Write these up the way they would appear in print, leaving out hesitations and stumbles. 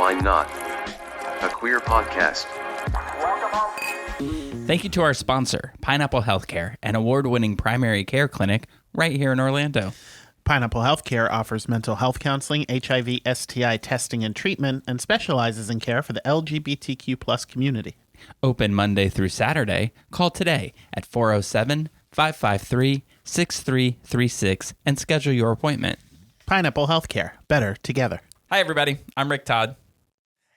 Why Not? A queer podcast. Thank you to our sponsor, Pineapple Healthcare, an award-winning primary care clinic right here in Orlando. Pineapple Healthcare offers mental health counseling, HIV, STI testing and treatment, and specializes in care for the LGBTQ plus community. Open Monday through Saturday. Call today at 407-553-6336 and schedule your appointment. Pineapple Healthcare. Better together. Hi, everybody. I'm Rick Todd.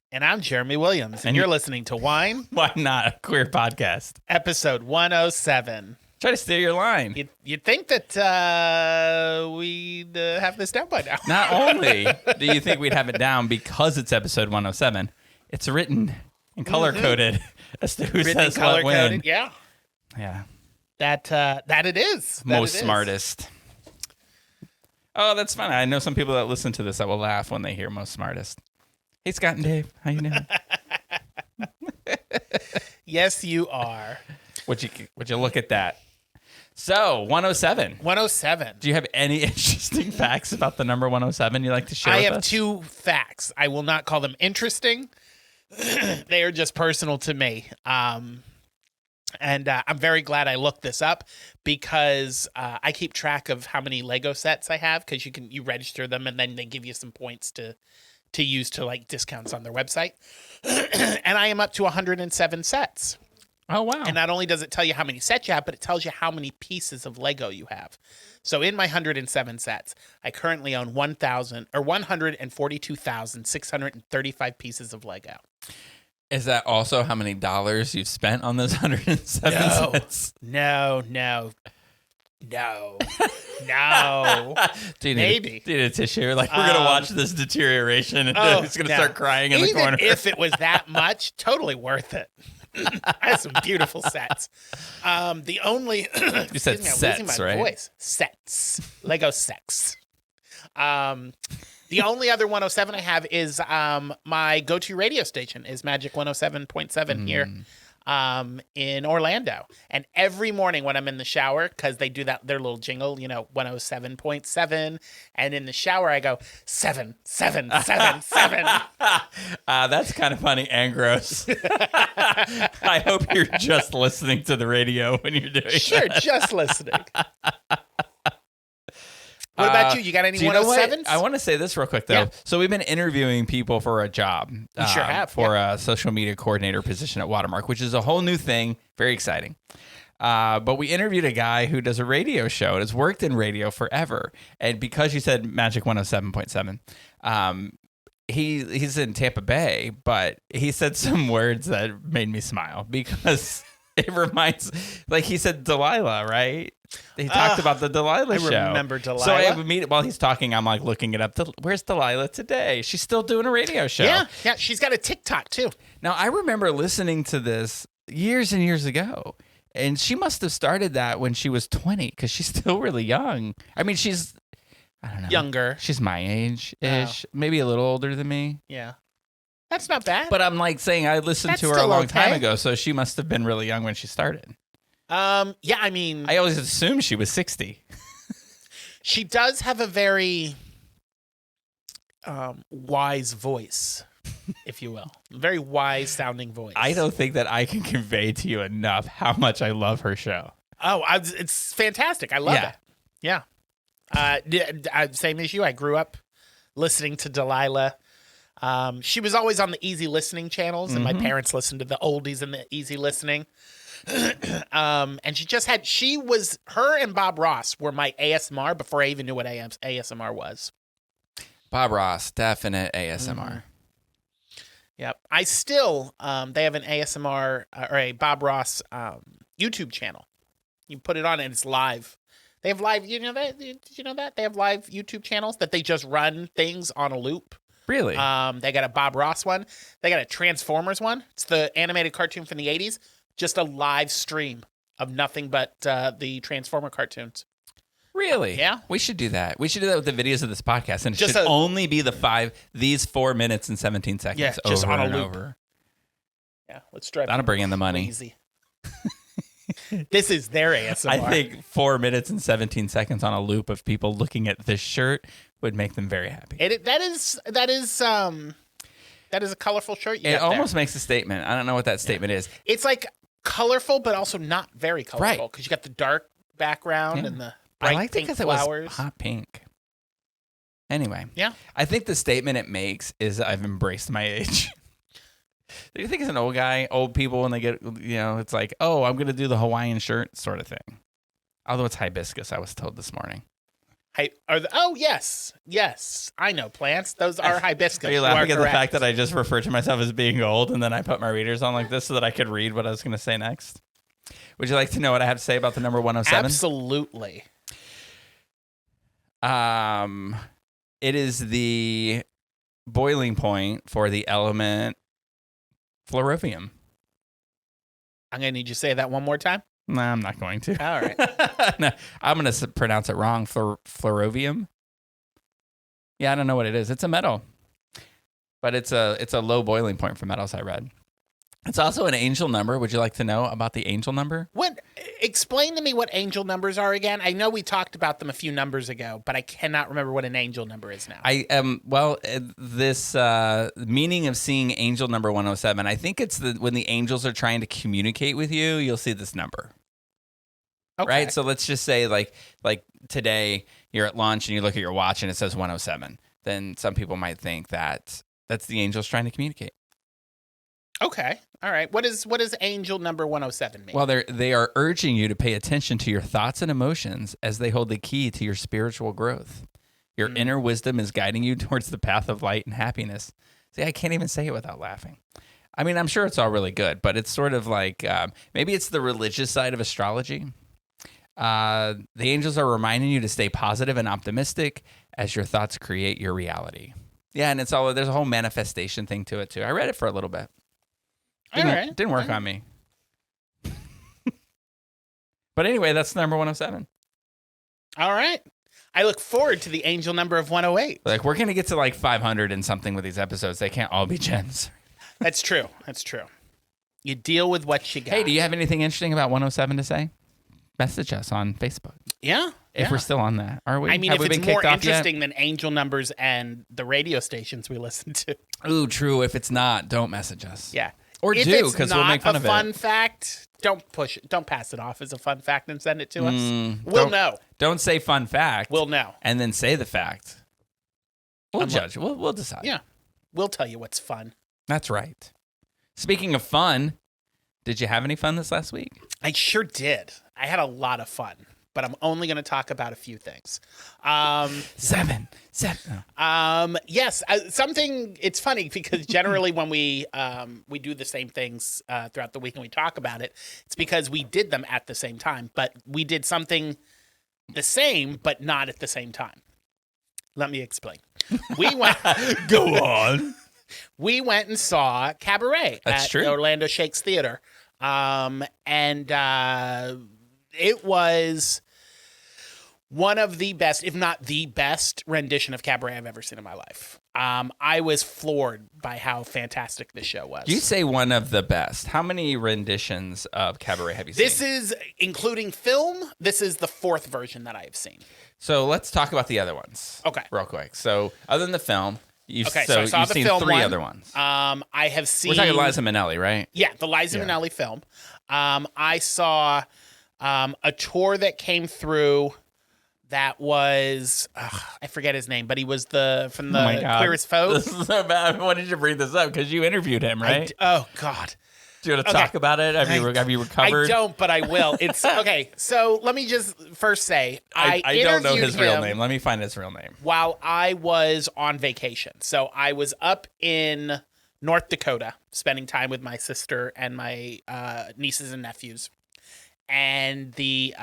And I'm Jeremy Williams, and you're listening to Wine. Why Not? A queer podcast. Episode 107. Try to steal your line. You'd think that we'd have this down by now. Not only do you think we'd have it down because it's episode 107, it's written and color-coded as to who Written says what when. color-coded, yeah. Yeah. That it is. Most smartest. Oh, that's fun. I know some people that listen to this that will laugh when they hear most smartest. Hey, Scott and Dave. How you doing? Yes, you are. Would you look at that? So, 107. 107. Do you have any interesting facts about the number 107 you like to share I with have us? two facts. I will not call them interesting. They are just personal to me. And I'm very glad I looked this up because I keep track of how many Lego sets I have because you register them and then they give you some points to use to like discounts on their website. And I am up to 107 sets. Oh, wow. And not only does it tell you how many sets you have, but it tells you how many pieces of Lego you have. So in my 107 sets, I currently own 142,635 pieces of Lego. Is that also how many dollars you've spent on those 107 sets? No. Do you Maybe. need a tissue? Like, we're going to watch this deterioration and he's going to start crying in the Even corner. if it was that much, totally worth it. I have some beautiful sets. The only You said sets, right? Voice. Sets. Lego sets. The only other 107 I have is my go-to radio station is Magic 107.7 here in Orlando. And every morning when I'm in the shower, because they do their little jingle, 107.7, and in the shower I go 7, 7, 7, 7. That's kind of funny and gross. I hope you're just listening to the radio when you're doing Sure, that. just listening. What about you? You got any 107s? I want to say this real quick, though. Yeah. So we've been interviewing people for a job. We sure have. For a social media coordinator position at Watermark, which is a whole new thing. Very exciting. But we interviewed a guy who does a radio show and has worked in radio forever. And because you said Magic 107.7, he's in Tampa Bay, but he said some words that made me smile because it reminds, like he said Delilah, right? He talked about the Delilah show. I remember Delilah. So I have a meeting while he's talking. I'm like looking it up. Where's Delilah today? She's still doing a radio show. Yeah. She's got a TikTok too. Now I remember listening to this years and years ago, and she must have started that when she was 20 because she's still really young. I mean, I don't know, Younger. She's my age-ish, maybe a little older than me. Yeah. That's not bad. But I'm like saying I listened That's to her a still long time okay. ago, so she must have been really young when she started. Yeah, I mean, I always assumed she was 60. she does have a very wise voice, if you will. Very wise sounding voice. I don't think that I can convey to you enough how much I love her show. Oh, it's fantastic. I love it. Yeah. Same issue. I grew up listening to Delilah. She was always on the easy listening channels, and my parents listened to the oldies and the easy listening. And her and Bob Ross were my ASMR before I even knew what ASMR was. Bob Ross, definite ASMR. Yep. I still, they have an ASMR or a Bob Ross YouTube channel. You put it on and it's live. They have live, you know that? Did you know that? They have live YouTube channels that they just run things on a loop. Really? They got a Bob Ross one. They got a Transformers one. It's the animated cartoon from the 80s. Just a live stream of nothing but the Transformer cartoons. Really? Yeah. We should do that. We should do that with the videos of this podcast, and it Just should only be these 4 minutes and 17 seconds. Yeah, just over on a and loop. Over. Yeah, let's drive. That'll bring in the money. Crazy. This is their ASMR. I think 4 minutes and 17 seconds on a loop of people looking at this shirt would make them very happy. That is That is a colorful shirt you It got almost there. makes a statement. I don't know what that statement is. It's like colorful, but also not very colorful. Right. Because you got the dark background Yeah. and the I bright liked it pink because it flowers. was hot pink. Anyway. Yeah. I think the statement it makes is I've embraced my age. Do you think as an old guy, old people, when they get, it's like, oh, I'm going to do the Hawaiian shirt sort of thing. Although it's hibiscus, I was told this morning. Yes. I know plants. Those are hibiscus. Are you You laughing at the correct. fact that I just referred to myself as being old and then I put my readers on like this so that I could read what I was going to say next? Would you like to know what I have to say about the number 107? Absolutely. It is the boiling point for the element fluorovium. I'm going to need you to say that one more time. No, I'm not going to. All right. No, I'm going to pronounce it wrong. Fluorovium. Yeah, I don't know what it is. It's a metal, but it's a low boiling point for metals. I read. It's also an angel number. Would you like to know about the angel number? Explain to me what angel numbers are again. I know we talked about them a few numbers ago, but I cannot remember what an angel number is now. This meaning of seeing angel number 107. I think it's when the angels are trying to communicate with you, you'll see this number. Okay. Right? So let's just say like today you're at lunch and you look at your watch and it says 107. Then some people might think that that's the angels trying to communicate. Okay. All right. What does angel number 107 mean? Well, they are urging you to pay attention to your thoughts and emotions as they hold the key to your spiritual growth. Your inner wisdom is guiding you towards the path of light and happiness. See, I can't even say it without laughing. I mean, I'm sure it's all really good, but it's sort of like maybe it's the religious side of astrology. The angels are reminding you to stay positive and optimistic as your thoughts create your reality. Yeah, and there's a whole manifestation thing to it too. I read it for a little bit. Didn't work on me. But anyway, that's number 107. All right. I look forward to the angel number of 108. Like, we're going to get to like 500 and something with these episodes. They can't all be gens. That's true. You deal with what you got. Hey, do you have anything interesting about 107 to say? Message us on Facebook. Yeah. If we're still on that. Are we? I mean, Have if we it's been more kicked off yet? interesting than angel numbers and the radio stations we listen to. Ooh, true. If it's not, don't message us. Yeah. Or if do, because we'll make fun of it. If it's not a fun fact, don't push it. Don't pass it off as a fun fact and send it to us. We'll know. Don't say fun fact. We'll know. And then say the fact. We'll judge. We'll decide. Yeah. We'll tell you what's fun. That's right. Speaking of fun, did you have any fun this last week? I sure did. I had a lot of fun, but I'm only going to talk about a few things. Seven. Yes, something. It's funny because generally when we do the same things throughout the week and we talk about it, it's because we did them at the same time. But we did something the same, but not at the same time. Let me explain. We went. Go on. We went and saw Cabaret at true. Orlando Shakespeare Theatre, and it was one of the best, if not the best, rendition of Cabaret I've ever seen in my life. I was floored by how fantastic this show was. You say one of the best. How many renditions of Cabaret have you seen? This is, including film, this is the fourth version that I have seen. So let's talk about the other ones. Okay. Real quick. So other than the film, you've I saw you've the seen film three one. other ones. I have seen... We're talking Liza Minnelli, right? Yeah, the Liza Minnelli film. I saw a tour that came through that was... I forget his name, but he was from the Queer as Folk. This is so bad. Why did you bring this up? Because you interviewed him, right? Oh, God. Do you want to talk about it? Have you recovered? I don't, but I will. It's okay. So let me just first say I don't know his real him name. Let me find his real name. while I was on vacation. So I was up in North Dakota spending time with my sister and my nieces and nephews. And the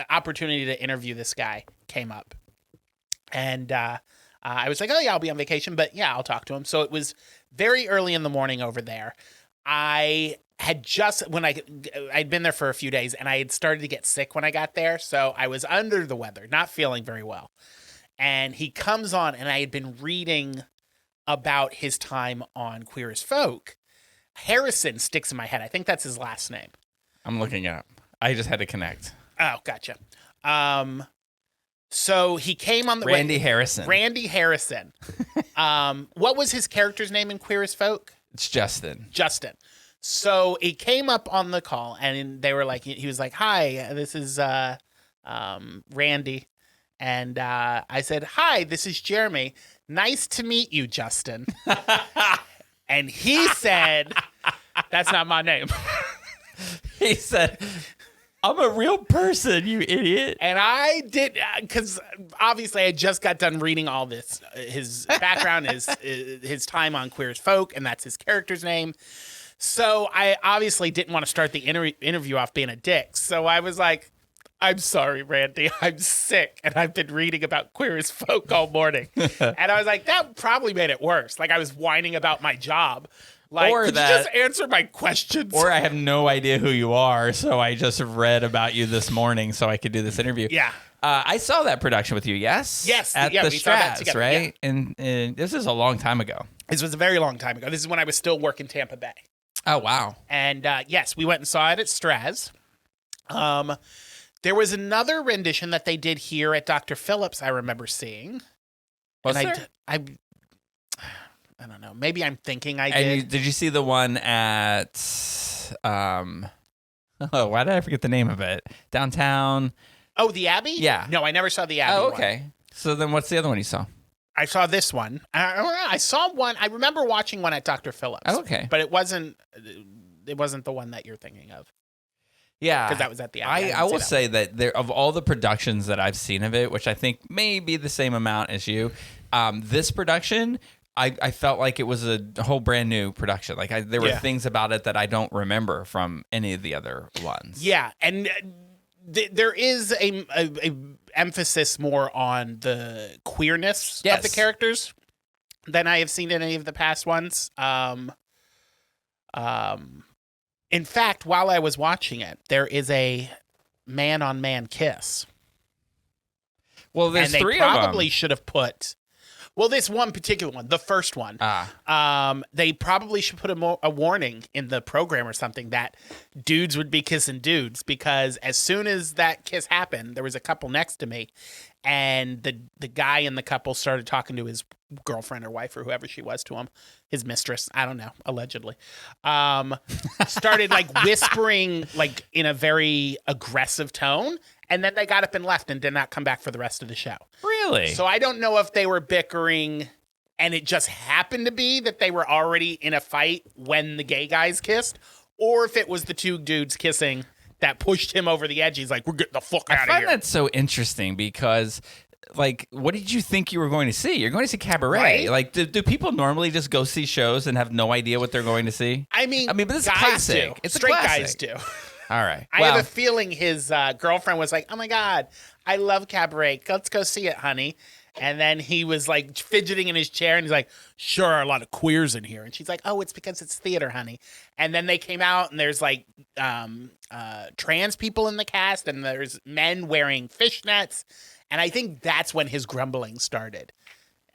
opportunity to interview this guy came up. And I was like, oh, yeah, I'll be on vacation. But, yeah, I'll talk to him. So it was very early in the morning over there. I had I'd been there for a few days, and I had started to get sick when I got there. So I was under the weather, not feeling very well. And he comes on, and I had been reading about his time on Queer as Folk. Harrison sticks in my head. I think that's his last name. I'm looking it up. I just had to connect. Oh, gotcha. So he came on the Randy Harrison. Randy Harrison. What was his character's name in Queer as Folk? It's Justin. Justin. So he came up on the call, and they were like, he was like, "Hi, this is Randy," and I said, "Hi, this is Jeremy. Nice to meet you, Justin." And he said, "That's not my name." He said, "I'm a real person, you idiot." And I did, because obviously I just got done reading all this. His background is his time on Queer as Folk, and that's his character's name. So I obviously didn't want to start the interview off being a dick. So I was like, "I'm sorry, Randy. I'm sick, and I've been reading about Queer as Folk all morning." And I was like, that probably made it worse. Like, I was whining about my job. Like, Or could that- you just answer my questions? Or I have no idea who you are, so I just read about you this morning so I could do this interview. Yeah. I saw that production with you, yes? Yes, At yeah, the we saw that Straz, together, right? And this is a long time ago. This was a very long time ago. This is when I was still working Tampa Bay. Oh, wow. And yes, we went and saw it at Straz. There was another rendition that they did here at Dr. Phillips, I remember seeing. Was and there? I don't know. Maybe I'm thinking I And did. did you see the one at, oh, why did I forget the name of it? Downtown. Oh, the Abbey? Yeah. No, I never saw the Abbey Oh, one. okay. So then what's the other one you saw? I saw this one. I saw one. I remember watching one at Dr. Phillips. Oh, okay. But it wasn't the one that you're thinking of. Yeah. Because that was at the Abbey. I will say that there, of all the productions that I've seen of it, which I think may be the same amount as you, this production, I felt like it was a whole brand new production. Like there were things about it that I don't remember from any of the other ones. Yeah, and there is a emphasis more on the queerness of the characters than I have seen in any of the past ones. In fact, while I was watching it, there is a man-on-man kiss. Well, there's and they three of them. probably should have put. Well, this one particular one, the first one, they probably should put a warning in the program or something that dudes would be kissing dudes, because as soon as that kiss happened, there was a couple next to me, and the guy in the couple started talking to his girlfriend or wife or whoever she was to him, his mistress, I don't know, allegedly, started like whispering like in a very aggressive tone. And then they got up and left and did not come back for the rest of the show. Really? So I don't know if they were bickering and it just happened to be that they were already in a fight when the gay guys kissed, or if it was the two dudes kissing that pushed him over the edge. He's like, "We're getting the fuck out of here." I find that so interesting because, like, what did you think you were going to see? You're going to see Cabaret. Right? Like, do people normally just go see shows and have no idea what they're going to see? I mean, but it's guys classic. do. It's a Straight classic. guys do. All right. I have a feeling his girlfriend was like, "Oh my God, I love Cabaret. Let's go see it, honey." And then he was like fidgeting in his chair and he's like, "Sure are a lot of queers in here." And she's like, "Oh, it's because it's theater, honey." And then they came out and there's like trans people in the cast and there's men wearing fishnets. And I think that's when his grumbling started.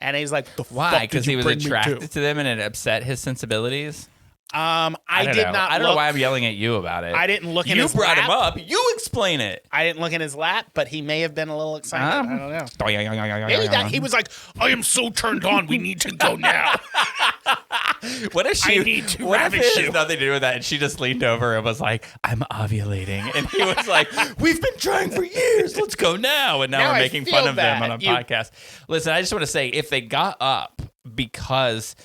And he's like, why? Because he was attracted to them and it upset his sensibilities? I don't did know. not I don't look, know why I'm yelling at you about it. I didn't look in You his brought lap. him up. You explain it. I didn't look in his lap, but he may have been a little excited. I don't know. Maybe What he was like, "I am so turned on. We need to go now." if she? I need to What if ravish it has you. nothing to do with that? And she just leaned over and was like, "I'm ovulating," and he was like, "We've been trying for years. Let's go now." And now Now we're I making feel fun of them on bad. a podcast. Listen, I just want to say, if they got up because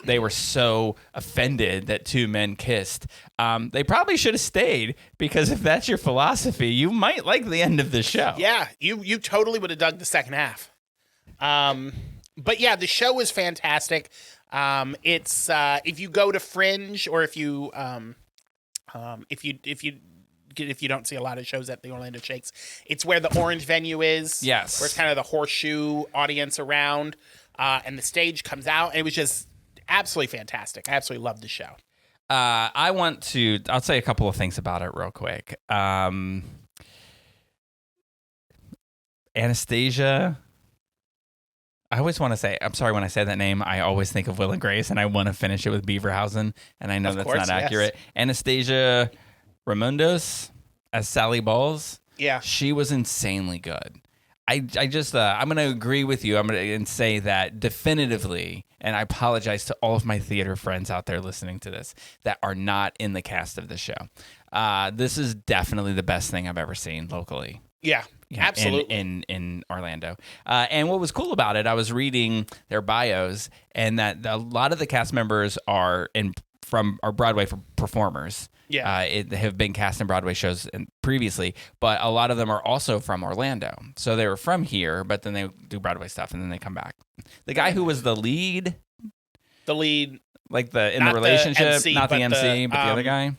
they were so offended that two men kissed, they probably should have stayed, because if that's your philosophy, you might like the end of the show. Yeah, you totally would have dug the second half. But yeah, the show was fantastic. It's if you go to Fringe, or if you don't see a lot of shows at the Orlando Shakes, it's where the orange venue is. Yes. Where it's kind of the horseshoe audience around, and the stage comes out. And it was just absolutely fantastic. I absolutely loved the show. I'll say a couple of things about it real quick. Anastasia. I always want to say, I'm sorry when I say that name, I always think of Will and Grace, and I want to finish it with Beaverhausen, and I know Of that's course, not yes. accurate. Anastasia Raimundos as Sally Bowles. Yeah. She was insanely good. I just I'm going to agree with you. I'm going to say that definitively, and I apologize to all of my theater friends out there listening to this that are not in the cast of the show. This is definitely the best thing I've ever seen locally. Yeah, absolutely. In Orlando. And what was cool about it, I was reading their bios, and that a lot of the cast members are Broadway performers. Yeah. They have been cast in Broadway shows previously, but a lot of them are also from Orlando. So they were from here, but then they do Broadway stuff, and then they come back. The guy who was the lead, like in the relationship, MC, not the MC, but the other guy.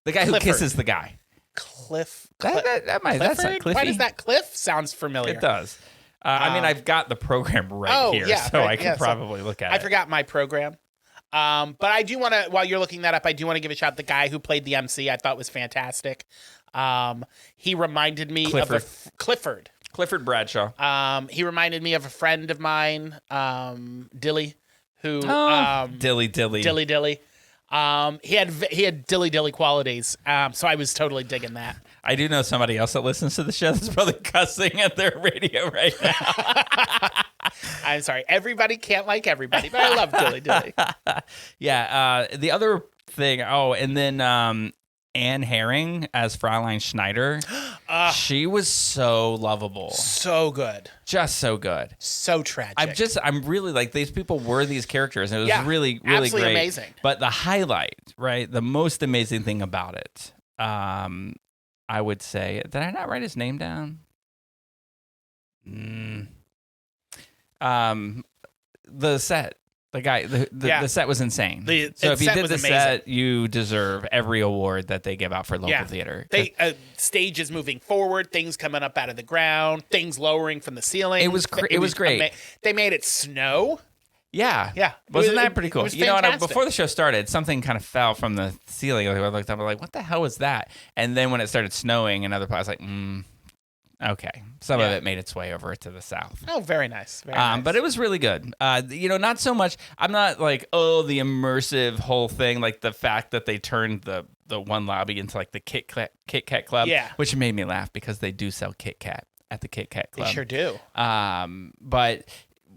The guy who kisses the guy. Cliff. That's like Cliffy. Why does that Cliff sounds familiar? It does. I mean, I've got the program here, so I can probably look at it. I forgot my program. But I do want to, while you're looking that up, I do want to give a shout out. The guy who played the MC, I thought was fantastic. He reminded me of Clifford. Clifford Bradshaw. He reminded me of a friend of mine, Dilly, who Dilly. Dilly. He had dilly qualities. So I was totally digging that. I do know somebody else that listens to the show that's probably cussing at their radio right now. I'm sorry. Everybody can't like everybody, but I love Dilly. Yeah. The other thing. Oh, and then Anne Herring as Fraulein Schneider. She was so lovable. So good. Just so good. So tragic. I'm really like, these people were these characters, and it was really great. Amazing. But the highlight, right? The most amazing thing about it, I would say, did I not write his name down? The set. The guy, the set was insane. So if you did the set, you deserve every award that they give out for local theater. Stages moving forward, things coming up out of the ground, things lowering from the ceiling. It was great. They made it snow. Yeah. Wasn't that pretty cool? It was before the show started, something kind of fell from the ceiling. I looked up, I'm like, what the hell was that? And then when it started snowing, another part, I was like, okay. Some of it made its way over to the south. Oh, very nice. Very nice. But it was really good. Not so much. I'm not like, the immersive whole thing, like the fact that they turned the one lobby into like the Kit Kat Club, which made me laugh because they do sell Kit Kat at the Kit Kat Club. They sure do.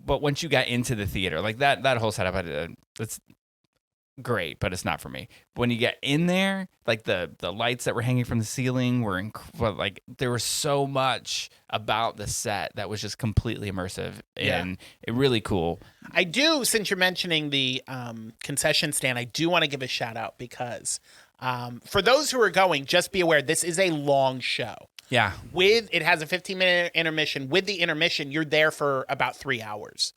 But once you got into the theater, like that whole setup, it's great, but it's not for me. When you get in there, like the lights that were hanging from the ceiling were like there was so much about the set that was just completely immersive and really cool. I do, since you're mentioning the concession stand, I do want to give a shout out because for those who are going, just be aware this is a long show. Yeah. It has a 15-minute intermission. With the intermission, you're there for about 3 hours.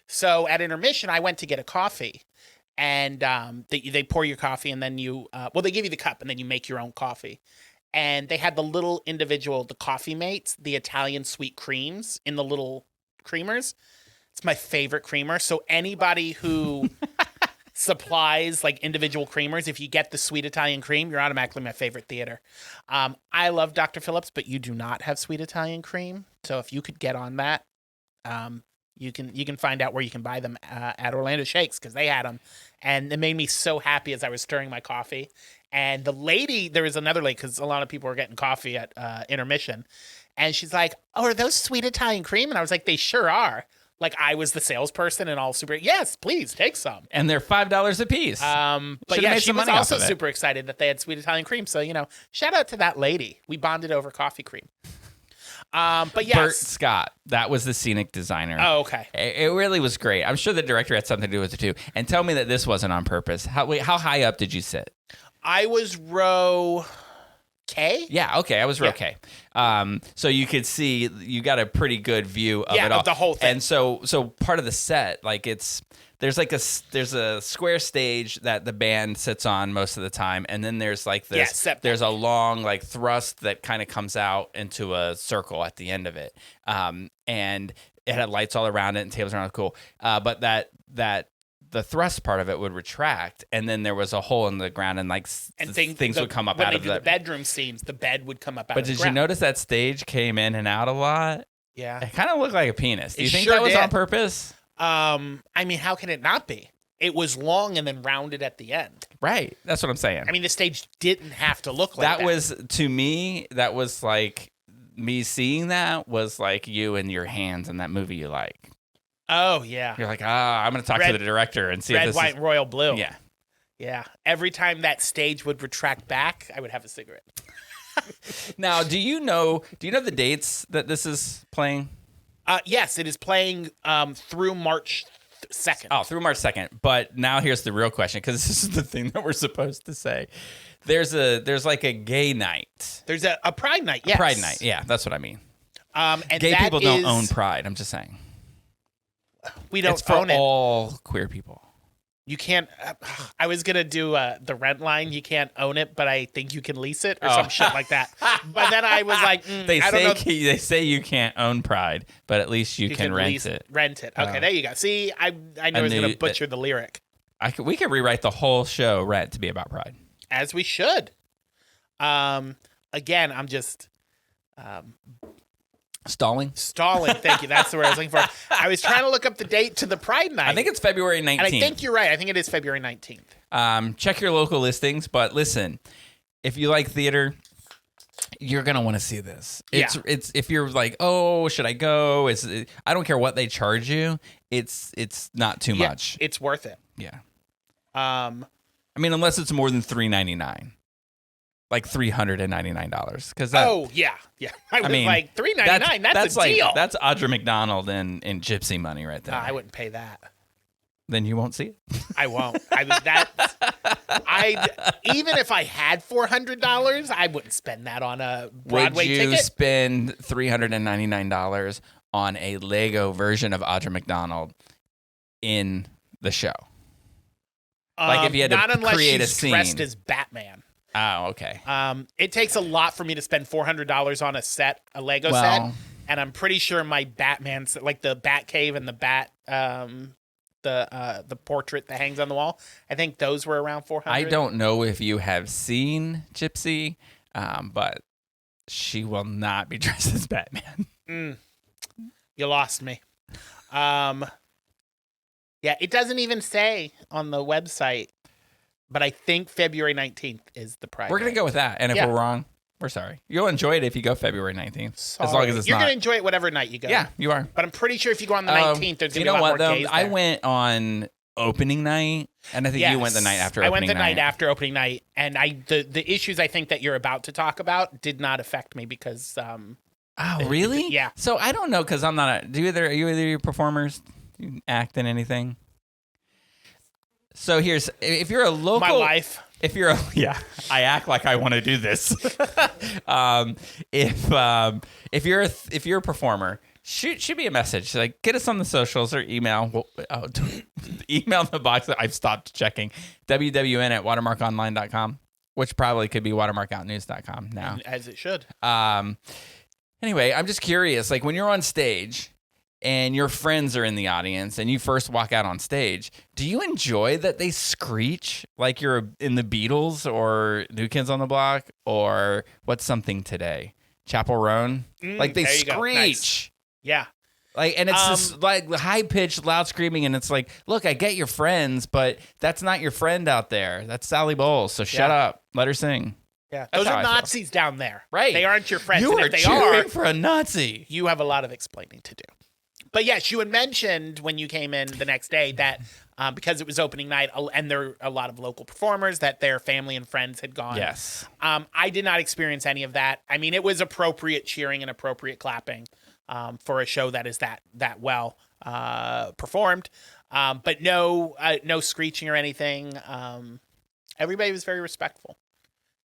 So at intermission, I went to get a coffee. And they pour your coffee, and then they give you the cup, and then you make your own coffee. And they had the little individual, the coffee mates, the Italian sweet creams in the little creamers. It's my favorite creamer. So anybody who supplies like individual creamers, if you get the sweet Italian cream, you're automatically my favorite theater. I love Dr. Phillips, but you do not have sweet Italian cream. So if you could get on that, you can find out where you can buy them at Orlando Shakes, because they had them, and it made me so happy as I was stirring my coffee. And there was another lady, because a lot of people were getting coffee at intermission, and she's like, "Oh, are those sweet Italian cream?" And I was like, "They sure are." Like I was the salesperson and all super. Yes, please take some. And they're $5 a piece. But she was also super excited that they had sweet Italian cream. So shout out to that lady. We bonded over coffee cream. But yes. Bert Scott, that was the scenic designer. Oh, okay. It really was great. I'm sure the director had something to do with it too. And tell me that this wasn't on purpose. How high up did you sit? I was row K. Yeah, okay. I was row K. So you could see, you got a pretty good view of it all. Of the whole thing. And so part of the set, like there's a square stage that the band sits on most of the time, and then there's like this there's a long like thrust that kind of comes out into a circle at the end of it. And it had lights all around it and tables around it, cool. But that the thrust part of it would retract, and then there was a hole in the ground, and things would come up out of the bedroom scenes. The bed would come up out of the ground. But did you notice that stage came in and out a lot? Yeah. It kind of looked like a penis. Do you think that was on purpose? I mean, how can it not be? It was long and then rounded at the end. Right. That's what I'm saying. I mean, the stage didn't have to look like that. That was, to me, that was like me seeing that was like you and your hands in that movie you like. Oh, yeah. You're like, I'm going to talk to the director and see if Red, this white, is... and royal blue. Yeah. Yeah. Every time that stage would retract back, I would have a cigarette. Now, do you know the dates that this is playing? Yes, it is playing through March 2nd. Oh, through March 2nd. But now here's the real question, because this is the thing that we're supposed to say. There's like a gay night. There's a Pride night, yes. Pride night, yeah, that's what I mean. And gay people don't own Pride, I'm just saying. We don't it's for own it. all queer people. You can't. I was gonna do the rent line. You can't own it, but I think you can lease it or some shit like that. But then I was like, they say you can't own Pride, but at least you can rent it. Rent it. Okay, there you go. See, I knew I was gonna butcher the lyric. We could rewrite the whole show Rent to be about Pride, as we should. Again, I'm just. Stalling. Thank you. That's the word I was looking for. I was trying to look up the date to the Pride night. I think it's February 19th. And I think you're right. I think it is February 19th. Check your local listings, but listen, if you like theater, you're gonna want to see this. It's if you're like, oh, should I go? I don't care what they charge you. It's not too much. It's worth it. Yeah. I mean, unless it's more than $399. Like $399, because yeah. I mean, like $399. That's a deal. Like, that's Audra McDonald in Gypsy money right there. I wouldn't pay that. Then you won't see it. I won't. Even if I had $400, I wouldn't spend that on a Broadway ticket. Would you spend $399 on a Lego version of Audra McDonald in the show? Like if you had to create a scene. Not unless she's dressed as Batman. Oh, okay. It takes a lot for me to spend $400 on a Lego set, and I'm pretty sure my Batman, like the Batcave and the the portrait that hangs on the wall, I think those were around $400. I don't know if you have seen Gypsy, but she will not be dressed as Batman. You lost me. Yeah, it doesn't even say on the website. But I think February 19th is the Pride. We're going to go with that. And if we're wrong, we're sorry. You'll enjoy it if you go February 19th. Sorry. As long as You're going to enjoy it whatever night you go. Yeah, you are. But I'm pretty sure if you go on the 19th, there's going to be a lot more gays there. I went on opening night, and I think you went the night after opening night. I went the night after opening night. And the issues I think that you're about to talk about did not affect me because... oh, really? Yeah. So I don't know because I'm not... Are you either performers? Do you act in anything? So if you're a local... My life. If you're I act like I want to do this. If you're a performer, shoot me a message. Like, get us on the socials or email. Email in the box that I've stopped checking. wwn@watermarkonline.com, which probably could be watermarkoutnews.com now. As it should. Anyway, I'm just curious. Like, when you're on stage and your friends are in the audience and you first walk out on stage, do you enjoy that they screech like you're in the Beatles or New Kids on the Block or What's Something Today? Chapel Roan? Like they screech. Nice. Yeah. Like, and it's this like high-pitched, loud screaming, and it's like, look, I get your friends, but that's not your friend out there. That's Sally Bowles, so shut up. Let her sing. Yeah, those are Nazis down there. Right. They aren't your friends. You and are if they cheering for a Nazi. You have a lot of explaining to do. But yes, you had mentioned when you came in the next day that because it was opening night and there were a lot of local performers that their family and friends had gone. Yes. I did not experience any of that. I mean, it was appropriate cheering and appropriate clapping for a show that is that well performed. But no screeching or anything. Everybody was very respectful.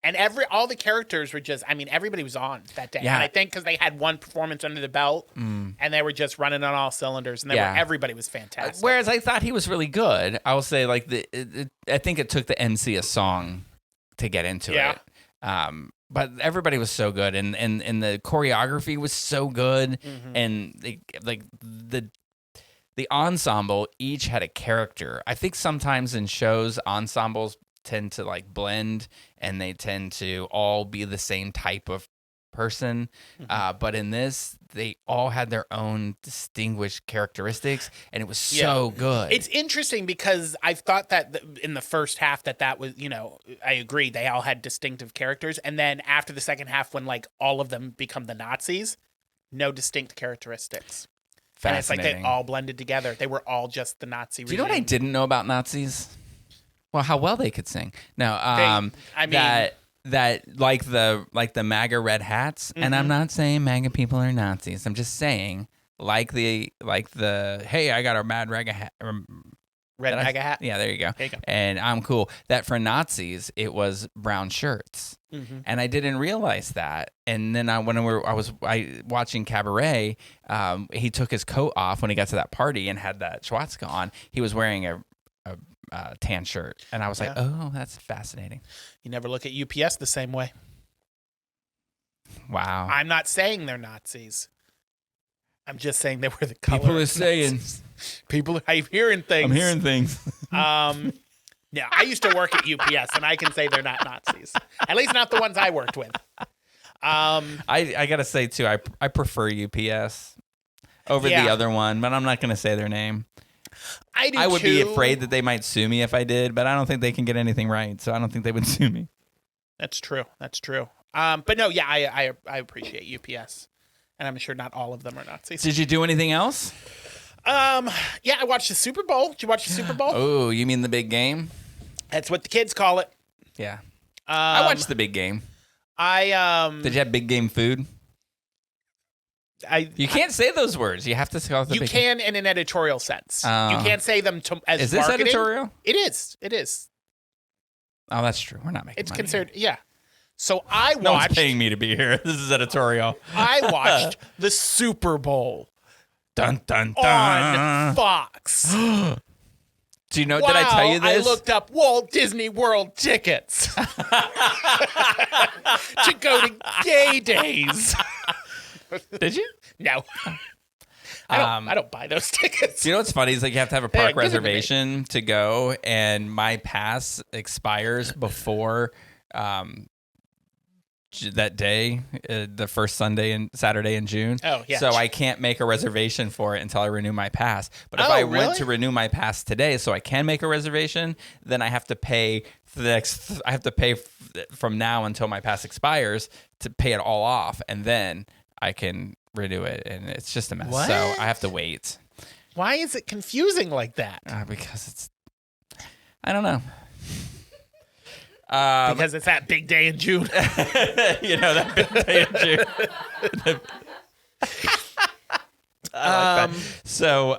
And all the characters were just, I mean, everybody was on that day. Yeah. And I think because they had one performance under the belt and they were just running on all cylinders and everybody was fantastic. Whereas I thought he was really good. I will say, like, I think it took the MC a song to get into it. But everybody was so good. And the choreography was so good. Mm-hmm. And the ensemble each had a character. I think sometimes in shows, ensembles tend to like blend and they tend to all be the same type of person. But in this, they all had their own distinguished characteristics, and it was so good. It's interesting because I've thought that in the first half that was, I agree, they all had distinctive characters. And then after the second half, when like all of them become the Nazis, no distinct characteristics. And it's like they all blended together. They were all just the Nazi regime. Do you know what I didn't know about Nazis? Well, how well they could sing. No, that like the MAGA red hats, and I'm not saying MAGA people are Nazis. I'm just saying like the hey, I got a mad MAGA hat. Red MAGA hat. Yeah, there you go. There you go. And I'm cool. That for Nazis, it was brown shirts, and I didn't realize that. And then I was watching Cabaret, he took his coat off when he got to that party and had that swastika on. He was wearing a tan shirt, and I was like, oh, that's fascinating. You never look at UPS the same way. Wow. I'm not saying they're Nazis. I'm just saying they were the color. People are saying. People, I'm hearing things. I'm hearing things. Yeah, I used to work at UPS, and I can say they're not Nazis. At least not the ones I worked with. I gotta say too, I prefer UPS over the other one, but I'm not gonna say their name. I would be afraid that they might sue me if I did, but I don't think they can get anything right, so I don't think they would sue me. That's true. But no, yeah, I appreciate UPS, and I'm sure not all of them are Nazis. Did you do anything else? Yeah, I watched the Super Bowl. Did you watch the Super Bowl? Oh, you mean the big game? That's what the kids call it. Yeah. I watched the big game. Did you have big game food? You can't say those words. You have to call it the big game. You can in an editorial sense. You can't say them as Is this marketing. editorial? It is. Oh, that's true. We're not making It's money considered, yeah. So I watched. No one's paying me to be here. This is editorial. I watched the Super Bowl. Dun, dun, dun. On Fox. Do you know, did I tell you this? I looked up Walt Disney World tickets to go to gay days. Did you? No. I don't buy those tickets. Do you know what's funny? Is like you have to have a park reservation to go, and my pass expires before that day, the first Sunday and Saturday in June. Oh, yeah. So I can't make a reservation for it until I renew my pass. But if I went to renew my pass today, so I can make a reservation, then I have to pay for the next. I have to pay from now until my pass expires to pay it all off, and then I can renew it. And it's just a mess. What? So I have to wait. Why is it confusing like that? Because it's. I don't know. Because it's that big day in June. That big day in June. I like that. So,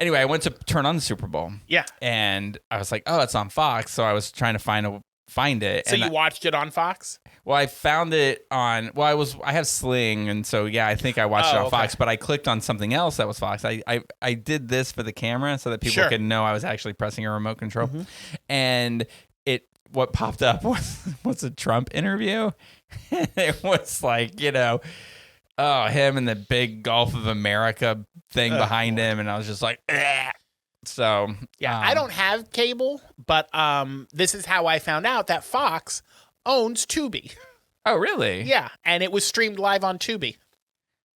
anyway, I went to turn on the Super Bowl. Yeah. And I was like, oh, it's on Fox. So I was trying to find it. So you watched it on Fox? Well, I found it on, I have Sling. And so, yeah, I think I watched it on Fox, but I clicked on something else that was Fox. I did this for the camera so that people could know I was actually pressing a remote control. Mm-hmm. And what popped up was a Trump interview. It was like, him and the big Gulf of America thing behind him. And I was just like, eh. So, yeah, I don't have cable, but this is how I found out that Fox owns Tubi. Oh, really? Yeah. And it was streamed live on Tubi.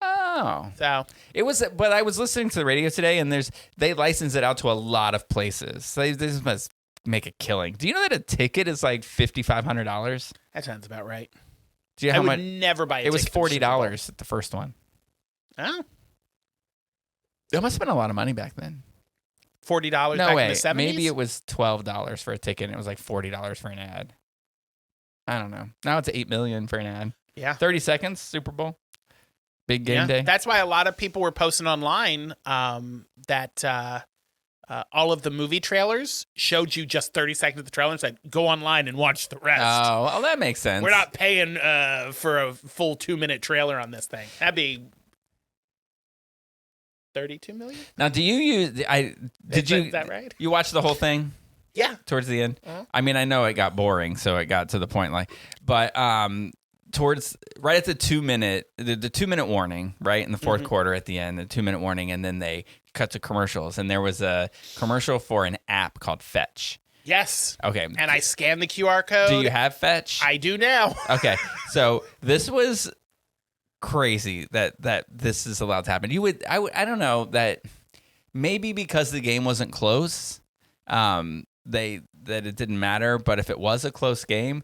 Oh. So it was, but I was listening to the radio today, and they license it out to a lot of places. They must make a killing. Do you know that a ticket is like $5,500? That sounds about right. Do you know how much? I would never buy a ticket. It was $40 at the first one. Oh. It must have been a lot of money back then. $40 back in the 70s? Maybe it was $12 for a ticket, and it was like $40 for an ad. I don't know. Now it's $8 million for an ad. Yeah. 30 seconds, Super Bowl. Big game day. That's why a lot of people were posting online that all of the movie trailers showed you just 30 seconds of the trailer and said, go online and watch the rest. Oh, well, that makes sense. We're not paying for a full 2-minute trailer on this thing. That'd be $32 million. Now, do you use? Is that right? You watched the whole thing? Yeah. Towards the end. Uh-huh. I mean, I know it got boring, so it got to the point. But towards right at the 2-minute, the 2-minute warning, right in the fourth quarter at the end, the 2-minute warning, and then they cut to commercials, and there was a commercial for an app called Fetch. Yes. Okay. And I scanned the QR code. Do you have Fetch? I do now. Okay. So this was crazy that this is allowed to happen. I don't know, that maybe because the game wasn't close, that it didn't matter, but if it was a close game,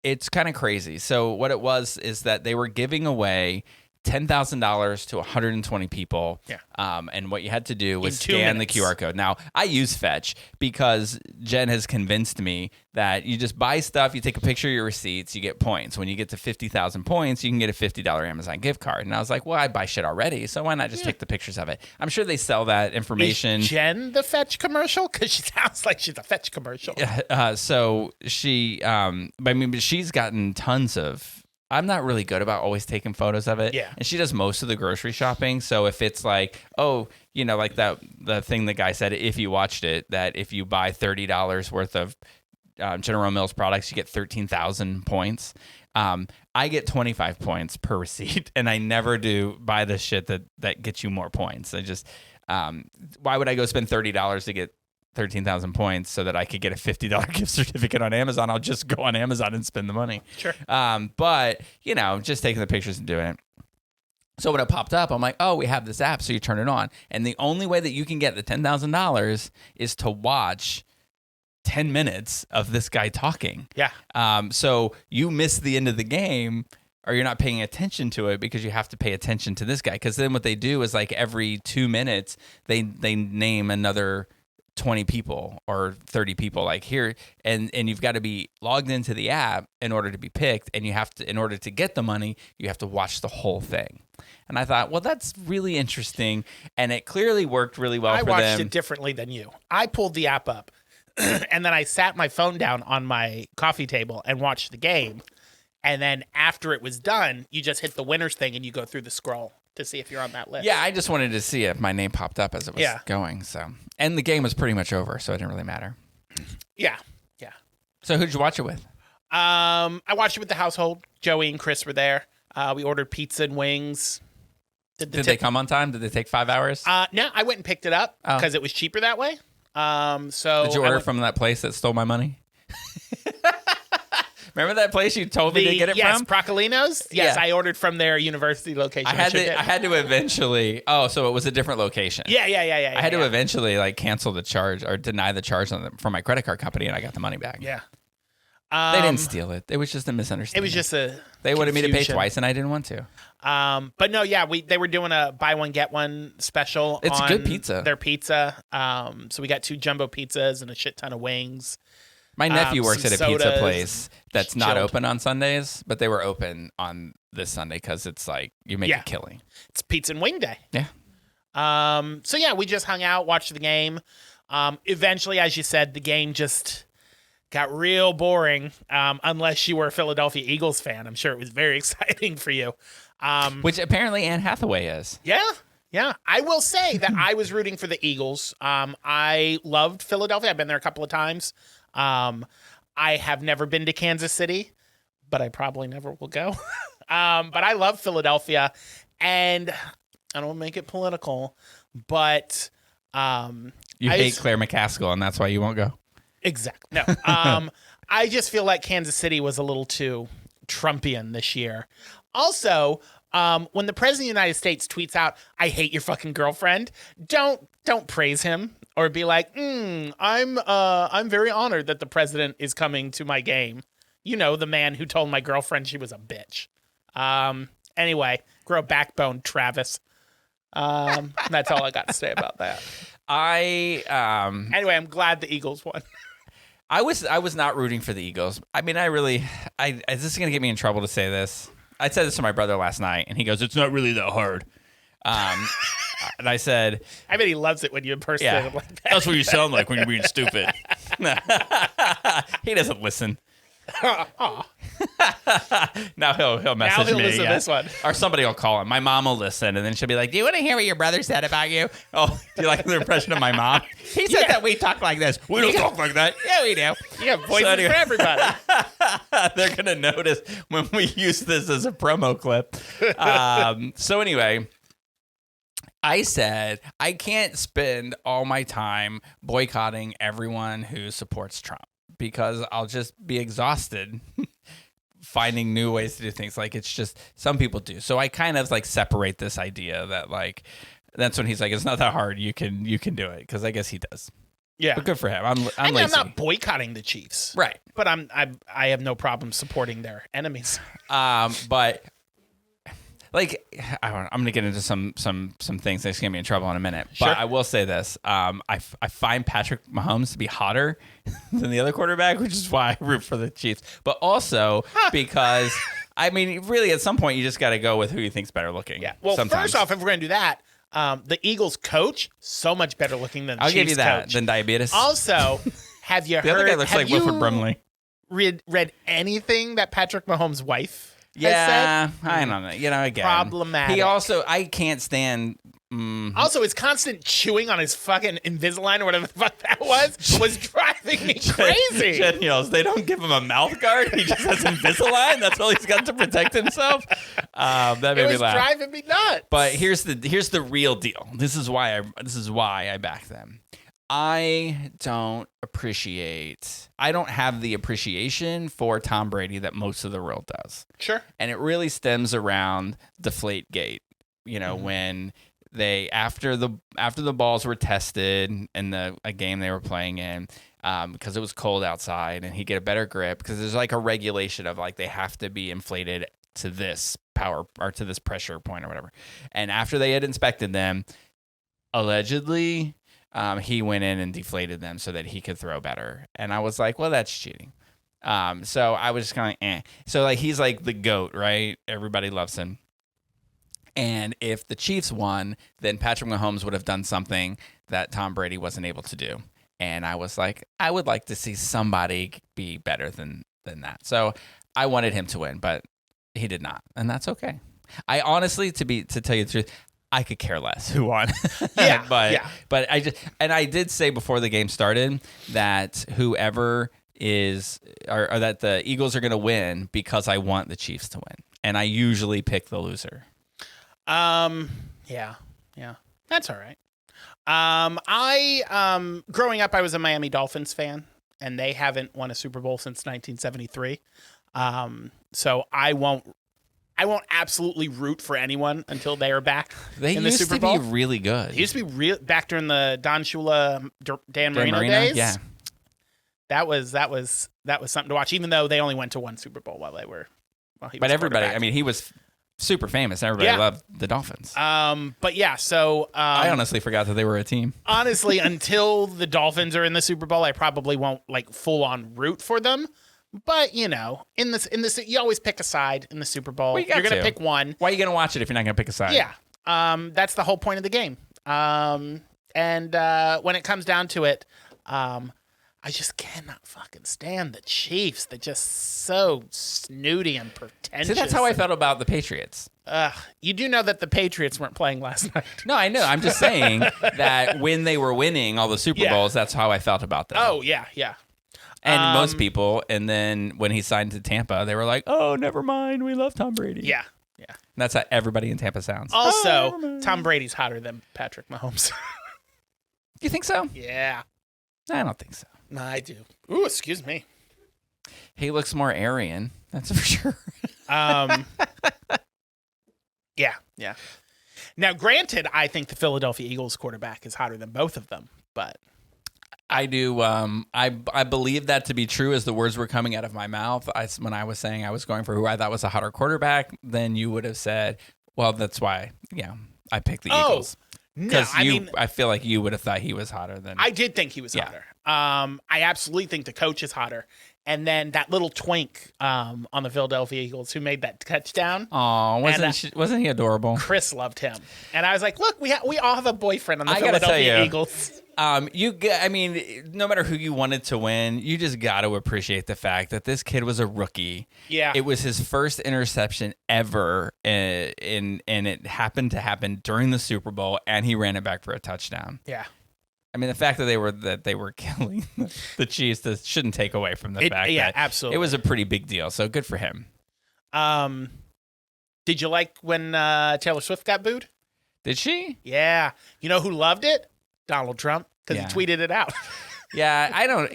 it's kind of crazy. So what it was is that they were giving away $10,000 to 120 people. Yeah. And what you had to do was In 2 scan minutes. the QR code. Now, I use Fetch because Jen has convinced me that you just buy stuff, you take a picture of your receipts, you get points. When you get to 50,000 points, you can get a $50 Amazon gift card. And I was like, well, I buy shit already, so why not just take the pictures of it? I'm sure they sell that information. Is Jen the Fetch commercial? Because she sounds like she's a Fetch commercial. So she, but she's gotten tons of. I'm not really good about always taking photos of it. Yeah. And she does most of the grocery shopping. So if it's like, oh, like the thing the guy said, if you watched it, that if you buy $30 worth of General Mills products, you get 13,000 points. I get 25 points per receipt, and I never do buy the shit that gets you more points. I just, why would I go spend $30 to get 13,000 points so that I could get a $50 gift certificate on Amazon? I'll just go on Amazon and spend the money. Sure. But, just taking the pictures and doing it. So when it popped up, I'm like, oh, we have this app. So you turn it on. And the only way that you can get the $10,000 is to watch 10 minutes of this guy talking. Yeah. So you miss the end of the game, or you're not paying attention to it because you have to pay attention to this guy. Because then what they do is like every 2 minutes, they name another 20 people or 30 people like here, and you've got to be logged into the app in order to be picked, and you have to, in order to get the money, you have to watch the whole thing. And I thought, well, that's really interesting, and it clearly worked really well for them. I watched it differently than you. I pulled the app up and then I sat my phone down on my coffee table and watched the game, and then after it was done, you just hit the winners thing and you go through the scroll to see if you're on that list. Yeah, I just wanted to see if my name popped up as it was going. So, and the game was pretty much over, so it didn't really matter. Yeah. So who'd you watch it with? I watched it with the household. Joey and Chris were there. We ordered pizza and wings. Did they come on time? Did they take 5 hours? No, I went and picked it up because it was cheaper that way. So did you order from that place that stole my money? Remember that place you told me to get it from? Yes, from? Procolinos. Yes, I ordered from their university location. I had to eventually. Oh, so it was a different location. Yeah. I had to eventually cancel the charge or deny the charge from my credit card company, and I got the money back. Yeah. They didn't steal it. It was just a misunderstanding. It was just a. They wanted me to pay twice, and I didn't want to. But no, they were doing a buy one get one special. It's on good pizza. Their pizza. So we got 2 jumbo pizzas and a shit ton of wings. My nephew works at a pizza place that's not chilled. open on Sundays, but they were open on this Sunday because it's like you make a killing. It's pizza and wing day. Yeah. So yeah, we just hung out, watched the game. Eventually, as you said, the game just got real boring. Unless you were a Philadelphia Eagles fan, I'm sure it was very exciting for you. Which apparently Anne Hathaway is. Yeah. I will say that I was rooting for the Eagles. I loved Philadelphia. I've been there a couple of times. I have never been to Kansas City, but I probably never will go. But I love Philadelphia, and I don't make it political, but you hate Claire McCaskill, and that's why you won't go. Exactly. No. I just feel like Kansas City was a little too Trumpian this year. Also, when the president of the United States tweets out, "I hate your fucking girlfriend," don't praise him or be like, I'm very honored that the president is coming to my game. You know, the man who told my girlfriend she was a bitch. Anyway, grow a backbone, Travis. That's all I got to say about that. Anyway, I'm glad the Eagles won. I was not rooting for the Eagles. I mean, is this going to get me in trouble to say this? I said this to my brother last night, and he goes, "It's not really that hard." And I said, I bet he loves it when you impersonate him like that. That's what you sound like when you're being stupid. He doesn't listen. Now he'll message me. Listen to this one. Or somebody will call him. My mom will listen, and then she'll be like, "Do you want to hear what your brother said about you?" Oh, do you like the impression of my mom? He said that we talk like this. We don't talk like that. Yeah, we do. You have voices for everybody. They're going to notice when we use this as a promo clip. So anyway, I said I can't spend all my time boycotting everyone who supports Trump because I'll just be exhausted finding new ways to do things. Like, it's just, some people do. So I kind of like separate this idea that like, that's when he's like, it's not that hard. You can do it. Cause I guess he does. Yeah. But good for him. I'm I'm lazy. not boycotting the Chiefs. Right. But I have no problem supporting their enemies. But like, I don't know, I'm going to get into some things that's going to be in trouble in a minute. Sure. But I will say this. I find Patrick Mahomes to be hotter than the other quarterback, which is why I root for the Chiefs. But also because, I mean, really, at some point, you just got to go with who you think's better looking. Yeah. Well, sometimes. First off, if we're going to do that, the Eagles coach, so much better looking than the I'll Chiefs give you that. coach. Than diabetes. Also, have you the heard? other guy looks like Wilford Brimley. Read anything that Patrick Mahomes' wife has Yeah, said? I don't know. You know, again, Problematic. He also, I can't stand. Also, his constant chewing on his fucking Invisalign or whatever the fuck that was driving me crazy. Jen yells, they don't give him a mouth guard. He just has Invisalign. That's all he's got to protect himself. That made It me was laugh. driving me nuts. But here's the real deal. This is why I back them. I don't have the appreciation for Tom Brady that most of the world does. Sure. And it really stems around Deflategate. You know, when they after the balls were tested in a game they were playing in, because it was cold outside, and he'd get a better grip because there's like a regulation of like they have to be inflated to this power or to this pressure point or whatever. And after they had inspected them, allegedly, he went in and deflated them so that he could throw better. And I was like, well, that's cheating. So I was just kind of So like he's like the GOAT, right? Everybody loves him. And if the Chiefs won, then Patrick Mahomes would have done something that Tom Brady wasn't able to do. And I was like, I would like to see somebody be better than that. So I wanted him to win, but he did not. And that's okay. I honestly, to tell you the truth, I could care less who won. Yeah, but I did say before the game started that whoever is or that the Eagles are going to win because I want the Chiefs to win. And I usually pick the loser. Yeah. That's all right. Growing up, I was a Miami Dolphins fan, and they haven't won a Super Bowl since 1973. So I won't absolutely root for anyone until they are back in the Super Bowl. They used to be really good. It used to be real back during the Don Shula, Dan Marino days. Yeah. That was something to watch, even though they only went to one Super Bowl while he was But everybody, I mean, he was super famous. Everybody loved the Dolphins. But yeah, so I honestly forgot that they were a team. Honestly, until the Dolphins are in the Super Bowl, I probably won't like full on root for them. But you know, in this, you always pick a side in the Super Bowl. Well, you're gonna pick one. Why are you gonna watch it if you're not gonna pick a side? Yeah, that's the whole point of the game. And when it comes down to it, I just cannot fucking stand the Chiefs. They're just so snooty and pretentious. See, that's how I felt about the Patriots. You do know that the Patriots weren't playing last night. No, I know. I'm just saying that when they were winning all the Super Bowls, that's how I felt about them. Oh, yeah. And most people, and then when he signed to Tampa, they were like, oh, never mind. We love Tom Brady. Yeah. And that's how everybody in Tampa sounds. Also, Tom Brady's hotter than Patrick Mahomes. You think so? Yeah. I don't think so. No, I do. Ooh, excuse me. He looks more Aryan. That's for sure. Yeah. Now, granted, I think the Philadelphia Eagles quarterback is hotter than both of them, but I do. I believe that to be true as the words were coming out of my mouth. When I was saying I was going for who I thought was a hotter quarterback, then you would have said, well, that's why, I picked the Eagles. Because I feel like you would have thought he was hotter than. I did think he was hotter. I absolutely think the coach is hotter. And then that little twink on the Philadelphia Eagles who made that touchdown. Oh, wasn't he adorable? Chris loved him, and I was like, "Look, we all have a boyfriend on the Philadelphia Eagles." No matter who you wanted to win, you just got to appreciate the fact that this kid was a rookie. Yeah, it was his first interception ever, and it happened to happen during the Super Bowl, and he ran it back for a touchdown. Yeah. I mean, the fact that they were killing the Chiefs shouldn't take away from the fact that absolutely. It was a pretty big deal. So good for him. Did you like when Taylor Swift got booed? Did she? Yeah. You know who loved it? Donald Trump, because Yeah. he tweeted it out. Yeah, I don't.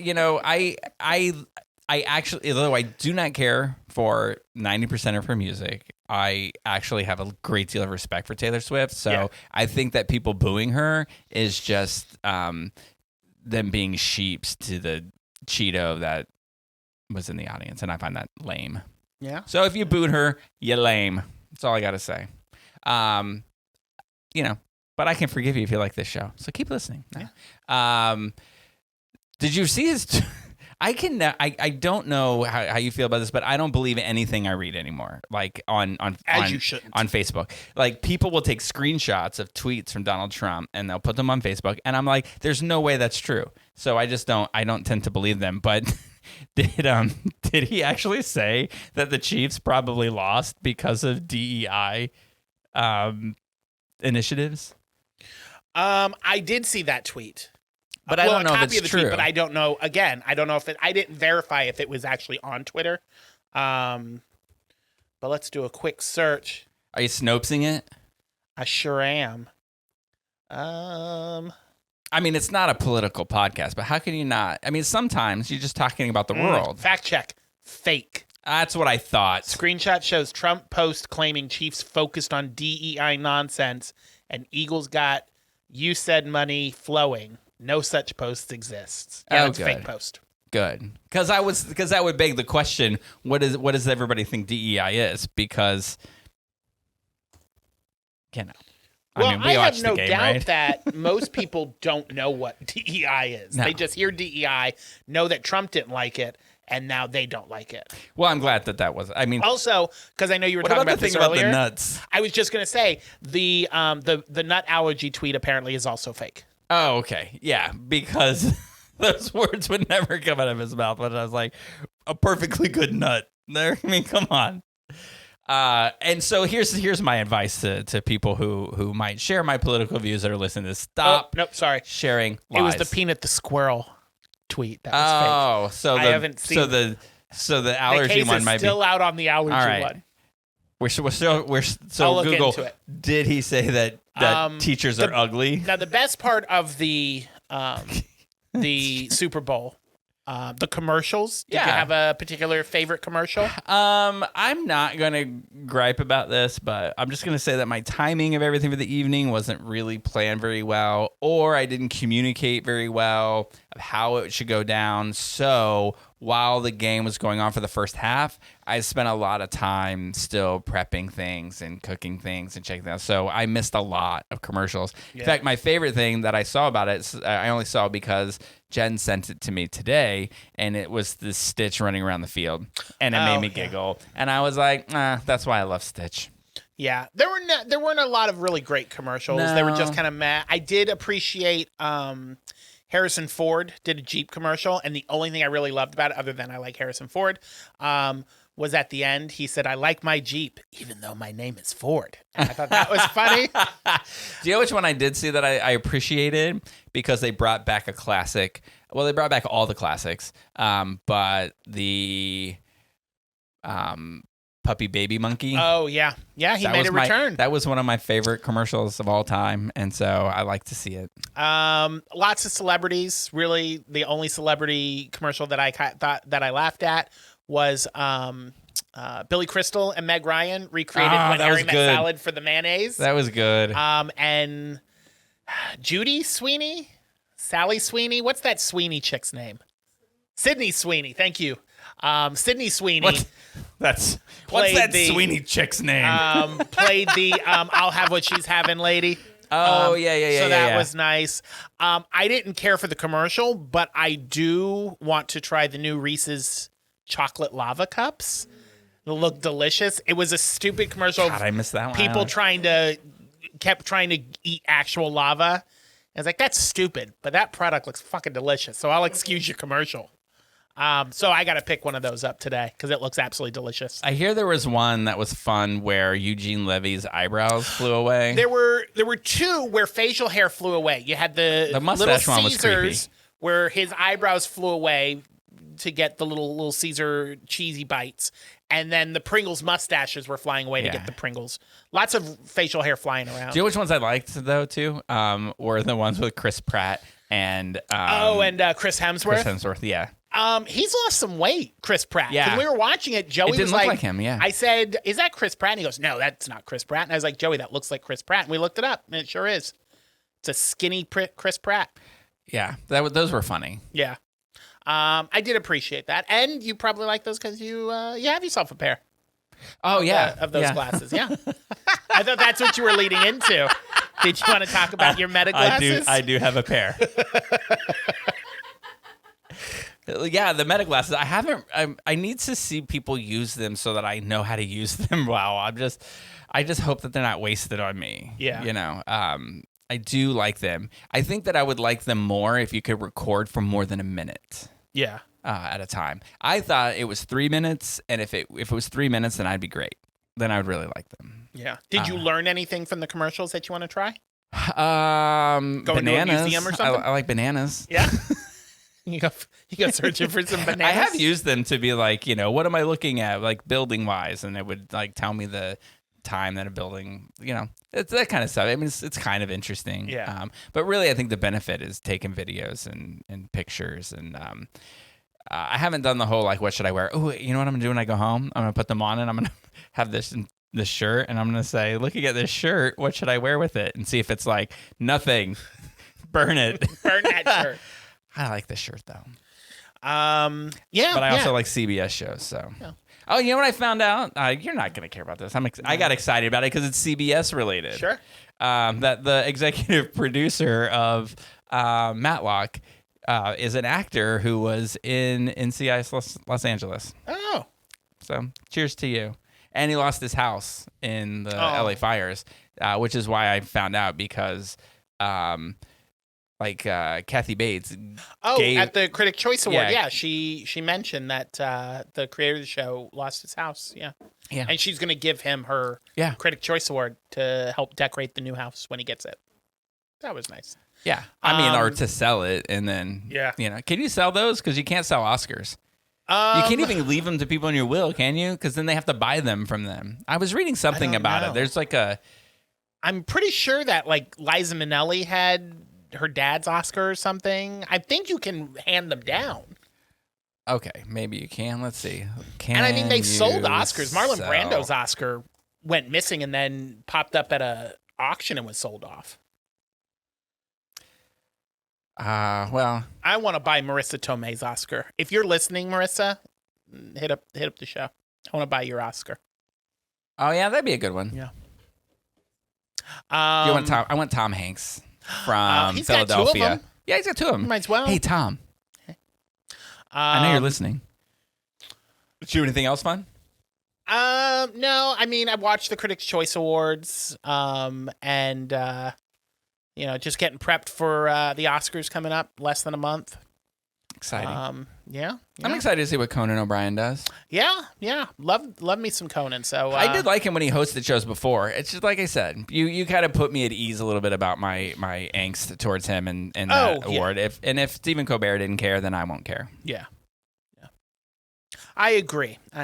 I actually, although I do not care for 90% of her music, I actually have a great deal of respect for Taylor Swift. So Yeah. I think that people booing her is just them being sheeps to the Cheeto that was in the audience, and I find that lame. Yeah. So if you booed her, you lame. That's all I got to say. But I can forgive you if you like this show. So keep listening. Yeah. Did you see his? I don't know how you feel about this, but I don't believe anything I read anymore. Like You shouldn't. on Facebook. Like people will take screenshots of tweets from Donald Trump and they'll put them on Facebook, and I'm like, there's no way that's true. So I don't tend to believe them. But did he actually say that the Chiefs probably lost because of DEI initiatives? I did see that tweet. But I don't know if copy it's of the true. tweet, but I don't know. Again, I don't know if I didn't verify if it was actually on Twitter. But let's do a quick search. Are you Snopesing it? I sure am. I mean, it's not a political podcast, but how can you not? I mean, sometimes you're just talking about the world. Fact check. Fake. That's what I thought. Screenshot shows Trump post claiming Chiefs focused on DEI nonsense and Eagles got "you said" money flowing. No such posts exists. Yeah, it's a fake post. Good. Because that would beg the question, what does everybody think DEI is? Because, I mean, we have watched no the game, doubt right? that most people don't know what DEI is. No. They just hear DEI, know that Trump didn't like it, and now they don't like it. Well, I'm glad that was. I mean, Also, because I know you were what talking about about the this thing about earlier. the nuts? I was just gonna say the nut allergy tweet apparently is also fake. Oh, okay. Yeah, because those words would never come out of his mouth. But I was like, a perfectly good nut. There, I mean, come on. And so here's my advice to people who might share my political views that are listening to this. Stop. Oh, nope, sorry. Sharing lies. It was the Peanut the Squirrel tweet that was fake. So I haven't seen. So the allergy the case one is might still out on the allergy All right. one. So I'll look Google, into it. did he say that teachers are ugly? Now the best part of the Super Bowl, the commercials. Did you Yeah. have a particular favorite commercial? I'm not gonna gripe about this, but I'm just gonna say that my timing of everything for the evening wasn't really planned very well, or I didn't communicate very well of how it should go down. So while the game was going on for the first half, I spent a lot of time still prepping things and cooking things and checking things out. So I missed a lot of commercials. Yeah. In fact, my favorite thing that I saw about it, I only saw because Jen sent it to me today, and it was the Stitch running around the field, and it made me giggle. And I was like, that's why I love Stitch. Yeah, there weren't a lot of really great commercials. They were just kind of meh. I did appreciate Harrison Ford did a Jeep commercial, and the only thing I really loved about it, other than I like Harrison Ford, was at the end. He said, "I like my Jeep, even though my name is Ford." And I thought that was funny. Do you know which one I did see that I appreciated? Because they brought back a classic. Well, they brought back all the classics, but the Puppy Baby Monkey. Oh, yeah. Yeah, he made a return. That was one of my favorite commercials of all time, and so I like to see it. Lots of celebrities. Really, the only celebrity commercial that I thought that I laughed at was Billy Crystal and Meg Ryan recreated when that was airing that good. salad for the mayonnaise. That was good. And Judy Sweeney, Sally Sweeney. What's that Sweeney chick's name? Sydney Sweeney. Thank you. Sydney Sweeney. What's played that the- Sweeney chick's name? Played the I'll have what she's having lady. Yeah. So that was nice. I didn't care for the commercial, but I do want to try the new Reese's chocolate lava cups. They look delicious. It was a stupid commercial. God, I missed that one. People kept trying to eat actual lava. I was like, that's stupid, but that product looks fucking delicious. So I'll excuse your commercial. So I got to pick one of those up today because it looks absolutely delicious. I hear there was one that was fun where Eugene Levy's eyebrows flew away. There were two where facial hair flew away. You had the mustache Little one was Caesars creepy. where his eyebrows flew away. to get the little Caesar cheesy bites, and then the Pringles mustaches were flying away to get the Pringles. Lots of facial hair flying around. Do you know which ones I liked though too? Were the ones with Chris Pratt and Chris Hemsworth. Chris Hemsworth, yeah. He's lost some weight, Chris Pratt. Yeah. When we were watching it, Joey It didn't was look like him, yeah. I said, "Is that Chris Pratt?" And he goes, "No, that's not Chris Pratt." And I was like, "Joey, that looks like Chris Pratt." And we looked it up, and it sure is. It's a skinny Chris Pratt. Yeah, those were funny. Yeah. I did appreciate that. And you probably like those because you have yourself a pair. Oh, yeah. Of those glasses, yeah. I thought that's what you were leading into. Did you want to talk about your meta glasses? I do have a pair. Yeah, the meta glasses. I need to see people use them so that I know how to use them well. I just hope that they're not wasted on me. Yeah. You know, I do like them. I think that I would like them more if you could record for more than a minute. Yeah. At a time. I thought it was 3 minutes, and if it was 3 minutes, then I'd be great. Then I would really like them. Yeah. Did you learn anything from the commercials that you want to try? Bananas. To a museum or something? I like bananas. Yeah. You go searching for some bananas. I have used them to be like, you know, what am I looking at, like building wise, and it would like tell me the time that a building, you know, it's that kind of stuff. I mean, it's kind of interesting. Yeah. But really, I think the benefit is taking videos and pictures, and I haven't done the whole like, what should I wear? Oh, you know what I'm gonna do when I go home? I'm gonna put them on, and I'm gonna have this shirt, and I'm gonna say, looking at this shirt, what should I wear with it? And see if it's like nothing. Burn it. Burn that shirt. I like this shirt though. Yeah. But I also like CBS shows. So. Yeah. Oh, you know what I found out? You're not gonna care about this. I got excited about it because it's CBS related. Sure. That the executive producer of Matlock is an actor who was in NCIS Los Angeles. Oh. So cheers to you. And he lost his house in the LA fires, which is why I found out because. Kathy Bates. At the Critic Choice Award, she mentioned that the creator of the show lost his house, yeah, and she's going to give him her Critic Choice Award to help decorate the new house when he gets it. That was nice. Yeah, I mean, or to sell it, and then you know, can you sell those? Because you can't sell Oscars. You can't even leave them to people in your will, can you? Because then they have to buy them from them. I was reading something about it. There's like I'm pretty sure that like Liza Minnelli had her dad's Oscar or something. I think you can hand them down. Okay, maybe you can. Let's see. And I mean, they've sold Oscars. Marlon Brando's Oscar went missing and then popped up at a auction and was sold off. Well, I want to buy Marissa Tomei's Oscar. If you're listening, Marissa, hit up the show. I want to buy your Oscar. Oh yeah, that'd be a good one. Yeah. I want Tom Hanks from he's Philadelphia. got two of them. Yeah, he's got two of them. Might as well. Hey, Tom. I know you're listening. Did you do anything else fun? No. I mean, I watched the Critics' Choice Awards, and you know, just getting prepped for the Oscars coming up less than a month. Exciting. Yeah. I'm excited to see what Conan O'Brien does. Yeah. Love me some Conan. So I did like him when he hosted shows before. It's just like I said, you kind of put me at ease a little bit about my angst towards him and that award. If Stephen Colbert didn't care, then I won't care. Yeah. I agree. Do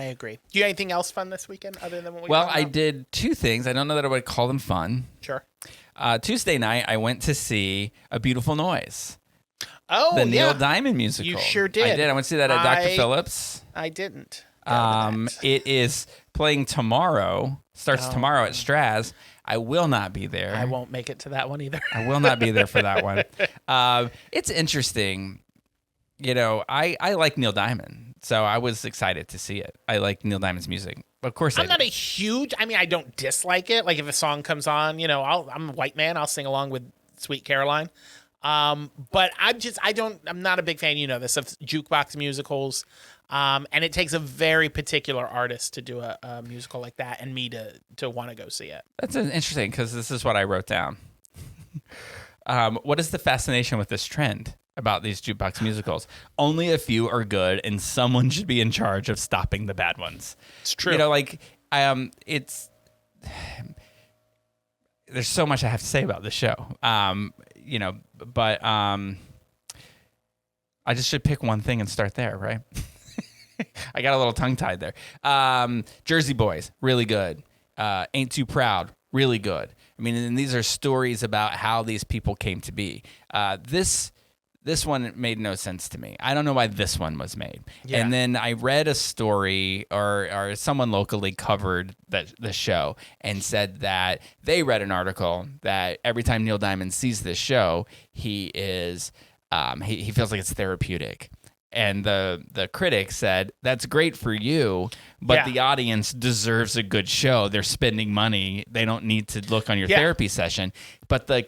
you have anything else fun this weekend other than what we Well, I did two things. I don't know that I would call them fun. Sure. Tuesday night, I went to see A Beautiful Noise. Oh, the Neil Diamond musical. You sure did. I did. I went to see that at Dr. Phillips. I didn't. It is playing tomorrow. Starts tomorrow at Straz. I will not be there. I won't make it to that one either. I will not be there for that one. It's interesting. You know, I like Neil Diamond, so I was excited to see it. I like Neil Diamond's music. Of course, I'm not a huge. I mean, I don't dislike it. Like if a song comes on, you know, I'm a white man. I'll sing along with Sweet Caroline. But I'm not a big fan, you know this, of jukebox musicals. And it takes a very particular artist to do a musical like that and me to want to go see it. That's interesting because this is what I wrote down. What is the fascination with this trend about these jukebox musicals? Only a few are good and someone should be in charge of stopping the bad ones. It's true. You know, like, there's so much I have to say about this show. You know, but I just should pick one thing and start there, right? I got a little tongue-tied there. Jersey Boys, really good. Ain't Too Proud, really good. I mean, and these are stories about how these people came to be. This one made no sense to me. I don't know why this one was made. Yeah. And then I read a story, or someone locally covered the show and said that they read an article that every time Neil Diamond sees this show, he is he feels like it's therapeutic. And the critic said, that's great for you, but the audience deserves a good show. They're spending money. They don't need to look on your therapy session. But the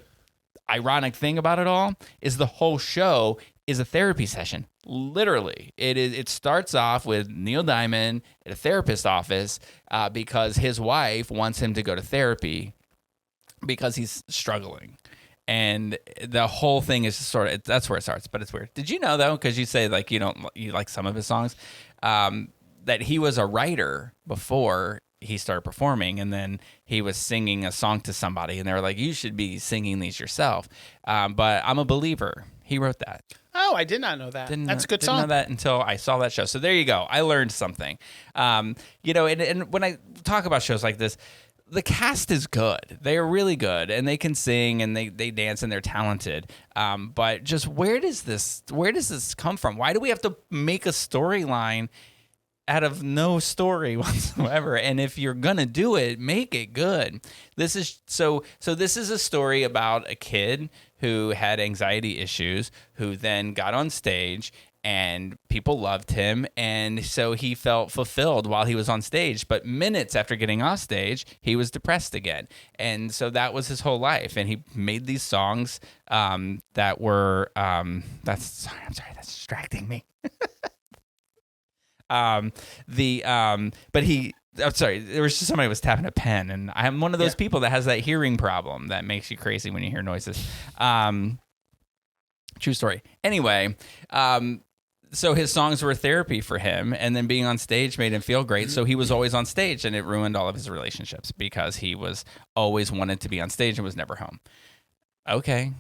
ironic thing about it all is the whole show is a therapy session. Literally. It starts off with Neil Diamond at a therapist's office because his wife wants him to go to therapy because he's struggling. And the whole thing is sort of, that's where it starts, but it's weird. Did you know, though, because you say like you like some of his songs, that he was a writer before he started performing, and then he was singing a song to somebody, and they were like, you should be singing these yourself. But I'm a Believer. He wrote that. Oh, I did not know that. That's a good song. Didn't know that until I saw that show. So there you go. I learned something. And when I talk about shows like this, the cast is good. They are really good, and they can sing and they dance and they're talented. But just where does this come from? Why do we have to make a storyline out of no story whatsoever? And if you're gonna do it, make it good. This is so this is a story about a kid who had anxiety issues, who then got on stage and people loved him, and so he felt fulfilled while he was on stage. But minutes after getting off stage, he was depressed again. And so that was his whole life. And he made these songs that were that's distracting me. But I'm sorry, there was just somebody was tapping a pen, and I'm one of those people that has that hearing problem that makes you crazy when you hear noises. True story. Anyway, so his songs were therapy for him, and then being on stage made him feel great. So he was always on stage, and it ruined all of his relationships because he was always wanted to be on stage and was never home. Okay,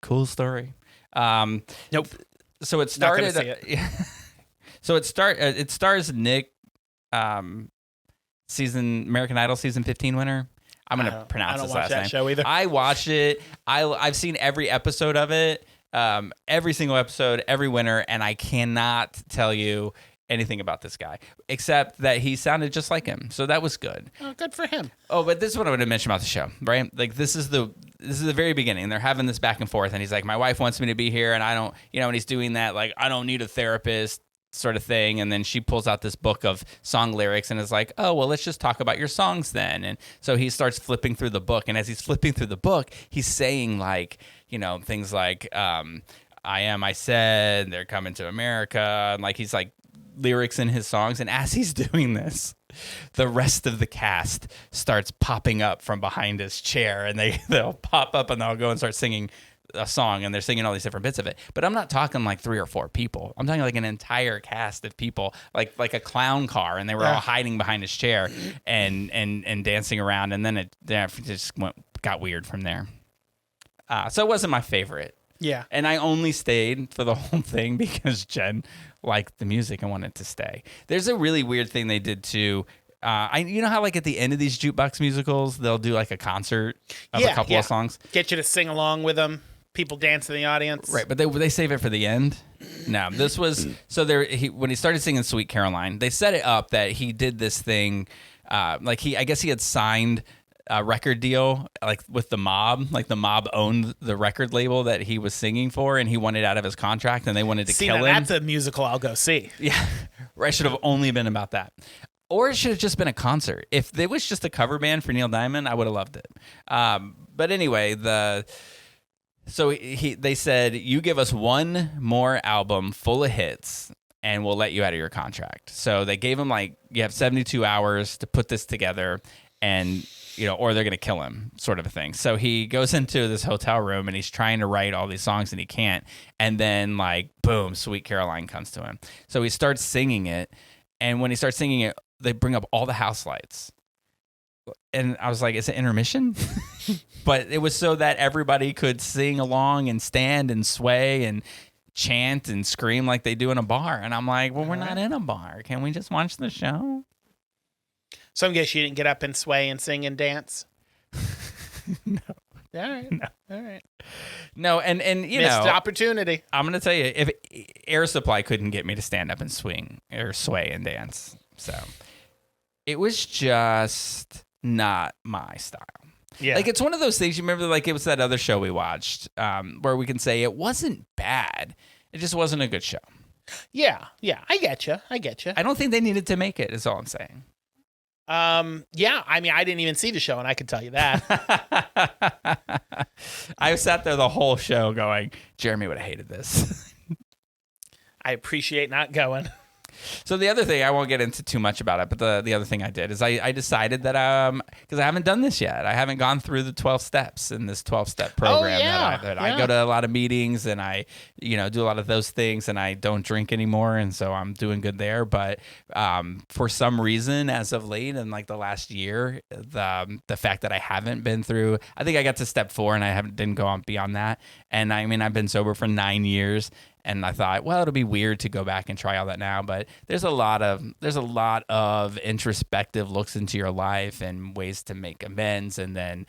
cool story. Nope. So it started. Not gonna see it. So it stars Nick, American Idol season 15 winner. I'm gonna pronounce his last name. I don't watch that show either. I watch it. I've seen every episode of it. Every single episode, every winter, and I cannot tell you anything about this guy except that he sounded just like him, so that was good. Oh, good for him. Oh, but this is what I want to mention about the show, right? Like this is the very beginning. They're having this back and forth, and he's like, "My wife wants me to be here, and I don't," and he's doing that like, "I don't need a therapist." Sort of thing, and then she pulls out this book of song lyrics and is like, "Oh, well, let's just talk about your songs then." And so he starts flipping through the book, and as he's flipping through the book, he's saying like, things like, "I am, I said, they're coming to America," and like he's like lyrics in his songs. And as he's doing this, the rest of the cast starts popping up from behind his chair, and they'll pop up and they'll go and start singing a song, and they're singing all these different bits of it. But I'm not talking like 3 or 4 people. I'm talking like an entire cast of people, like a clown car, and they were all hiding behind his chair and dancing around. And then it just got weird from there. So it wasn't my favorite. Yeah. And I only stayed for the whole thing because Jen liked the music and wanted to stay. There's a really weird thing they did too. You know how like at the end of these jukebox musicals, they'll do like a concert of a couple of songs? Get you to sing along with them. People dance in the audience. Right, but they save it for the end. No, this was... So when he started singing Sweet Caroline, they set it up that he did this thing. I guess he had signed a record deal like with the Mob. Like the Mob owned the record label that he was singing for, and he wanted out of his contract, and they wanted to kill him. That's a musical I'll go see. Yeah, it should have only been about that. Or it should have just been a concert. If it was just a cover band for Neil Diamond, I would have loved it. But anyway, they said, you give us one more album full of hits and we'll let you out of your contract. So they gave him you have 72 hours to put this together and, or they're going to kill him sort of a thing. So he goes into this hotel room and he's trying to write all these songs and he can't. And then boom, Sweet Caroline comes to him. So he starts singing it. And when he starts singing it, they bring up all the house lights. And I was like, is it intermission? But it was so that everybody could sing along and stand and sway. And chant and scream like they do in a bar. And I'm like, well, we're not in a bar. Can we just watch the show? So I guess you didn't get up and sway and sing and dance? No. All right. No. All right. No, and you Missed know, opportunity. I'm going to tell you, if Air Supply couldn't get me to stand up and swing or sway and dance. So it was just not my style. Yeah. Like, it's one of those things, you remember, like, it was that other show we watched where we can say it wasn't bad. It just wasn't a good show. Yeah. I get you. I don't think they needed to make it, is all I'm saying. Yeah, I mean, I didn't even see the show, and I can tell you that. I sat there the whole show going, Jeremy would have hated this. I appreciate not going. So the other thing, I won't get into too much about it, but the other thing I did is I decided that, because I haven't done this yet. I haven't gone through the 12 steps in this 12-step program I go to a lot of meetings and I, do a lot of those things and I don't drink anymore. And so I'm doing good there. But for some reason, as of late in like the last year, the fact that I haven't been through, I think I got to step 4 and I didn't go on beyond that. And I mean, I've been sober for 9 years. And I thought, well, it'll be weird to go back and try all that now, but there's a lot of introspective looks into your life and ways to make amends, and then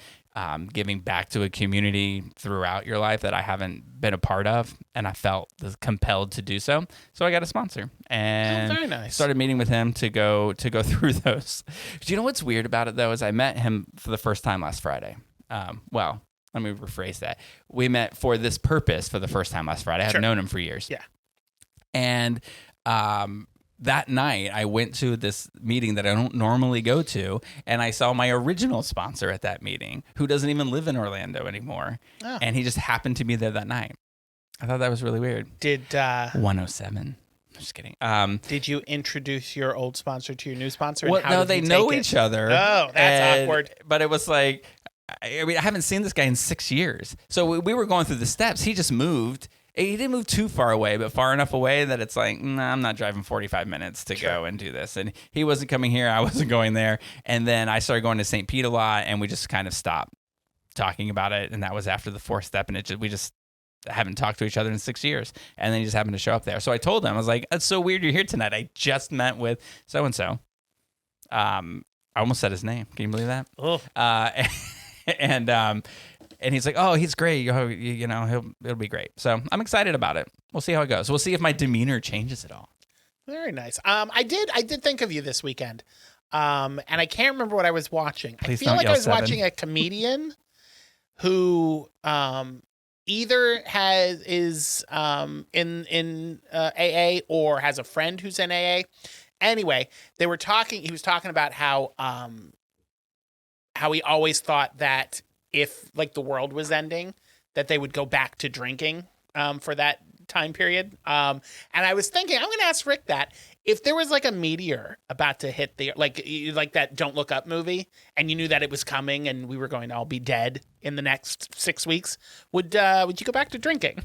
giving back to a community throughout your life that I haven't been a part of, and I felt compelled to do so. So I got a sponsor and very nice. Started meeting with him to go through those. Do you know what's weird about it though? Is I met him for the first time last Friday. Let me rephrase that. We met for this purpose for the first time last Friday. I have known him for years. Yeah. And that night, I went to this meeting that I don't normally go to, and I saw my original sponsor at that meeting, who doesn't even live in Orlando anymore. Oh. And he just happened to be there that night. I thought that was really weird. Did 107. I'm just kidding. Did you introduce your old sponsor to your new sponsor? Well, no, they know each other. Oh, that's awkward. But it was like, I mean, I haven't seen this guy in 6 years. So we were going through the steps. He just moved. He didn't move too far away, but far enough away that it's like, nah, I'm not driving 45 minutes to go and do this. And he wasn't coming here. I wasn't going there. And then I started going to St. Pete a lot, and we just kind of stopped talking about it. And that was after the 4th step. And we just haven't talked to each other in 6 years. And then he just happened to show up there. So I told him, I was like, that's so weird you're here tonight. I just met with so-and-so. I almost said his name. Can you believe that? Oh. And he's like, oh, he's great. It'll be great. So I'm excited about it. We'll see how it goes. We'll see if my demeanor changes at all. Very nice. I did think of you this weekend. And I can't remember what I was watching. Please I feel like I was 7. watching a comedian who either is in AA or has a friend who's in AA. Anyway, he was talking about how he always thought that if like the world was ending, that they would go back to drinking for that time period. And I was thinking, I'm going to ask Rick that if there was like a meteor about to hit the like that Don't Look Up movie, and you knew that it was coming and we were going to all be dead in the next 6 weeks, would you go back to drinking?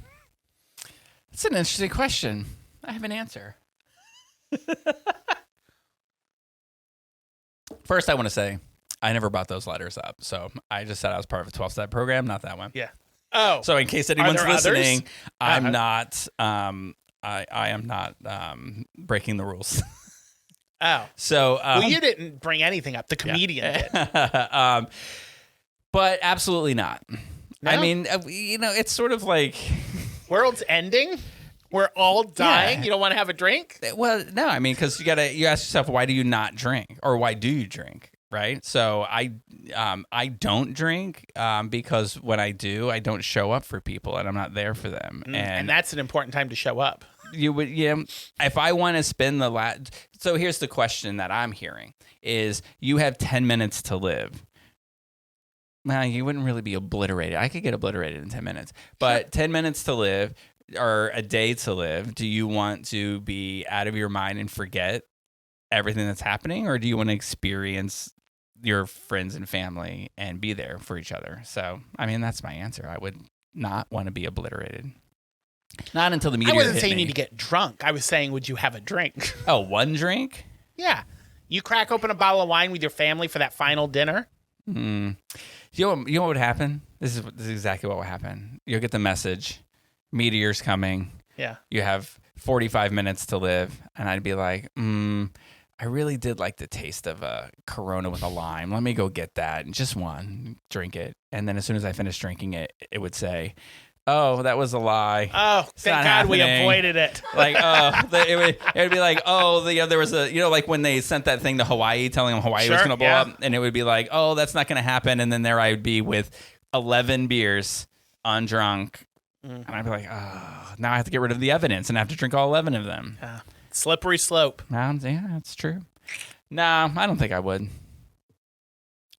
That's an interesting question. I have an answer. First, I want to say I never brought those letters up. So I just said I was part of a 12-step program, not that one. Yeah. Oh. So in case anyone's listening, others? I'm not I am not breaking the rules. Oh. So well, you didn't bring anything up. The comedian did. But absolutely not. No? I mean, it's sort of like world's ending. We're all dying. Yeah. You don't want to have a drink? Well, no. I mean, because you ask yourself, why do you not drink, or why do you drink? Right. So I don't drink because when I do, I don't show up for people and I'm not there for them. And that's an important time to show up. You would, if I want to spend so here's the question that I'm hearing is you have 10 minutes to live. Well, you wouldn't really be obliterated. I could get obliterated in 10 minutes, but 10 minutes to live or a day to live. Do you want to be out of your mind and forget everything that's happening, or do you want to experience your friends and family and be there for each other? So, I mean, that's my answer. I would not want to be obliterated. Not until the meteor hit me. I wasn't saying you need to get drunk. I was saying, would you have a drink? Oh, one drink? Yeah. You crack open a bottle of wine with your family for that final dinner? You know what would happen? This is exactly what would happen. You'll get the message. Meteor's coming. Yeah. You have 45 minutes to live. And I'd be like, I really did like the taste of a Corona with a lime. Let me go get that. And just one, drink it. And then as soon as I finished drinking it, it would say, oh, that was a lie. Oh, It's thank not God we happening. avoided it. Like, it would be like, there was a, like when they sent that thing to Hawaii, telling them Hawaii was Sure, going to blow up. And it would be like, oh, that's not going to happen. And then there I would be with 11 beers, undrunk. And I'd be like, oh, now I have to get rid of the evidence and I have to drink all 11 of them. Slippery slope. Yeah, that's true. No, I don't think I would.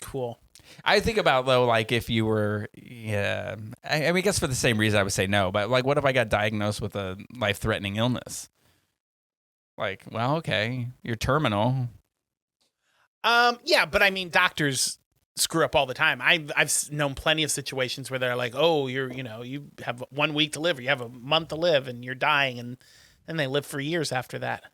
Cool. I think about, though, like if you were, I mean, I guess for the same reason I would say no, but like what if I got diagnosed with a life-threatening illness? Like, well, okay, you're terminal. Yeah, but I mean, doctors screw up all the time. I've known plenty of situations where they're like, oh, you have 1 week to live, or you have a month to live, and you're dying, and then they live for years after that.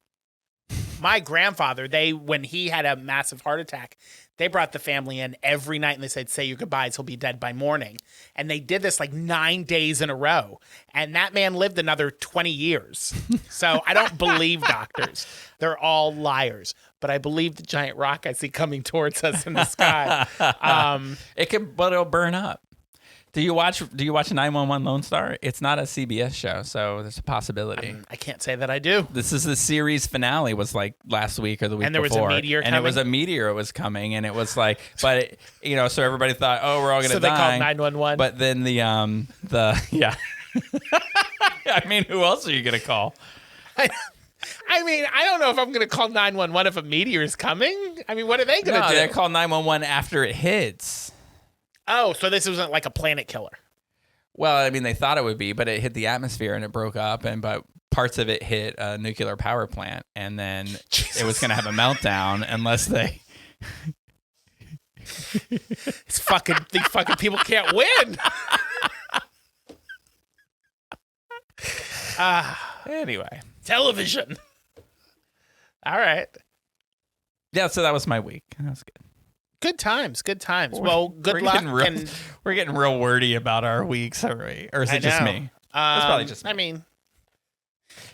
My grandfather, when he had a massive heart attack, they brought the family in every night and they said, say your goodbyes, he'll be dead by morning. And they did this like 9 days in a row. And that man lived another 20 years. So I don't believe doctors. They're all liars. But I believe the giant rock I see coming towards us in the sky. But it'll burn up. Do you watch 911 Lone Star? It's not a CBS show, so there's a possibility. I can't say that I do. This is the series finale, was like last week or the week before. And there was a meteor and coming? it was a meteor was coming, and it was like, but so everybody thought, oh, we're all gonna die. So they called 911. But then the yeah. I mean, who else are you gonna call? I mean, I don't know if I'm going to call 911 if a meteor is coming. I mean, what are they going to do? They call 911 after it hits. Oh, so this wasn't like a planet killer. Well, I mean, they thought it would be, but it hit the atmosphere and it broke up, but parts of it hit a nuclear power plant, and then it was going to have a meltdown unless they. These fucking people can't win. Anyway, television. All right. Yeah, so that was my week. That was good. Good times. Well, good luck. We're getting real wordy about our weeks, are we? Or is it just me? It's probably just me. I mean,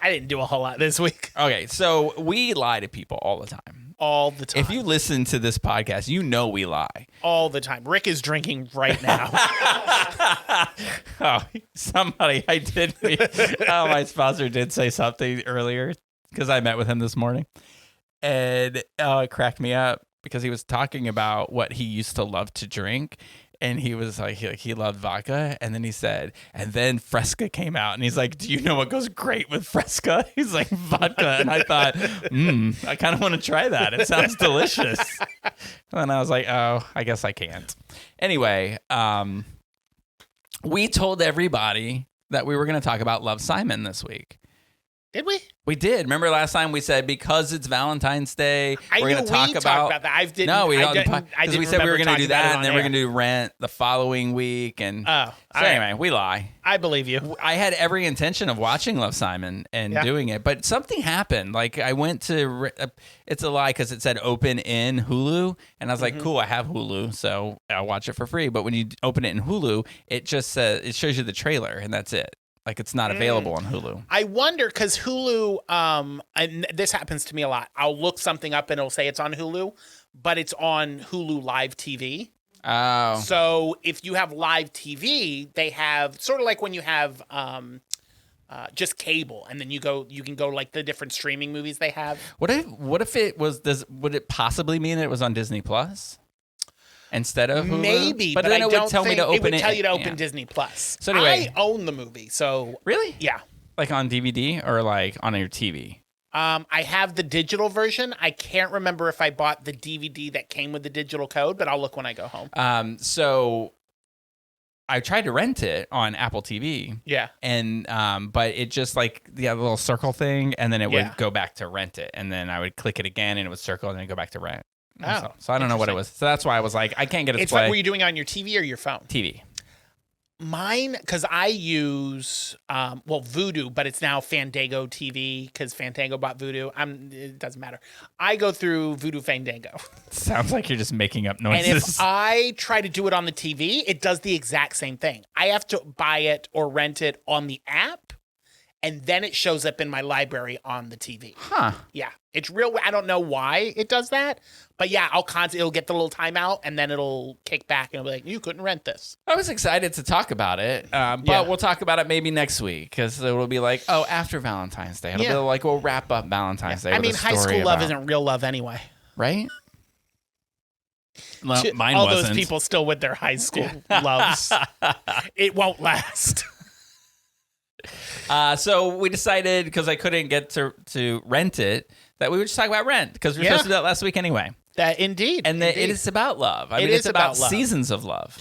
I didn't do a whole lot this week. Okay, so we lie to people all the time. All the time. If you listen to this podcast, you know we lie. All the time. Rick is drinking right now. Oh, my sponsor did say something earlier because I met with him this morning. And it cracked me up because he was talking about what he used to love to drink. And he was like, he loved vodka. And then he said, and then Fresca came out. And he's like, do you know what goes great with Fresca? He's like, vodka. And I thought, I kind of want to try that. It sounds delicious. And I was like, oh, I guess I can't. Anyway, we told everybody that we were going to talk about Love, Simon this week. Did we? We did. Remember last time we said because it's Valentine's Day, we're going to talk about that. Because we said we were going to do that, and then we're going to do Rent the following week. And anyway, we lie. I believe you. I had every intention of watching Love, Simon and doing it, but something happened. Like I went to, it's a lie because it said open in Hulu, and I was like, cool, I have Hulu, so I'll watch it for free. But when you open it in Hulu, it just says, it shows you the trailer, and that's it. Like it's not available on Hulu. I wonder because Hulu, and this happens to me a lot. I'll look something up and it'll say it's on Hulu, but it's on Hulu Live TV. Oh. So if you have live TV, they have sort of like when you have just cable, and then you can go like the different streaming movies they have. What if it was? Would it possibly mean it was on Disney Plus? Instead of Hulu? Maybe, but then it would tell me to open it. It would tell you to open Disney Plus. So anyway, I own the movie, so really, yeah, like on DVD or like on your TV. I have the digital version. I can't remember if I bought the DVD that came with the digital code, but I'll look when I go home. So I tried to rent it on Apple TV. Yeah, and but it just like the little circle thing, and then it would go back to rent it, and then I would click it again, and it would circle, and then go back to rent. Oh, so I don't know what it was. So that's why I was like, I can't get it. It's like, were you doing it on your TV or your phone? TV. Mine, because I use Vudu, but it's now Fandango TV because Fandango bought Vudu. It doesn't matter. I go through Vudu Fandango. Sounds like you're just making up noises. And if I try to do it on the TV, it does the exact same thing. I have to buy it or rent it on the app, and then it shows up in my library on the TV. Huh. Yeah, it's real. I don't know why it does that, but yeah, it'll get the little timeout, and then it'll kick back, and it'll be like, you couldn't rent this. I was excited to talk about it, but we'll talk about it maybe next week because it will be like, after Valentine's Day. It'll be like, we'll wrap up Valentine's Day. I mean, high school love isn't real love anyway. Right? Well, mine all wasn't. Those people still with their high school loves. It won't last. So we decided, because I couldn't get to rent it, that we would just talk about Rent, because we were supposed to do that last week anyway. That indeed. And it is about love. I mean, it's about love. seasons of love.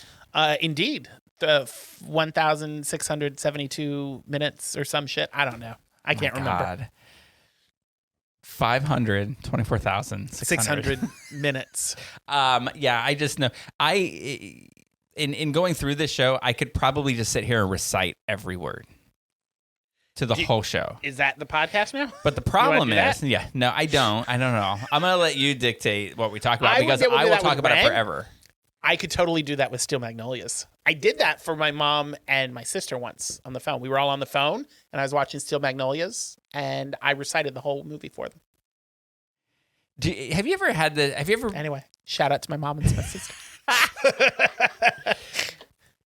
Indeed. The 1,672 minutes or some shit. I don't know. I can't remember. God. 524,600 minutes. I just know. In going through this show, I could probably just sit here and recite every word to the whole show. Is that the podcast now? But the problem is, no, I don't know. I'm going to let you dictate what we talk about, because I will talk about it forever. I could totally do that with Steel Magnolias. I did that for my mom and my sister once on the phone. We were all on the phone, and I was watching Steel Magnolias, and I recited the whole movie for them. Have you ever had the? Anyway, shout out to my mom and my sister.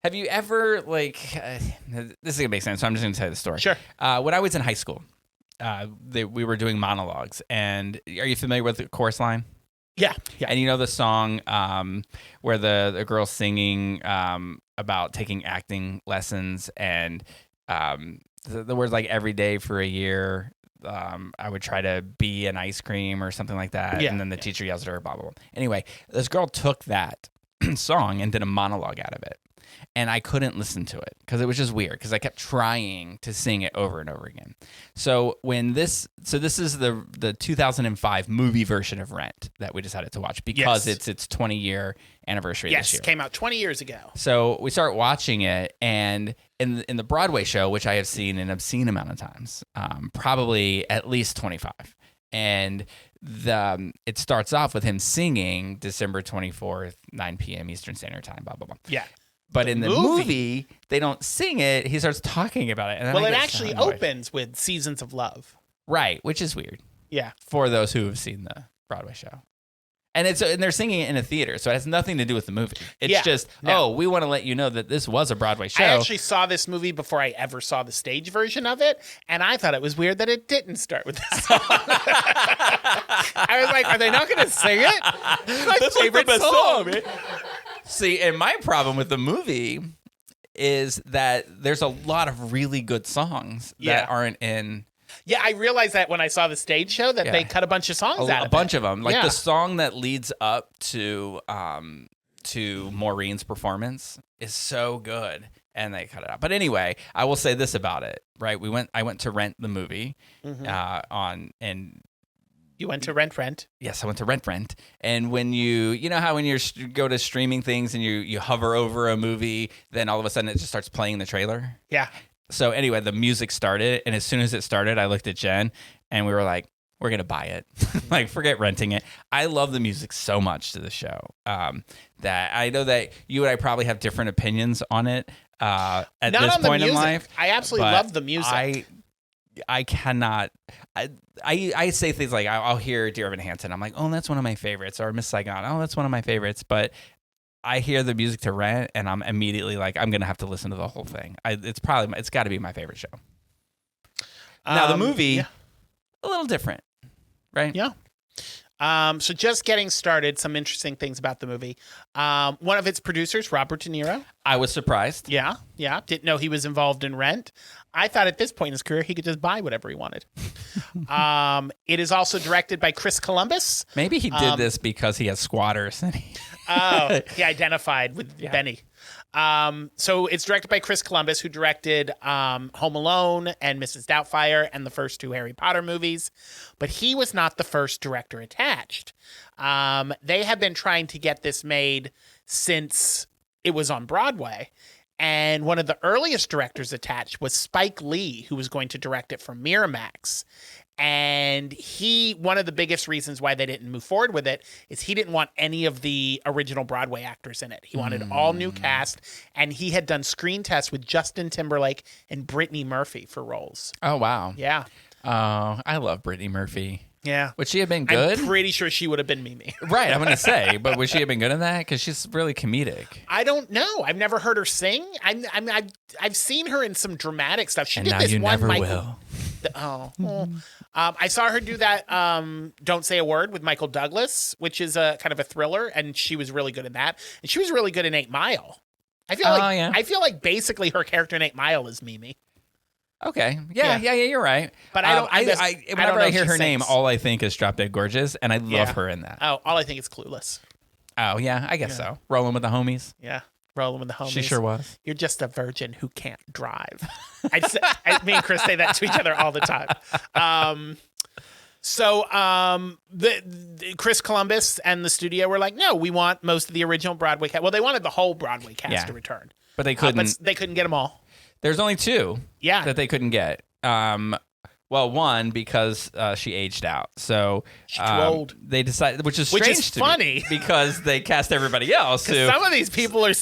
Have you ever this is gonna make sense, so I'm just gonna tell you the story. Sure. When I was in high school, we were doing monologues, and are you familiar with the chorus line? Yeah. And you know the song where the girl's singing about taking acting lessons, and the words like every day for a year. I would try to be an ice cream or something like that. And then the teacher yells at her, blah, blah, blah. Anyway, this girl took that song and did a monologue out of it. And I couldn't listen to it because it was just weird, because I kept trying to sing it over and over again. So this is the 2005 movie version of Rent that we decided to watch, because it's its 20-year anniversary this year. Yes, came out 20 years ago. So we start watching it, and in the Broadway show, which I have seen an obscene amount of times, probably at least 25, and it starts off with him singing December 24th, 9 p.m. Eastern Standard Time, blah, blah, blah. Yeah. But in the movie, they don't sing it. He starts talking about it. And it actually opens with Seasons of Love. Right, which is weird. Yeah. For those who have seen the Broadway show. And they're singing it in a theater, so it has nothing to do with the movie. It's we want to let you know that this was a Broadway show. I actually saw this movie before I ever saw the stage version of it, and I thought it was weird that it didn't start with this song. I was like, are they not going to sing it? It's my favorite song. Man. See, and my problem with the movie is that there's a lot of really good songs that aren't in. Yeah, I realized that when I saw the stage show that they cut a bunch of songs out of it. A bunch of them. Like the song that leads up to Maureen's performance is so good, and they cut it out. But anyway, I will say this about it, right? I went to rent the movie You went to Rent? Yes, I went to Rent. And when you know how when you go to streaming things and you hover over a movie, then all of a sudden it just starts playing the trailer? Yeah. So anyway, the music started, and as soon as it started, I looked at Jen, and we were like, we're going to buy it. Like, forget renting it. I love the music so much to the show that I know that you and I probably have different opinions on it at this point in life. I absolutely love the music. I cannot. I say things like, I'll hear Dear Evan Hansen. I'm like, oh, that's one of my favorites. Or Miss Saigon. Oh, that's one of my favorites. But I hear the music to Rent, and I'm immediately like, I'm going to have to listen to the whole thing. It's got to be my favorite show. Now, the movie, a little different, right? Yeah. So just getting started, some interesting things about the movie. One of its producers, Robert De Niro. I was surprised. Yeah. Didn't know he was involved in Rent. I thought at this point in his career, he could just buy whatever he wanted. It is also directed by Chris Columbus. Maybe he did this because he has squatters. And he identified with Benny. So it's directed by Chris Columbus, who directed Home Alone and Mrs. Doubtfire and the first two Harry Potter movies. But he was not the first director attached. They have been trying to get this made since it was on Broadway. And one of the earliest directors attached was Spike Lee, who was going to direct it for Miramax. And one of the biggest reasons why they didn't move forward with it is he didn't want any of the original Broadway actors in it. He wanted all new cast, and he had done screen tests with Justin Timberlake and Brittany Murphy for roles. Oh, wow. Yeah. I love Brittany Murphy. Yeah. Would she have been good? I'm pretty sure she would have been Mimi. Right, I'm going to say, but would she have been good in that? Because she's really comedic. I don't know. I've never heard her sing. I've seen her in some dramatic stuff. She And did now this you one never Michael. will. I saw her do that Don't Say a Word with Michael Douglas, which is a kind of a thriller, and she was really good in that. And she was really good in 8 Mile. I feel like basically her character in 8 Mile is Mimi. Okay. Yeah, you're right. But whenever I hear her name, all I think is Drop Dead Gorgeous, and I love her in that. Oh, all I think is Clueless. Oh, yeah, I guess so. Rolling with the Homies. Yeah. Rolling with the Homies. She sure was. You're just a virgin who can't drive. Me and Chris say that to each other all the time. Chris Columbus and the studio were like, no, we want most of the original Broadway cast. Well, they wanted the whole Broadway cast to return. But they couldn't. But they couldn't get them all. There's only 2 that they couldn't get. One, because she aged out. So she's too old. They decided, which is strange funny because they cast everybody else. Some of these people are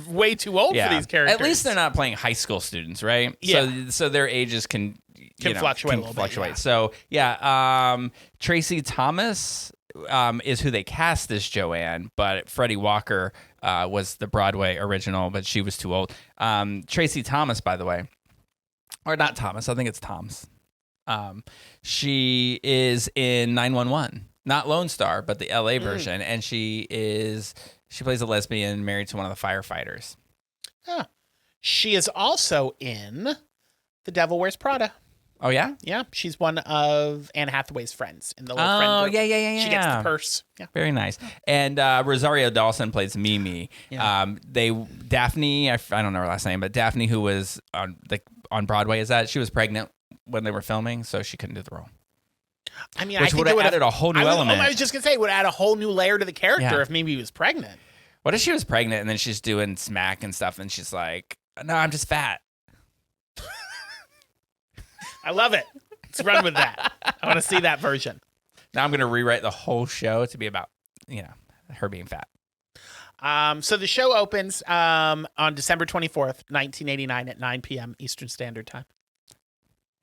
way too old for these characters. At least they're not playing high school students, right? Yeah. So their ages can fluctuate a little bit. Yeah. So Tracy Thomas is who they cast as Joanne, but Freddie Walker was the Broadway original, but she was too old. Tracy Thomas, by the way, or not Thomas, I think it's Tom's. She is in 911, not Lone Star, but the LA version, and she plays a lesbian married to one of the firefighters. Huh. She is also in The Devil Wears Prada. Oh, yeah? Yeah, she's one of Anne Hathaway's friends in the little friend group. Yeah. She gets the purse. Yeah. Very nice. And Rosario Dawson plays Mimi. Yeah. Daphne, I don't know her last name, but Daphne, who was on Broadway, she was pregnant when they were filming, so she couldn't do the role. I mean, which would have added a whole new element. I was just going to say, it would add a whole new layer to the character if Mimi was pregnant. What if she was pregnant and then she's doing smack and stuff and she's like, no, I'm just fat. I love it. Let's run with that. I want to see that version. Now I'm going to rewrite the whole show to be about, her being fat. So the show opens on December 24th, 1989 at 9 p.m. Eastern Standard Time.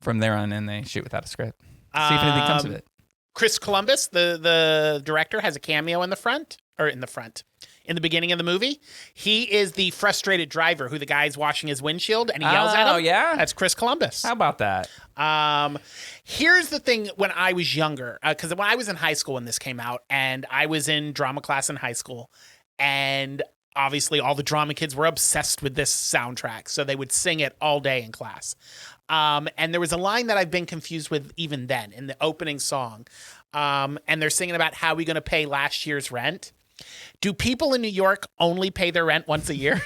From there on in, they shoot without a script. See if anything comes of it. Chris Columbus, the director, has a cameo in the beginning of the movie. He is the frustrated driver who the guy's washing his windshield and he yells at him. Oh, yeah? That's Chris Columbus. How about that? Here's the thing when I was younger, because when I was in high school when this came out, and I was in drama class in high school, and obviously all the drama kids were obsessed with this soundtrack, so they would sing it all day in class. And there was a line that I've been confused with even then in the opening song. And they're singing about how we going to pay last year's rent. Do people in New York only pay their rent once a year?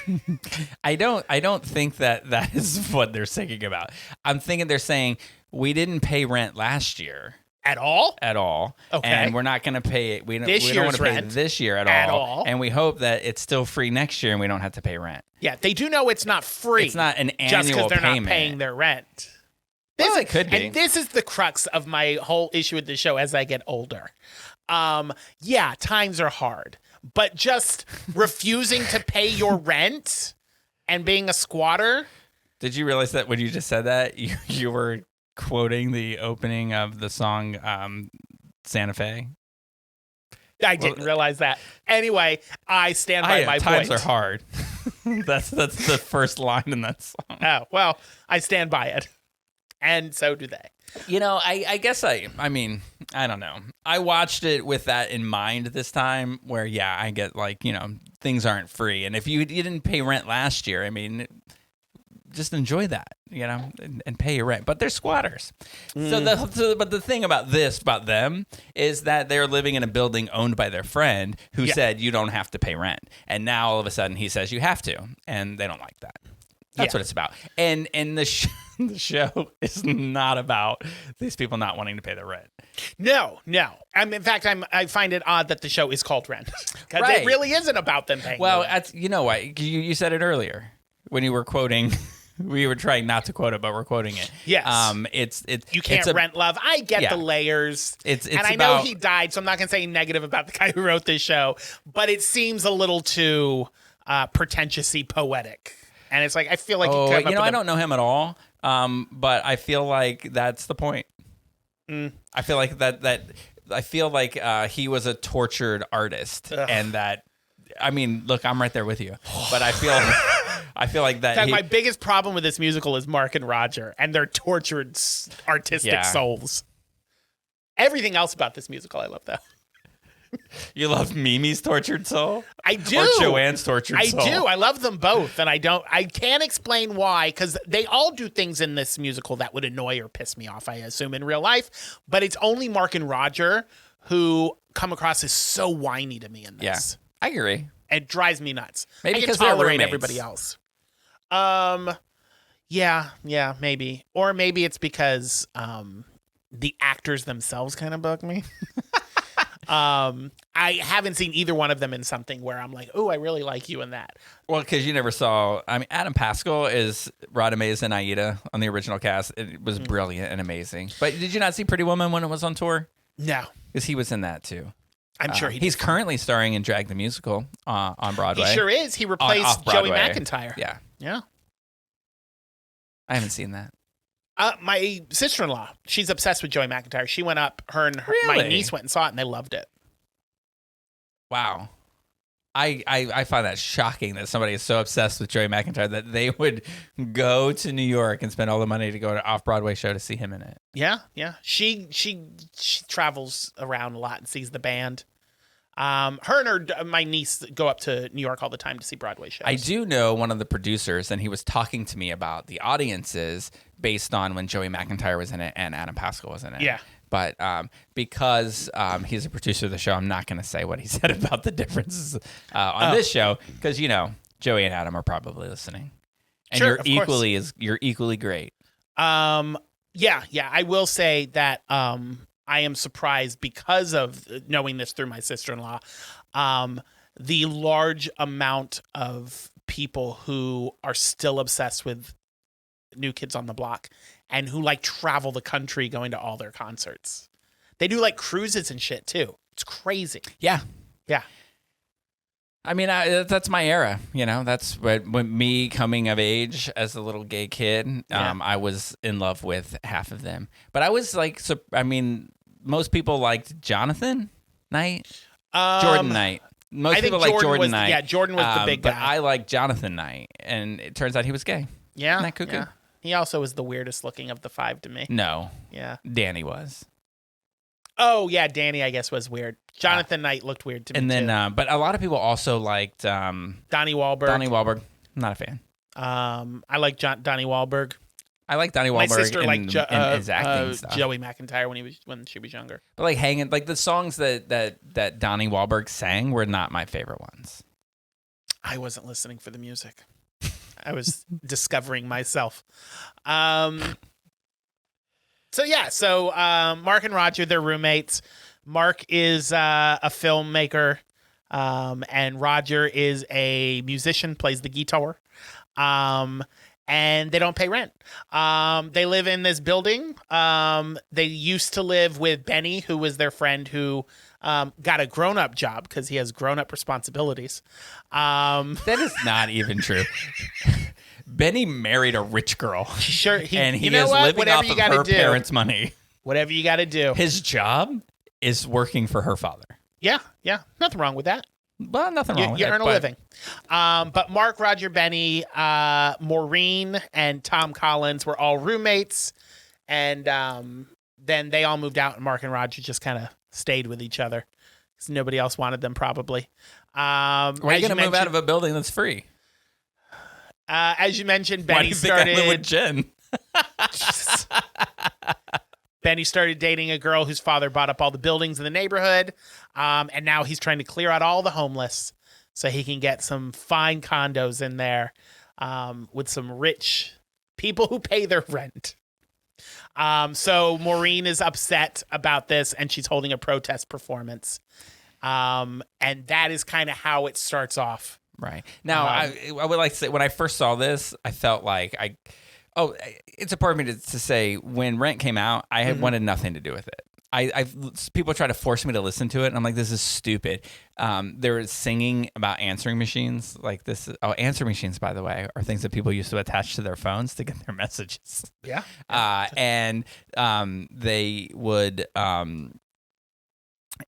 I don't think that is what they're singing about. I'm thinking they're saying we didn't pay rent last year. At all? At all. Okay. And we're not going to pay it. We don't want to pay this year at all. And we hope that it's still free next year and we don't have to pay rent. Yeah, they do know it's not free. It's not an annual just because they're payment. Not paying their rent. It could be. And this is the crux of my whole issue with the show as I get older. Yeah, times are hard. But just refusing to pay your rent and being a squatter. Did you realize that when you just said that, you were quoting the opening of the song Santa Fe? I didn't realize that. Anyway, I stand by my times point. Times are hard. That's the first line in that song. Oh, well, I stand by it. And so do they. I guess I mean, I don't know. I watched it with that in mind this time where, I get things aren't free. And if you didn't pay rent last year, I mean, just enjoy that, and pay your rent. But they're squatters. But the thing about them is that they're living in a building owned by their friend who said you don't have to pay rent. And now all of a sudden he says you have to. And they don't like that. That's what it's about. And the show is not about these people not wanting to pay their rent. No. In fact, I find it odd that the show is called Rent. Because it really isn't about them paying. Well, you know what? You said it earlier when you were quoting We were trying not to quote it, but we're quoting it. Yes. It's You can't rent love. I get the layers. It's and I know he died, so I'm not going to say negative about the guy who wrote this show, but it seems a little too pretentiously poetic. And it's like, I feel like I don't know him at all, but I feel like that's the point. I feel like I feel like he was a tortured artist, and that. I mean, look, I'm right there with you, but I feel like that. My biggest problem with this musical is Mark and Roger and their tortured artistic souls. Everything else about this musical, I love though. You love Mimi's tortured soul? I do. Or Joanne's tortured soul? I do. I love them both, and I can't explain why, because they all do things in this musical that would annoy or piss me off, I assume, in real life. But it's only Mark and Roger who come across as so whiny to me in this. Yeah. I agree. It drives me nuts. Maybe I can because they're tolerate roommates. everybody else. Yeah, maybe. Or maybe it's because the actors themselves kind of bug me. I haven't seen either one of them in something where I'm like, oh, I really like you in that. Well, because you never saw. I mean, Adam Pascal is Rada Mays and Aida on the original cast. It was brilliant and amazing. But did you not see Pretty Woman when it was on tour? No. Because he was in that too. I'm sure he's currently starring in Drag the Musical on Broadway. He sure is. He replaced Joey McIntyre. Yeah. I haven't seen that. My sister-in-law, she's obsessed with Joey McIntyre. She went up, my niece went and saw it, and they loved it. Wow. I find that shocking that somebody is so obsessed with Joey McIntyre that they would go to New York and spend all the money to go to an off-Broadway show to see him in it. Yeah. She travels around a lot and sees the band. Her and my niece go up to New York all the time to see Broadway shows. I do know one of the producers, and he was talking to me about the audiences based on when Joey McIntyre was in it and Adam Pascal was in it. Yeah. But because he's a producer of the show, I'm not going to say what he said about the differences on this show because Joey and Adam are probably listening, and sure, you're equally great. Yeah. I will say that I am surprised because of knowing this through my sister-in-law, the large amount of people who are still obsessed with New Kids on the Block and who travel the country going to all their concerts. They do cruises and shit too. It's crazy. Yeah. I mean, that's my era. That's when me coming of age as a little gay kid. I was in love with half of them, but I was most people liked Jonathan Knight, Jordan Knight. Most people like Jordan Knight. Yeah, Jordan was the big guy. But I like Jonathan Knight, and it turns out he was gay. Yeah. Isn't that cuckoo? Yeah. He also was the weirdest looking of the five to me. No. Yeah. Danny was. Oh, yeah. Danny, I guess, was weird. Jonathan Knight looked weird to me, and then, too. But a lot of people also liked Donnie Wahlberg. I'm not a fan. I like Donnie Wahlberg. I like Donnie Wahlberg. My sister liked his acting stuff. Joey McIntyre when she was younger. But hanging the songs that Donnie Wahlberg sang were not my favorite ones. I wasn't listening for the music. I was discovering myself. So Mark and Roger, they're roommates. Mark is a filmmaker, and Roger is a musician, plays the guitar. And they don't pay rent. They live in this building. They used to live with Benny, who was their friend who got a grown-up job because he has grown-up responsibilities. That is not even true. Benny married a rich girl. Sure, and he is living off of her parents' money. Whatever you got to do. His job is working for her father. Yeah. Nothing wrong with that. Well, nothing wrong with it. You earn a living. But Mark, Roger, Benny, Maureen, and Tom Collins were all roommates. And then they all moved out, and Mark and Roger just kind of stayed with each other because nobody else wanted them, probably. Why are you going to move out of a building that's free? As you mentioned, Benny started I live with Jen. Benny started dating a girl whose father bought up all the buildings in the neighborhood, and now he's trying to clear out all the homeless so he can get some fine condos in there with some rich people who pay their rent. So Maureen is upset about this, and she's holding a protest performance. And that is kind of how it starts off. Right. Now, I would like to say when I first saw this, I felt like it's important to say when Rent came out, I had wanted nothing to do with it. People try to force me to listen to it, and I'm like, this is stupid. They're singing about answering machines like this. Answering machines, by the way, are things that people used to attach to their phones to get their messages. Yeah. And they would, and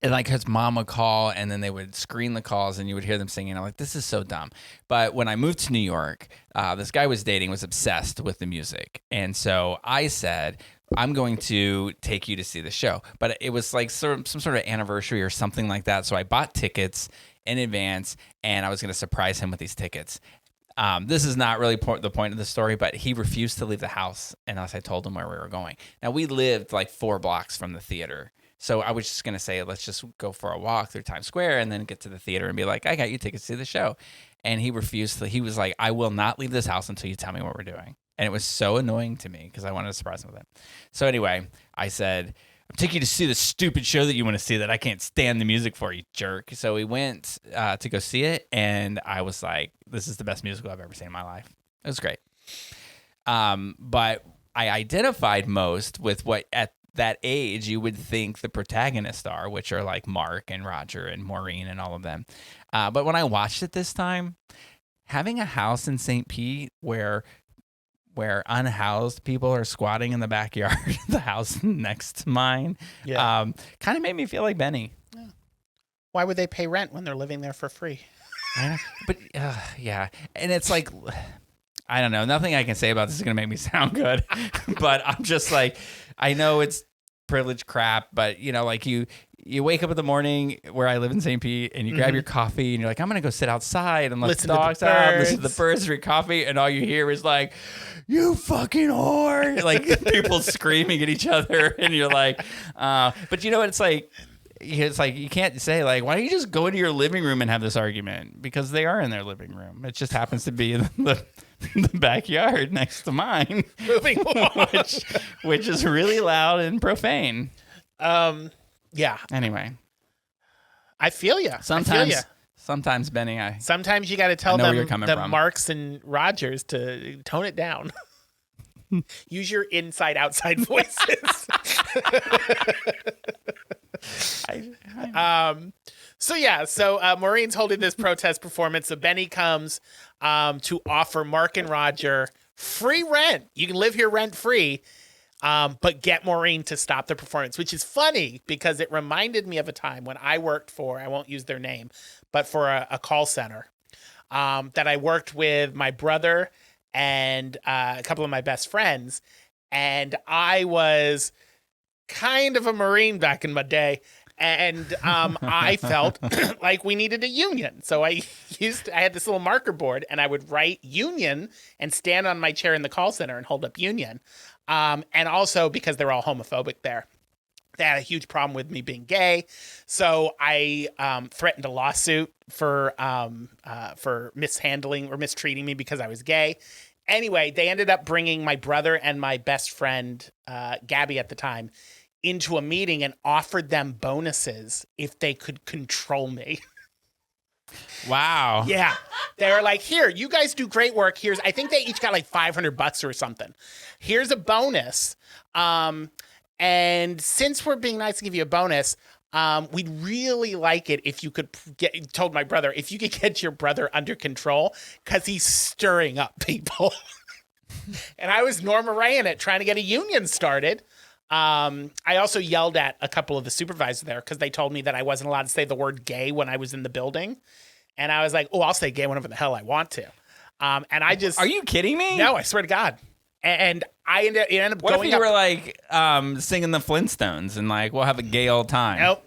like his mom would call, and then they would screen the calls, and you would hear them singing. I'm like, this is so dumb. But when I moved to New York, this guy I was dating was obsessed with the music, and so I said, I'm going to take you to see the show. But it was like some sort of anniversary or something like that. So I bought tickets in advance, and I was going to surprise him with these tickets. This is not really the point of the story, but he refused to leave the house unless I told him where we were going. Now, we lived like 4 blocks from the theater. So I was just going to say, let's just go for a walk through Times Square and then get to the theater and be like, I got you tickets to the show. And he refused to. He was like, I will not leave this house until you tell me what we're doing. And it was so annoying to me because I wanted to surprise him with it. So anyway, I said, I'm taking you to see the stupid show that you want to see that I can't stand the music for, you jerk. So we went to go see it, and I was like, this is the best musical I've ever seen in my life. It was great. But I identified most with what at that age you would think the protagonists are, which are like Mark and Roger and Maureen and all of them. But when I watched it this time, having a house in St. Pete where unhoused people are squatting in the backyard of the house next to mine, kind of made me feel like Benny. Yeah. Why would they pay rent when they're living there for free? I know, but yeah. And it's like, I don't know. Nothing I can say about this is going to make me sound good. But I'm just like, I know it's privilege crap, but you know, like you wake up in the morning where I live in St. Pete and you grab your coffee and you're like, I'm going to go sit outside and let the dogs out, listen to the birds, drink coffee. And all you hear is like, you fucking whore. Like people screaming at each other. And you're like, but you know what? It's like you can't say like, why don't you just go into your living room and have this argument? Because they are in their living room. It just happens to be in the backyard next to mine, which is really loud and profane. Yeah. Anyway, I feel you. Sometimes Benny, sometimes you got to tell them the Marks and Rogers to tone it down. Use your inside outside voices. So Maureen's holding this protest performance. So Benny comes to offer Mark and Roger free rent. You can live here rent free, but get Maureen to stop the performance, which is funny because it reminded me of a time when I worked for, I won't use their name, but for a call center that I worked with my brother and a couple of my best friends. And I was kind of a Marine back in my day. And I felt like we needed a union. So I had this little marker board and I would write union and stand on my chair in the call center and hold up union. And also because they're all homophobic there. They had a huge problem with me being gay. So I threatened a lawsuit for mishandling or mistreating me because I was gay. Anyway, they ended up bringing my brother and my best friend, Gabby at the time, into a meeting and offered them bonuses if they could control me. Wow. Yeah. They were like, here, you guys do great work. I think they each got like $500 or something. Here's a bonus. And since we're being nice to give you a bonus, we'd really like it if you could told my brother, if you could get your brother under control because he's stirring up people. And I was Norma Ray in it trying to get a union started. I also yelled at a couple of the supervisors there because they told me that I wasn't allowed to say the word gay when I was in the building. And I was like, oh, I'll say gay whenever the hell I want to. And I just... Are you kidding me? No, I swear to God. And it ended up what going if you were like singing the Flintstones and like, we'll have a gay old time? Nope.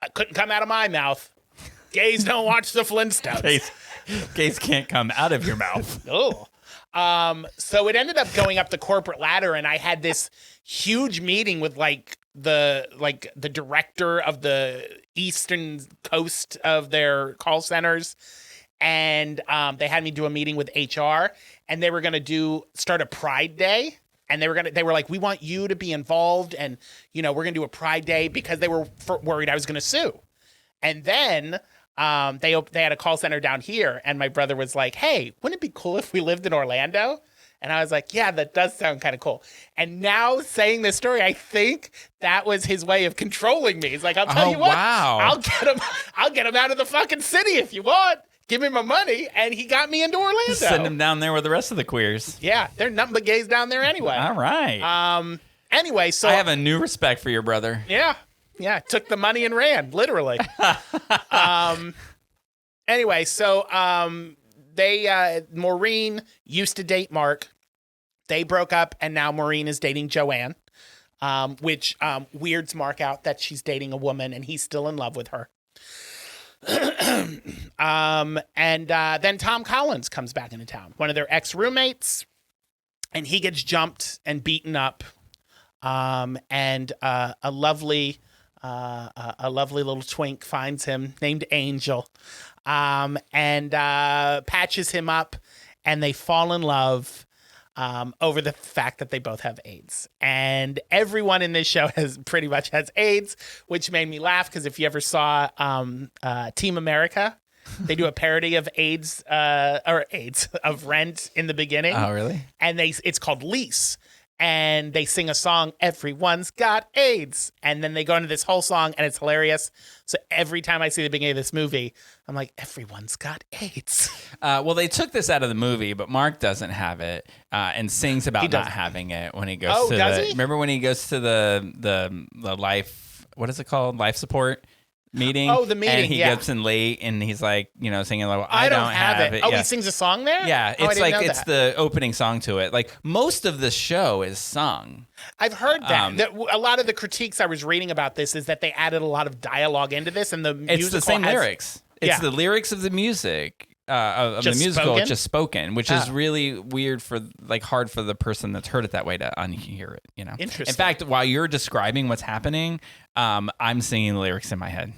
I couldn't come out of my mouth. Gays don't watch the Flintstones. Gays can't come out of your mouth. Oh. So it ended up going up the corporate ladder, and I had this huge meeting with the director of the eastern coast of their call centers, and they had me do a meeting with HR, and they were going to start a Pride Day, and they were like, we want you to be involved, and we're going to do a Pride Day because they were worried I was going to sue. And then they had a call center down here, and my brother was like, "Hey, wouldn't it be cool if we lived in Orlando?" And I was like, "Yeah, that does sound kind of cool." And now saying this story, I think that was his way of controlling me. He's like, "I'll tell you what, wow. I'll get him out of the fucking city if you want. Give me my money." And he got me into Orlando. Send him down there with the rest of the queers. Yeah, they're nothing but gays down there anyway. All right. Anyway, so I have a new respect for your brother. Yeah, took the money and ran, literally. Anyway, so Maureen used to date Mark. They broke up, and now Maureen is dating Joanne, which weirds Mark out that she's dating a woman, and he's still in love with her. And then Tom Collins comes back into town, one of their ex-roommates, and he gets jumped and beaten up. And a lovely little twink finds him named Angel, and patches him up, and they fall in love over the fact that they both have AIDS. And everyone in this show pretty much has AIDS, which made me laugh because if you ever saw Team America, they do a parody of AIDS of Rent in the beginning. Oh, really? And it's called Lease. And they sing a song, "Everyone's Got AIDS." And then they go into this whole song, and it's hilarious. So every time I see the beginning of this movie, I'm like, everyone's got AIDS. Well, they took this out of the movie, but Mark doesn't have it and sings about not having it when he goes he? Remember when he goes to the life, what is it called? Life support meeting? Oh, the meeting, and he gets in late, and he's like, singing like, I don't have it. Oh, Yeah. he sings a song there? Yeah, Oh, I it's didn't know it's that. the opening song to it. Like most of the show is sung. I've heard that. A lot of the critiques I was reading about this is that they added a lot of dialogue into this, and the It's musical the same has- lyrics. It's the lyrics of the music. Of the Just musical, spoken? just spoken, which is really weird hard for the person that's heard it that way to unhear it. Interesting. In fact, while you're describing what's happening, I'm singing the lyrics in my head.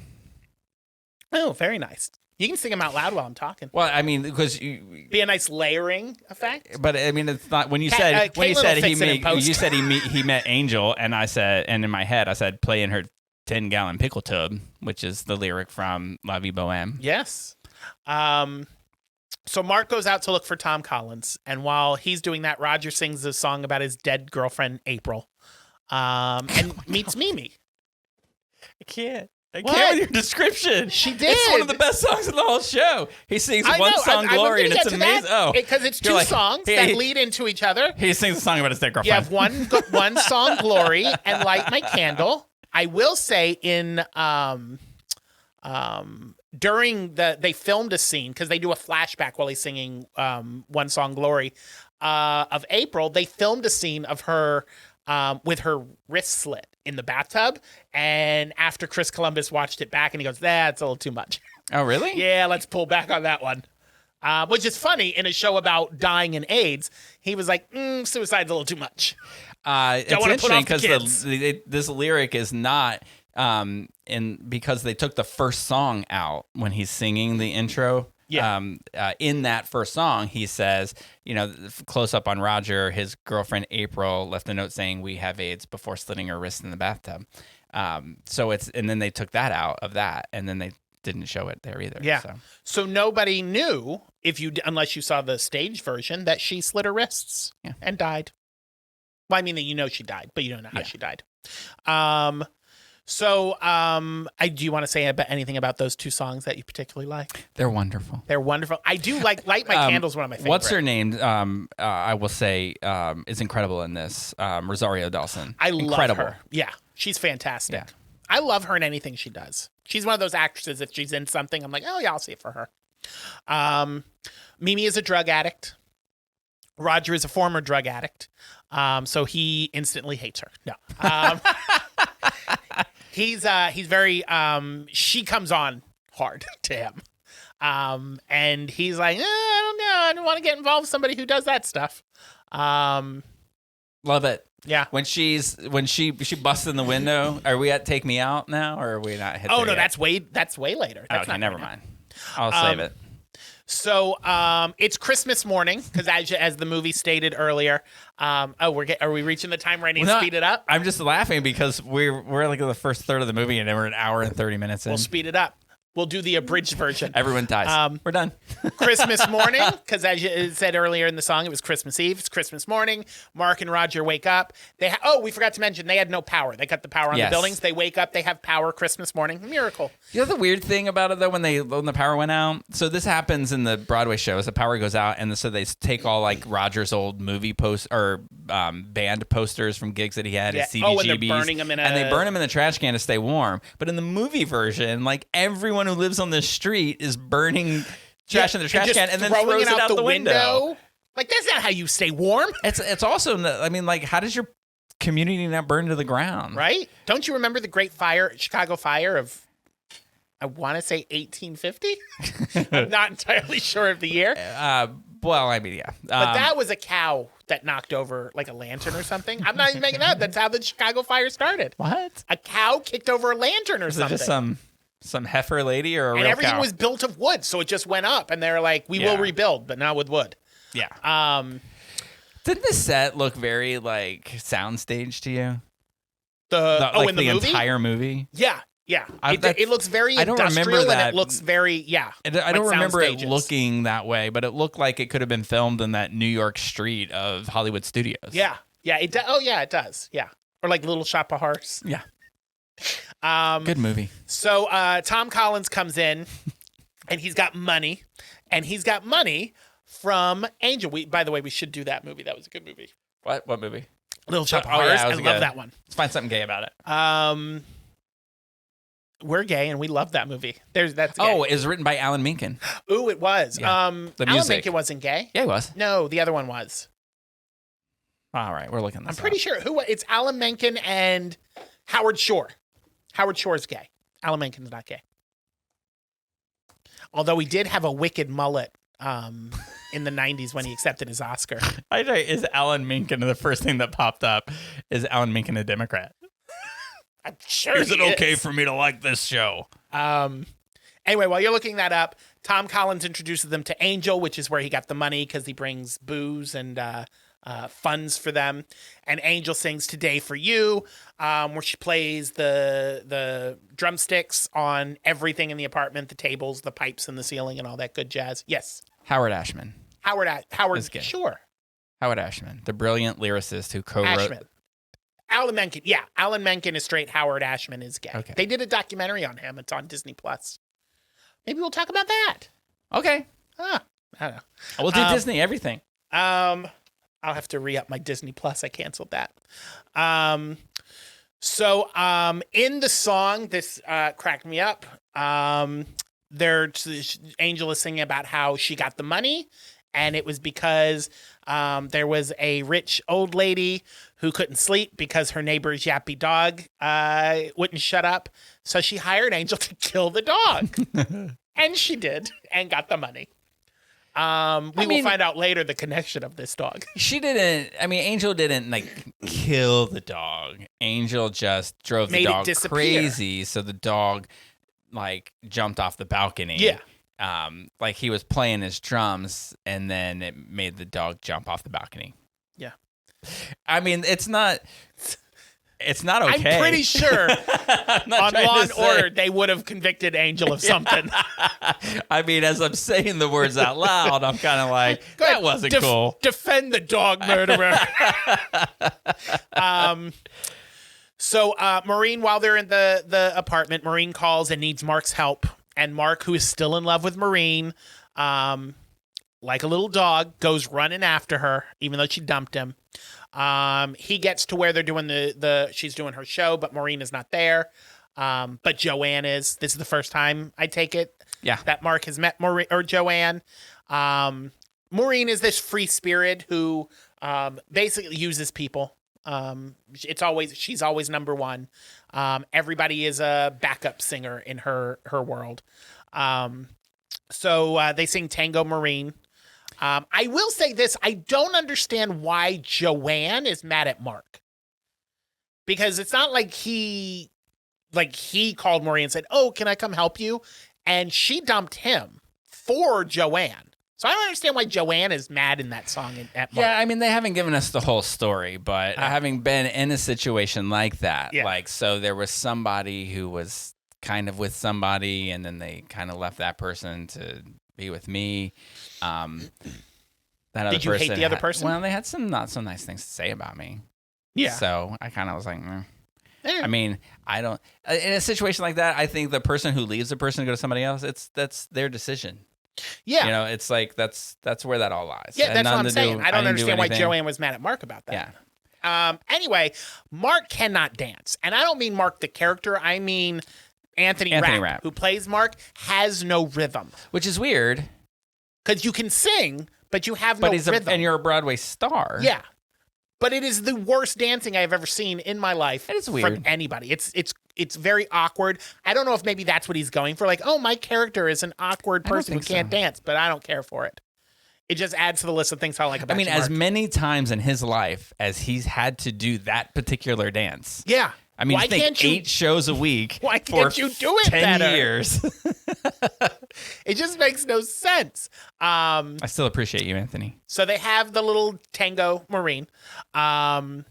Oh, very nice. You can sing them out loud while I'm talking. Well, I mean, because Be a nice layering effect. but I mean, it's not when you Caitlin will said fix it in post. you said he met Angel, and I said, and in my head I said, play in her 10-gallon pickle tub, which is the lyric from La Vie Boheme. Yes. So Mark goes out to look for Tom Collins, and while he's doing that, Roger sings a song about his dead girlfriend April, and meets Mimi. I can't What? with your description. She did. It's one of the best songs in the whole show. He sings I one know, song, I'm Glory, gonna and it's get to amazing. that, because it's You're two like, songs hey, that lead into each other. He sings a song about his dead You girlfriend. have one song, Glory, and Light My Candle. I will say during they filmed a scene because they do a flashback while he's singing one song, Glory, of April. They filmed a scene of her with her wrist slit in the bathtub, and after Chris Columbus watched it back, and he goes, "That's a little too much." Oh, really? Yeah, let's pull back on that one. Which is funny in a show about dying and AIDS. He was like, "Suicide's a little too much." It's wanna put interesting off the because this lyric is not because they took the first song out when he's singing the intro. Yeah. In that first song, he says, close up on Roger, his girlfriend April left a note saying we have AIDS before slitting her wrist in the bathtub. And then they took that out of that, and then they didn't show it there either. Yeah. So nobody knew unless you saw the stage version that she slit her wrists and died. Well, I mean that she died, but you don't know how she died. Do you want to say anything about those two songs that you particularly like? They're wonderful. They're wonderful. I do like Light My Candle's one of my favorites. What's her name? I will say is incredible in this. Rosario Dawson. I incredible. love her. Yeah, she's fantastic. Yeah. I love her in anything she does. She's one of those actresses, if she's in something, I'm like, oh yeah, I'll see it for her. Mimi is a drug addict. Roger is a former drug addict. So he instantly hates her. No. He's very she comes on hard to him. And he's like, I don't know, I don't want to get involved with somebody who does that stuff. Love it. Yeah. When she busts in the window, are we at Take Me Out now, or are we not hit Oh there no, yet? that's way later. That's okay, not never right now. mind. I'll save it. So it's Christmas morning because as the movie stated earlier, are we reaching the time where I need to speed it up? I'm just laughing because we're like in the first third of the movie and we're an hour and 30 minutes in. We'll speed it up. We'll do the abridged version. Everyone dies. We're done. Christmas morning, because as you said earlier in the song, it was Christmas Eve. It's Christmas morning. Mark and Roger wake up. We forgot to mention they had no power. They cut the power on the buildings. They wake up. They have power Christmas morning. Miracle. You know the weird thing about it though, when the power went out. So this happens in the Broadway shows. The power goes out, and so they take all like Roger's old movie band posters from gigs that he had. His CBGBs, and they're burning them and they burn them in the trash can to stay warm. But in the movie version, like everyone who lives on this street is burning trash in the trash can and then throws it out the window. Like, that's not how you stay warm. It's also, I mean, like, how does your community not burn to the ground? Right? Don't you remember the Great Chicago Fire of, I want to say 1850? I'm not entirely sure of the year. Well, I mean, yeah. But that was a cow that knocked over like a lantern or something. I'm not even making that up. That's how the Chicago Fire started. What? A cow kicked over a lantern or something. Is it just some heifer lady or a real cow? And everything was built of wood, so it just went up. And they're like, we will rebuild, but not with wood. Yeah. Didn't the set look very like soundstage to you? In the movie? Entire movie? Yeah. Yeah. It looks very industrial and it looks very, I don't remember it looking that way, but it looked like it could have been filmed in that New York street of Hollywood studios. Yeah. Yeah. It does. Yeah. Or like Little Shop of Horrors. Yeah. Good movie. So Tom Collins comes in and he's got money, and he's got money from Angel. By the way, we should do that movie. That was a good movie. What movie? Little Shop of Horrors. I love that one. Let's find something gay about it. We're gay and we love that movie. That's gay. Oh, it was written by Alan Menken. Ooh, it was. Yeah. Alan Menken wasn't gay. Yeah, he was. No, the other one was. All right, we're looking this I'm pretty sure. It's Alan Menken and Howard Shore. Howard Shore's gay. Alan Menken's not gay. Although he did have a wicked mullet in the 90s when he accepted his Oscar. Is Alan Menken, the first thing that popped up, is Alan Menken a Democrat? I'm sure Is it okay for me to like this show? Anyway, while you're looking that up, Tom Collins introduces them to Angel, which is where he got the money because he brings booze and funds for them. And Angel sings "Today for You," where she plays the drumsticks on everything in the apartment, the tables, the pipes in the ceiling, and all that good jazz. Yes. Howard Ashman. Howard gay. Sure. Howard Ashman, the brilliant lyricist who co-wrote. Ashman. Alan Menken. Yeah, Alan Menken is straight. Howard Ashman is gay. Okay. They did a documentary on him. It's on Disney Plus. Maybe we'll talk about that. Okay. I don't know. We'll do Disney everything. I'll have to re-up my Disney Plus. I canceled that. So in the song, this cracked me up. Angel is singing about how she got the money, and it was because there was a rich old lady who couldn't sleep because her neighbor's yappy dog wouldn't shut up. So she hired Angel to kill the dog. And she did, and got the money. We will find out later the connection of this dog. Angel didn't like kill the dog. Angel just drove the dog crazy, so the dog like jumped off the balcony. Yeah. Like he was playing his drums, and then it made the dog jump off the balcony. Yeah. I mean, it's not okay. I'm pretty sure on Law and Order they would have convicted Angel of something. I mean, as I'm saying the words out loud, I'm kind of like, that wasn't cool. Defend the dog murderer. So Maureen, while they're in the apartment, Maureen calls and needs Mark's help. And Mark, who is still in love with Maureen, like a little dog, goes running after her, even though she dumped him. He gets to where they're doing she's doing her show, but Maureen is not there. But Joanne is. This is the first time, I take it, that Mark has met Joanne. Maureen is this free spirit who basically uses people. She's always number one. Everybody is a backup singer in her world. So they sing Tango Maureen. I will say this. I don't understand why Joanne is mad at Mark. Because it's not like he called Maureen and said, "Oh, can I come help you?" And she dumped him for Joanne. So I don't understand why Joanne is mad in that song at Mark. Yeah, I mean, they haven't given us the whole story, but having been in a situation like that, so there was somebody who was kind of with somebody, and then they kind of left that person to be with me. That other Did you hate person the other person? Well, they had some not so nice things to say about me. Yeah. So I kind of was like, Eh. I mean, I don't. In a situation like that, I think the person who leaves the person to go to somebody else, that's their decision. Yeah. You know, it's like that's where that all lies. Yeah, It had that's what nothing I'm to saying. do- I don't didn't do understand why anything. Joanne was mad at Mark about that. Yeah. Anyway, Mark cannot dance. And I don't mean Mark the character. I mean Anthony Rapp, who plays Mark, has no rhythm. Which is weird. Because you can sing, but you have no rhythm. And you're a Broadway star. Yeah. But it is the worst dancing I've ever seen in my life. It is weird. From anybody. It's very awkward. I don't know if maybe that's what he's going for. Like, oh, my character is an awkward person who can't dance, but I don't care for it. It just adds to the list of things I like about you, as Mark. many times in his life as he's had to do that particular dance. Yeah. I mean, Why can't you- 8 shows a week. Why can't you do it 10 better? years. It just makes no sense. I still appreciate you, Anthony. So they have the little tango marine. And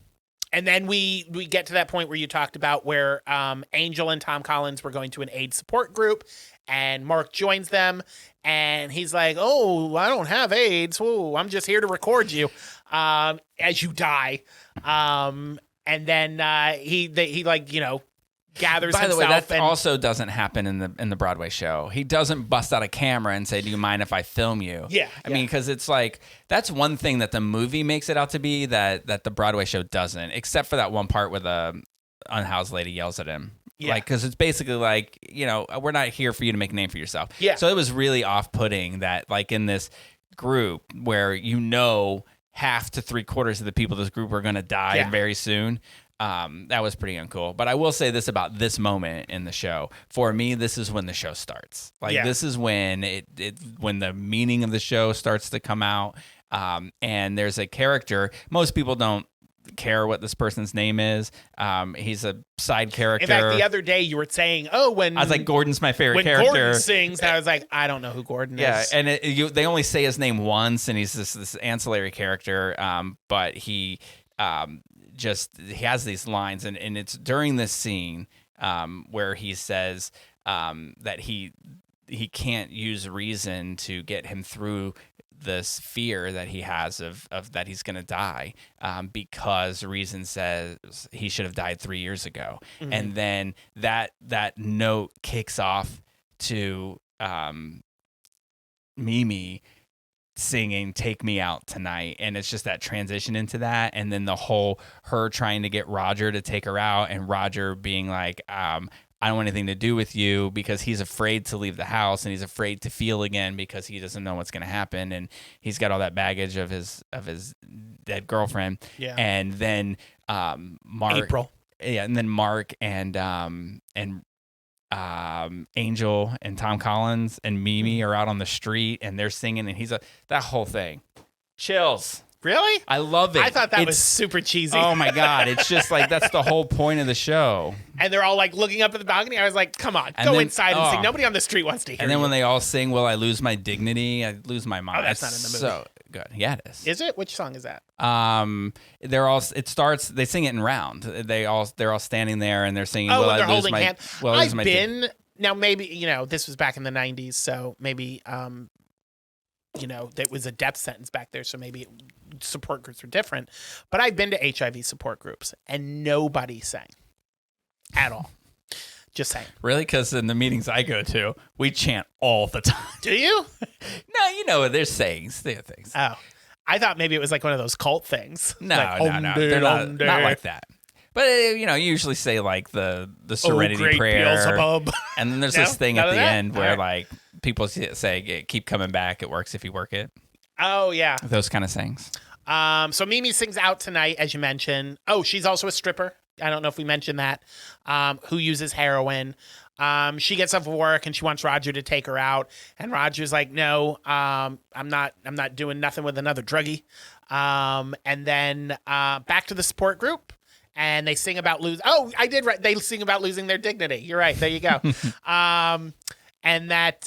then we get to that point where you talked about where Angel and Tom Collins were going to an AIDS support group, and Mark joins them, and he's like, "Oh, I don't have AIDS. Oh, I'm just here to record you as you die." And then he like, you know, gathers By the himself. way, that and, also doesn't happen in the Broadway show. He doesn't bust out a camera and say, "Do you mind if I film you?" Yeah, I mean, because it's like that's one thing that the movie makes it out to be that the Broadway show doesn't, except for that one part where the unhoused lady yells at him. Yeah. Like, because it's basically like, you know, we're not here for you to make a name for yourself. Yeah. So it was really off-putting that, like, in this group where you know half to 3/4 of the people in this group are going to die very soon. That was pretty uncool. But I will say this about this moment in the show. For me, this is when the show starts. Like, this is when when the meaning of the show starts to come out. And there's a character. Most people don't care what this person's name is. He's a side character. in fact, the other day you were saying, "Oh, when I was like, Gordon's my favorite when character." Gordon sings," I was like, "I don't know who Gordon Yeah, is." and they only say his name once, and he's this ancillary character. But he has these lines, and it's during this scene where he says that he can't use reason to get him through this fear that he has of that he's going to die because reason says he should have died 3 years ago. Mm-hmm. And then that note kicks off to Mimi singing "Take Me Out Tonight," and it's just that transition into that, and then the whole her trying to get Roger to take her out, and Roger being like, I don't want anything to do with you, because he's afraid to leave the house, and he's afraid to feel again because he doesn't know what's going to happen, and he's got all that baggage of his dead girlfriend. Yeah. And then Mark, April. Yeah, and then Mark and Angel and Tom Collins and Mimi are out on the street, and they're singing, and that whole thing. Chills. Really? I love it. I thought that was super cheesy. Oh my God. It's just like, that's the whole point of the show. And they're all like looking up at the balcony. I was like, come on, go inside and sing. Nobody on the street wants to hear And then you. when they all sing, "Will I Lose My Dignity?" I lose my mind. Oh, that's not in the movie. So good. Yeah, it is. Is it? Which song is that? It starts, they sing it in round. They're all standing there, and they're singing, Oh, "Will when they're I Lose holding My hands. Will I Lose I've My been, now maybe, you know, this was back in the 90s, so maybe, you know, that was a death sentence back there, so maybe support groups were different. But I've been to HIV support groups, and nobody sang at all. Just saying. Really? Because in the meetings I go to, we chant all the time. Do you? No, you know, there's sayings. There are things. Oh, I thought maybe it was like one of those cult things. No, like, no. They're not like that. But, you know, you usually say like the Serenity great Prayer. Beelzebub. And then there's No? this thing None at of the that? end where All right. like people say, "Keep coming back. It works if you work it." Oh, yeah. Those kind of sayings. So Mimi sings Out Tonight, as you mentioned. Oh, she's also a stripper. I don't know if we mentioned that. Who uses heroin. She gets off of work and she wants Roger to take her out. And Roger's like, "No, I'm not doing nothing with another druggie." And then back to the support group. And they sing about I did right. They sing about losing their dignity. You're right. There you go. And that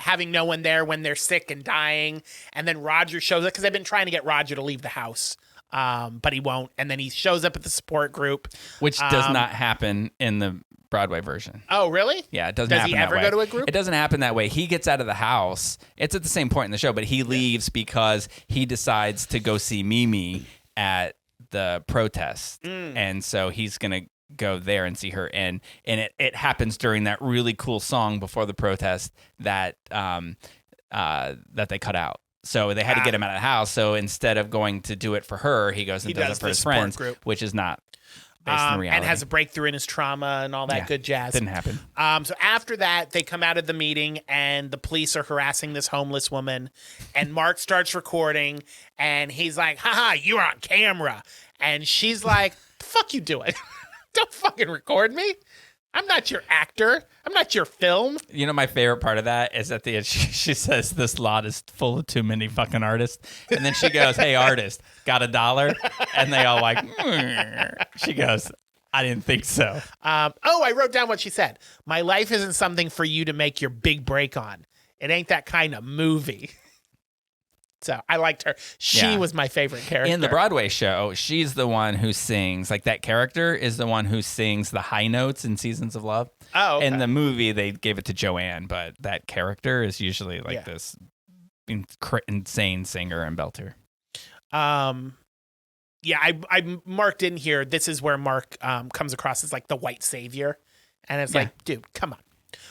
having no one there when they're sick and dying. And then Roger shows up, because I've been trying to get Roger to leave the house but he won't. And then he shows up at the support group. Which does not happen in the Broadway version. Oh, really? Yeah, it doesn't Does happen he that ever way. go to a group? It doesn't happen that way. He gets out of the house. It's at the same point in the show, but he leaves because he decides to go see Mimi at the protest. And so he's going to go there and see her. And it happens during that really cool song before the protest that that they cut out. So they had to get him out of the house. So instead of going to do it for her, he goes and does it for his friends, which is not based in reality. And has a breakthrough in his trauma and all that good jazz. Didn't happen. So after that, they come out of the meeting and the police are harassing this homeless woman. And Mark starts recording and he's like, haha, you're on camera. And she's like, the fuck you doing? Don't fucking record me. I'm not your actor. I'm not your film. You know, my favorite part of that is at the end, she says, this lot is full of too many fucking artists. And then she goes, hey, artist, got $1? And they all like, She goes, I didn't think so. I wrote down what she said. My life isn't something for you to make your big break on. It ain't that kind of movie. So I liked her. She was my favorite character. In the Broadway show, she's the one who sings, like that character is the one who sings the high notes in Seasons of Love. Oh, okay. In the movie, they gave it to Joanne, but that character is usually like this insane singer and belter. Yeah, I marked in here. This is where Mark comes across as like the white savior. And it's like, dude, come on.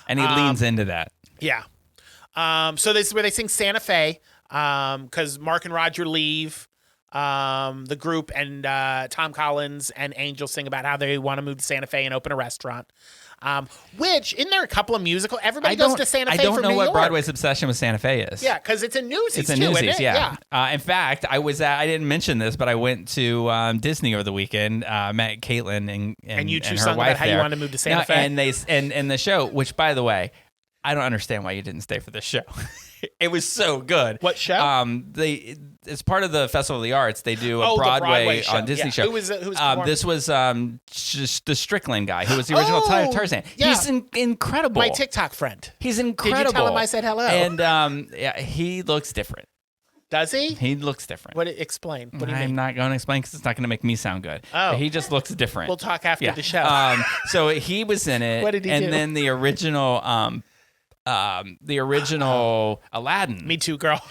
And he leans into that. Yeah. So this is where they sing Santa Fe. Because Mark and Roger leave the group, and Tom Collins and Angel sing about how they want to move to Santa Fe and open a restaurant. Which, isn't there a couple of musical? Everybody goes to Santa Fe from New York. I don't know what Broadway's obsession with Santa Fe is. Yeah, because it's a Newsies, It's a too, Newsies, isn't it? yeah. In fact, I didn't mention this, but I went to Disney over the weekend, met Caitlin and you two her sung wife about how there. you wanted to move to Santa Fe. And they and the show, which by the way, I don't understand why you didn't stay for this show. It was so good. What show? As part of the Festival of the Arts, they do a the Broadway show. on Disney show. Who was performing? This was just the Strickland guy, who was the original Tarzan. Yeah. He's incredible. My TikTok friend. He's incredible. Did you tell him I said hello? And he looks different. Does he? He looks different. Explain. What do you I'm mean? not going to explain because it's not going to make me sound good. Oh. But he just looks different. We'll talk after the show. So he was in it. What did he and do? then the original Aladdin. Me too, girl.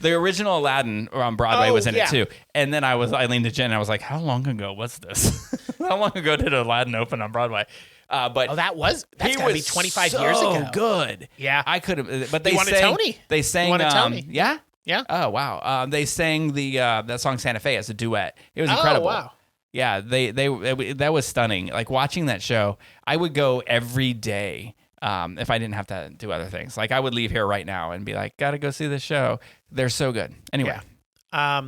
The original Aladdin on Broadway was in it too. And then I leaned to Jen and I was like, how long ago was this? How long ago did Aladdin open on Broadway? But that's got to be 25 years ago. Good. Yeah. I could have, but they He won a sang, Tony. They sang, He won a Tony. Yeah? Yeah. Oh, wow. They sang that song Santa Fe as a duet. It was incredible. Oh, wow. Yeah, that was stunning. Like watching that show, I would go every day if I didn't have to do other things. Like I would leave here right now and be like, gotta go see this show. They're so good. Anyway. Yeah.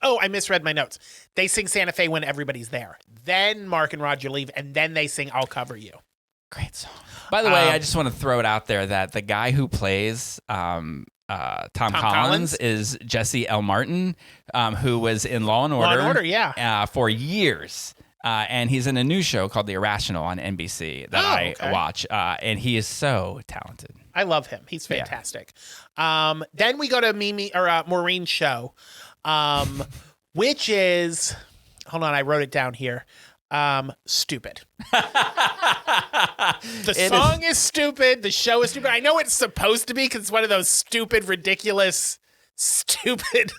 I misread my notes. They sing Santa Fe when everybody's there. Then Mark and Roger leave, and then they sing I'll Cover You. Great song. By the way, I just want to throw it out there that the guy who plays Tom Collins is Jesse L. Martin, who was in Law and Order. Law and Order, yeah. For years. And he's in a new show called The Irrational on NBC that I watch. And he is so talented. I love him. He's fantastic. Then we go to Maureen's show, which is, hold on, I wrote it down here. Stupid. The song is stupid. The show is stupid. I know it's supposed to be because it's one of those stupid, ridiculous, stupid,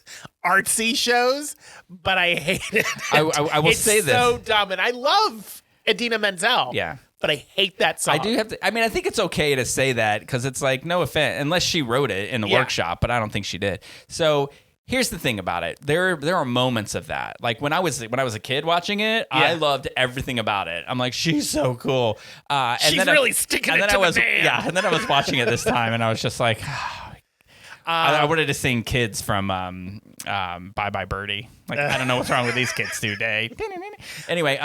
artsy shows, but I hate it. I will say this. It's so dumb, and I love Idina Menzel. Yeah. But I hate that song. I do have to. I mean, I think it's okay to say that because it's like no offense, unless she wrote it in a workshop, but I don't think she did. So here's the thing about it: there are moments of that. Like when I was a kid watching it, I loved everything about it. I'm like, she's so cool. And she's then really sticking it to the man. Yeah, and then I was watching it this time, and I was just like. I wanted to sing Kids from Bye Bye Birdie. Like, I don't know what's wrong with these kids today. Anyway,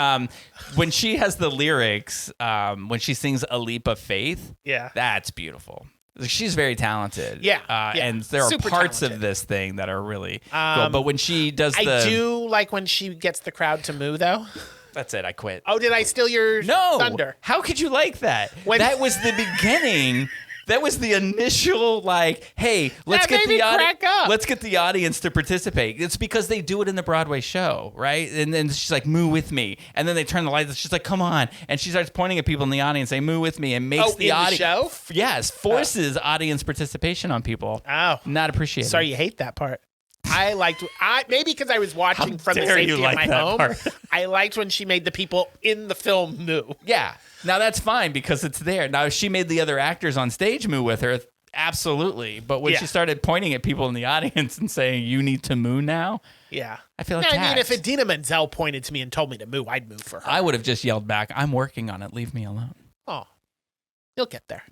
when she has the lyrics, when she sings A Leap of Faith, that's beautiful. She's very talented. And there are super parts talented of this thing that are really cool. But when she does I do like when she gets the crowd to moo, though. That's it. I quit. Oh, did I steal your thunder? How could you like that? That was the beginning That was the initial, like, hey, let's get the audience to participate. It's because they do it in the Broadway show, right? And then she's like, moo with me. And then they turn the lights. She's like, come on. And she starts pointing at people in the audience, saying, moo with me, and makes the audience. The show? Yes, forces audience participation on people. Oh. Not appreciated. Sorry, you hate that part. I liked, maybe because I was watching from the safety of my home. I liked when she made the people in the film moo. Yeah. Now that's fine because it's there. Now if she made the other actors on stage moo with her, absolutely. But when she started pointing at people in the audience and saying, you need to moo now. Yeah. I feel like I mean, if Idina Menzel pointed to me and told me to moo, I'd moo for her. I would have just yelled back, I'm working on it. Leave me alone. Oh, you'll get there.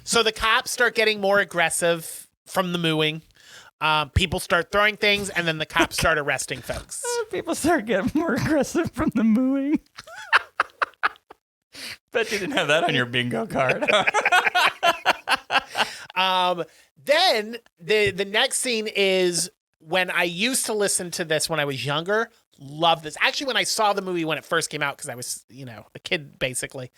So the cops start getting more aggressive from the mooing. People start throwing things, and then the cops start arresting folks. People start getting more aggressive from the mooing. Bet you didn't have that on your bingo card. Then the next scene is when I used to listen to this when I was younger. Love this. Actually, when I saw the movie when it first came out, because I was, a kid basically,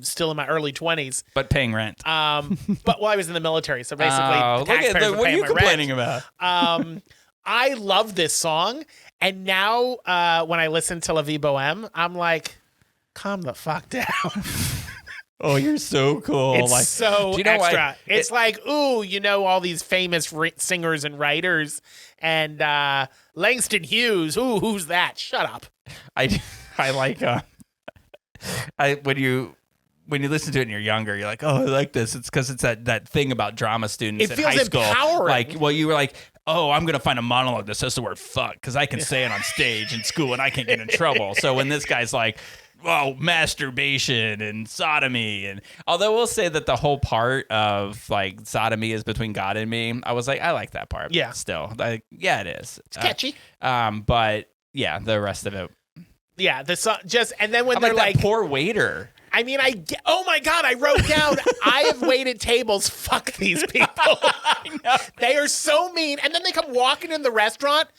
still in my early 20s, but paying rent. But I was in the military, so basically, the taxpayers were what are paying you my complaining rent. about? I love this song, and now when I listen to La Vie Boheme, I'm like, calm the fuck down. Oh, you're so cool. It's so extra. It's like, ooh, all these famous singers and writers, and Langston Hughes. Ooh, who's that? Shut up. I like when you listen to it and you're younger, you're like, oh, I like this. It's because it's that thing about drama students in high school. Empowering. Like, well, you were like, oh, I'm gonna find a monologue that says the word fuck because I can say it on stage in school and I can't get in trouble. So when this guy's like, oh, masturbation and sodomy, and although we'll say that the whole part of like sodomy is between God and me, I was like, I like that part. Yeah, still, like, yeah, it is. It's catchy. But yeah, the rest of it. Yeah, the song and then when they're like that poor waiter. I mean, oh my God, I wrote down, I have waited tables. Fuck these people. I know. They are so mean. And then they come walking in the restaurant.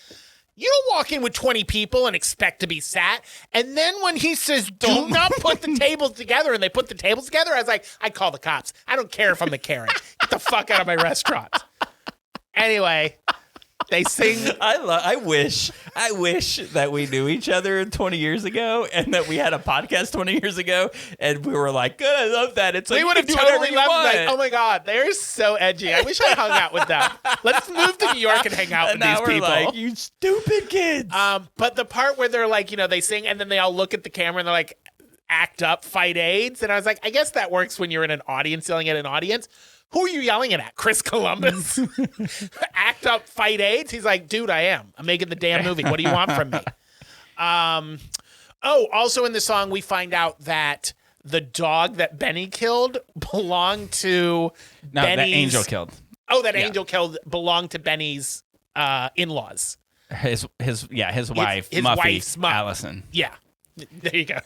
You don't walk in with 20 people and expect to be sat. And then when he says, do not put the tables together, and they put the tables together, I was like, I call the cops. I don't care if I'm a Karen. Get the fuck out of my restaurant. Anyway, they sing. I wish that we knew each other 20 years ago and that we had a podcast 20 years ago and we were like, good, I love that. It's like, we would have totally loved it. Like, oh my God, they're so edgy. I wish I hung out with them. Let's move to New York and hang out with these people. Like, you stupid kids. But the part where they're like, they sing and then they all look at the camera and they're like, act up, fight AIDS. And I was like, I guess that works when you're in an audience, yelling at an audience. Who are you yelling at? Chris Columbus? Act up, fight AIDS? He's like, dude, I am. I'm making the damn movie. What do you want from me? Also in the song, we find out that the dog that Benny killed belonged to Benny's... that Angel killed. Oh, that Angel killed belonged to Benny's in-laws. His wife, his Muffy, wife's mom. Allison. Yeah. There you go.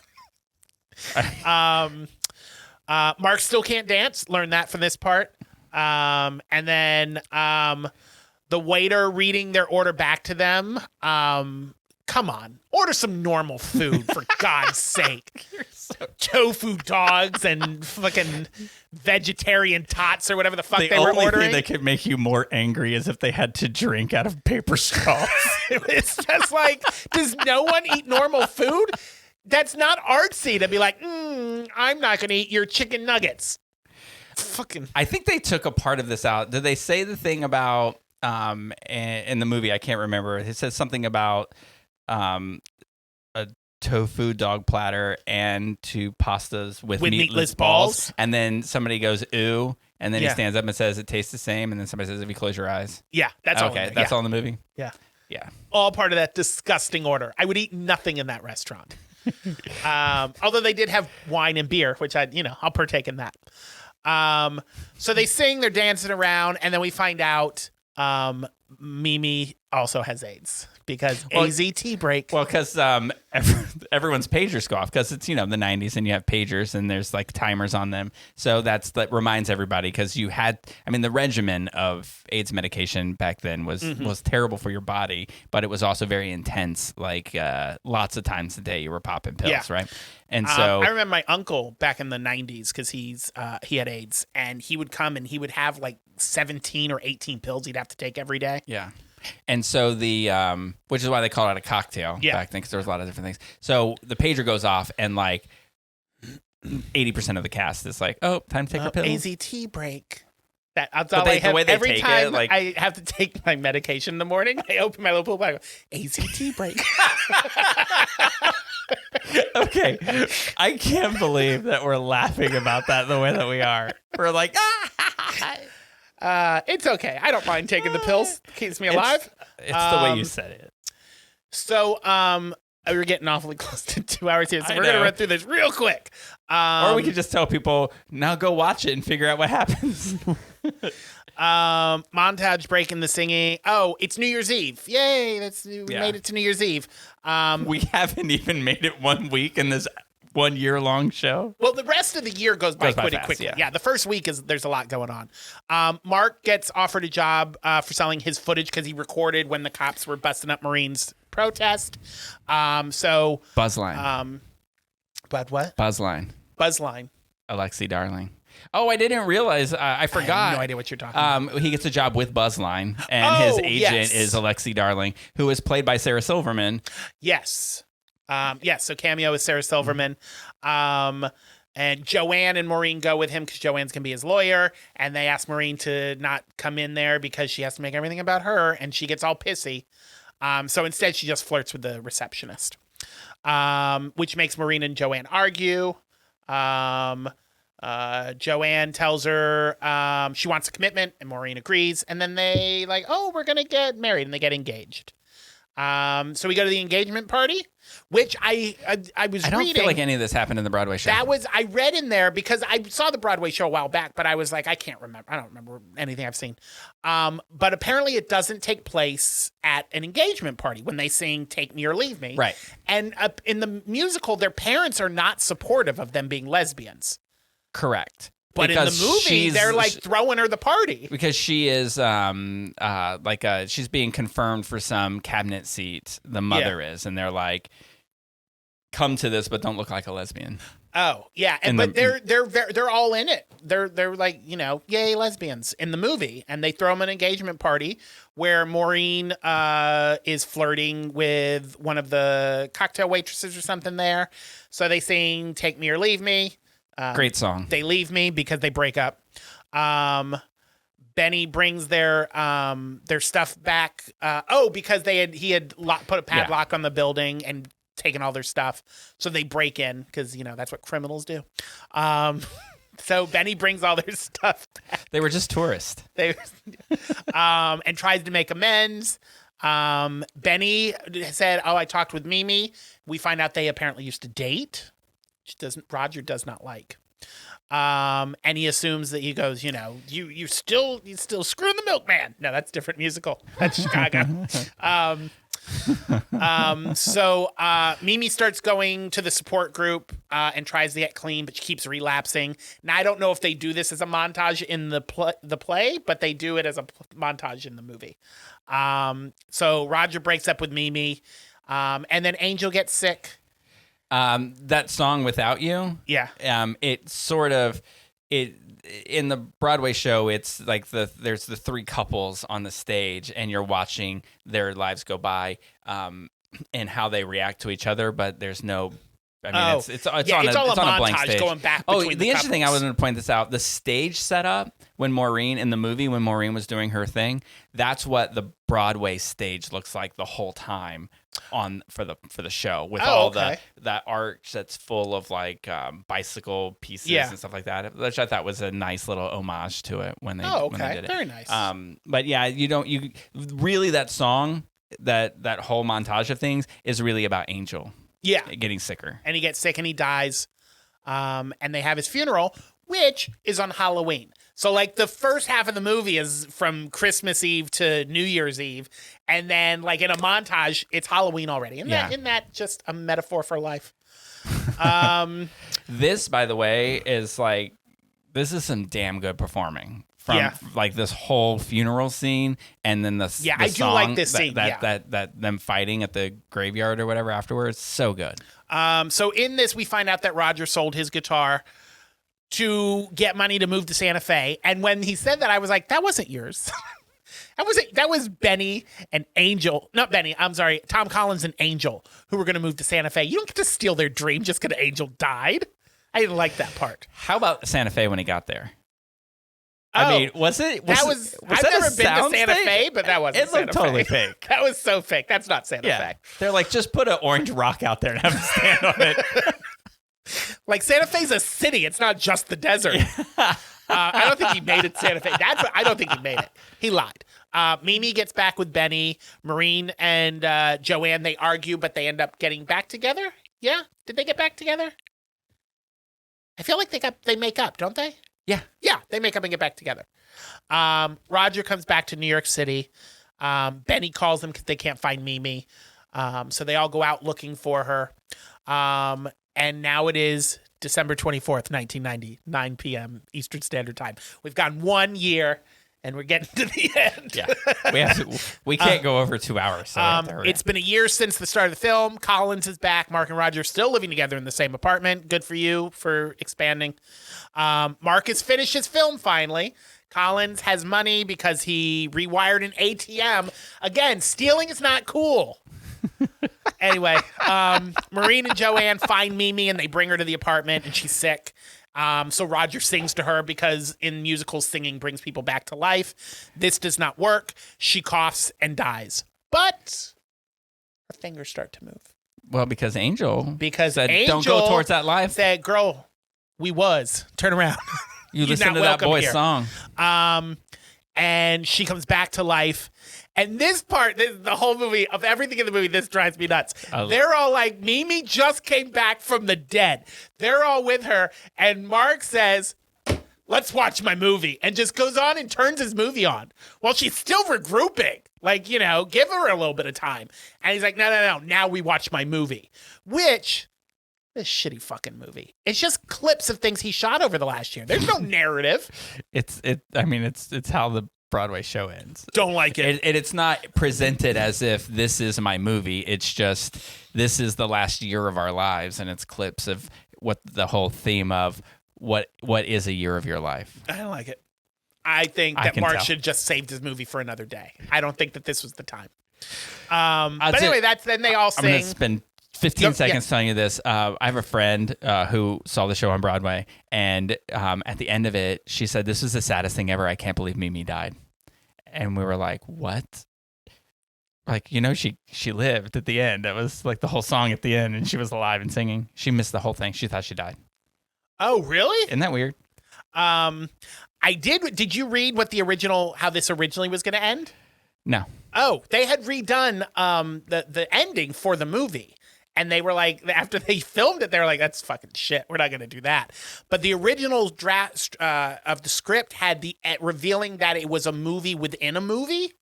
Mark still can't dance. Learn that from this part. And then the waiter reading their order back to them. Come on, order some normal food for God's sake. Tofu dogs and fucking vegetarian tots or whatever the fuck they were ordering. The only thing that could make you more angry is if they had to drink out of paper straws. It's just like, does no one eat normal food? That's not artsy to be like, I'm not going to eat your chicken nuggets. Fucking. I think they took a part of this out. Did they say the thing about in the movie? I can't remember. It says something about a tofu dog platter and two pastas with meatless balls. And then somebody goes, ooh. And then he stands up and says, it tastes the same. And then somebody says, if you close your eyes. Yeah, that's all. Okay, that's all in the movie? Yeah. Yeah. All part of that disgusting order. I would eat nothing in that restaurant. Although they did have wine and beer, which I'll partake in that. So they sing, they're dancing around, and then we find out Mimi also has AIDS because AZT break. Well, because everyone's pagers go off because it's, the 90s and you have pagers and there's like timers on them. So that reminds everybody because the regimen of AIDS medication back then was terrible for your body, but it was also very intense. Like lots of times a day you were popping pills, right? And so I remember my uncle back in the 90s because he had AIDS, and he would come and he would have like 17 or 18 pills he'd have to take every day. Yeah. And so which is why they called it a cocktail back then, because there was a lot of different things. So the pager goes off and like 80% of the cast is like, oh, time to take your pills. AZT break. That's all I have. Every time I have to take my medication in the morning, I open my little pill bag. AZT break. Okay. I can't believe that we're laughing about that the way that we are. We're like, it's okay. I don't mind taking the pills. Keeps me alive. It's the way you said it. So, we're getting awfully close to 2 hours here, so we're going to run through this real quick. Or we could just tell people, now go watch it and figure out what happens. Montage break in the singing. Oh, it's New Year's Eve. Yay, we made it to New Year's Eve. We haven't even made it 1 week in this 1 year long show. Well, the rest of the year goes by pretty quickly. Yeah, the first week there's a lot going on. Mark gets offered a job for selling his footage because he recorded when the cops were busting up Marines' protest. Buzzline. But what? Buzzline. Alexi Darling. Oh, I didn't realize. I forgot. I have no idea what you're talking about. He gets a job with Buzzline, and his agent is Alexi Darling, who is played by Sarah Silverman. Yes. So cameo is Sarah Silverman. And Joanne and Maureen go with him because Joanne's going to be his lawyer. And they ask Maureen to not come in there because she has to make everything about her. And she gets all pissy. So instead, she just flirts with the receptionist, which makes Maureen and Joanne argue. Joanne tells her she wants a commitment, and Maureen agrees. And then they we're going to get married, and they get engaged. So we go to the engagement party, which I was reading. I don't feel like any of this happened in the Broadway show. I read in there because I saw the Broadway show a while back, but I was like, I can't remember. I don't remember anything I've seen. But apparently it doesn't take place at an engagement party when they sing Take Me or Leave Me. Right. And in the musical, their parents are not supportive of them being lesbians. Correct. But because in the movie, they're throwing her the party. Because she is she's being confirmed for some cabinet seat. The mother is, and they're like, come to this, but don't look like a lesbian. Oh yeah, but they're all in it. They're like, yay lesbians in the movie, and they throw them an engagement party where Maureen is flirting with one of the cocktail waitresses or something there. So they sing "Take Me or Leave Me." Great song. They leave me because they break up. Benny brings their stuff back. Because he had put a padlock on the building and taken all their stuff. So they break in because that's what criminals do. So Benny brings all their stuff back. They were just tourists. And tries to make amends. Benny said, "Oh, I talked with Mimi." We find out they apparently used to date. Roger does not like. And he assumes that he goes, you still screwing the milkman. No, that's a different musical. That's Chicago. So Mimi starts going to the support group and tries to get clean, but she keeps relapsing. Now, I don't know if they do this as a montage in the play, but they do it as a montage in the movie. So Roger breaks up with Mimi, and then Angel gets sick. That song "Without You," in the Broadway show, it's like there's the three couples on the stage, and you're watching their lives go by, and how they react to each other. But there's no, it's on a blank stage. Going back. The interesting thing, I was going to point this out: the stage setup when Maureen was doing her thing, that's what the Broadway stage looks like the whole time for the show, with that arch that's full of bicycle pieces and stuff like that, which I thought was a nice little homage to it when they did it. Very nice. But yeah, you really, that song, that whole montage of things is really about Angel. Yeah, getting sicker, and he gets sick and he dies. And they have his funeral, which is on Halloween. So like the first half of the movie is from Christmas Eve to New Year's Eve, and then like in a montage, it's Halloween already. Isn't that just a metaphor for life? This, by the way, is like this is some damn good performing from like this whole funeral scene, and then the I do like this scene. That them fighting at the graveyard or whatever afterwards. So good. So in this, we find out that Roger sold his guitar to get money to move to Santa Fe. And when he said that, I was like, that wasn't yours. That was Benny and Angel. Not Benny, I'm sorry, Tom Collins and Angel, who were going to move to Santa Fe. You don't get to steal their dream just because Angel died. I didn't like that part. How about Santa Fe when he got there? I mean, was I've never been to Santa Fe, but that wasn't Santa Fe. It looked totally fake. That was so fake. That's not Santa Fe. They're like, just put an orange rock out there and have him stand on it. Like, Santa Fe's a city. It's not just the desert. I don't think he made it Santa Fe. I don't think he made it. He lied. Mimi gets back with Benny. Maureen and Joanne, they argue, but they end up getting back together. Yeah? Did they get back together? I feel like they make up, don't they? Yeah. Yeah, they make up and get back together. Roger comes back to New York City. Benny calls them because they can't find Mimi. So they all go out looking for her. And now it is December 24th, 1990, 9 p.m. Eastern Standard Time. We've gone 1 year, and we're getting to the end. Yeah, we can't go over 2 hours. So it's been a year since the start of the film. Collins is back. Mark and Roger still living together in the same apartment. Good for you for expanding. Mark has finished his film finally. Collins has money because he rewired an ATM. Again, stealing is not cool. Anyway, Maureen and Joanne find Mimi and they bring her to the apartment and she's sick. So Roger sings to her because in musicals, singing brings people back to life. This does not work. She coughs and dies. But her fingers start to move. Well, because Angel said, Angel don't go towards that life. Said, girl, turn around. You listen to that boy's song. And she comes back to life. And this part, the whole movie, of everything in the movie, this drives me nuts. They're all like, Mimi just came back from the dead. They're all with her. And Mark says, let's watch my movie. And just goes on and turns his movie on while she's still regrouping. Like, give her a little bit of time. And he's like, no. Now we watch my movie. Which, this shitty fucking movie. It's just clips of things he shot over the last year. There's no narrative. It's how the Broadway show ends. Don't like it. It's not presented as if this is my movie. It's just, this is the last year of our lives, and it's clips of what the whole theme of what is a year of your life. I don't like it. I think that Mark should just saved his movie for another day. I don't think that this was the time. But anyway, then they all sing. I'm going to spend 15 seconds telling you this. I have a friend who saw the show on Broadway, and at the end of it, she said, "This was the saddest thing ever. I can't believe Mimi died." And we were like, "What?" Like, she lived at the end. That was like the whole song at the end, and she was alive and singing. She missed the whole thing. She thought she died. Oh, really? Isn't that weird? I did. Did you read how this originally was going to end? No. Oh, they had redone the ending for the movie. And they were like, after they filmed it, they were like, that's fucking shit. We're not going to do that. But the original draft of the script had the revealing that it was a movie within a movie.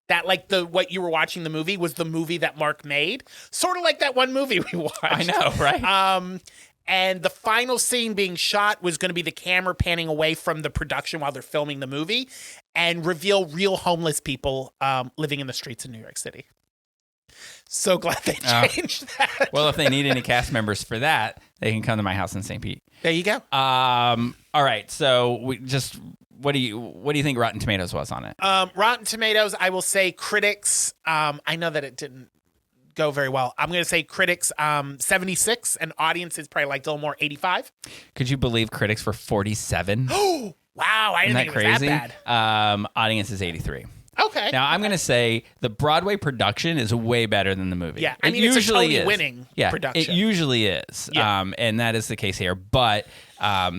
That like what you were watching the movie was the movie that Mark made. Sort of like that one movie we watched. I know, right? And the final scene being shot was going to be the camera panning away from the production while they're filming the movie and reveal real homeless people living in the streets of New York City. So glad they changed that. Well, if they need any cast members for that, they can come to my house in St. Pete. There you go. All right. So what do you think Rotten Tomatoes was on it? Rotten Tomatoes, I will say critics. I know that it didn't go very well. I'm going to say critics 76 and audiences probably liked a little more 85. Could you believe critics were 47? Oh, wow. I didn't think it was that bad. Audience is 83. Okay. Now, I'm going to say the Broadway production is way better than the movie. Yeah, it's a Tony-winning production. It usually is, and that is the case here. But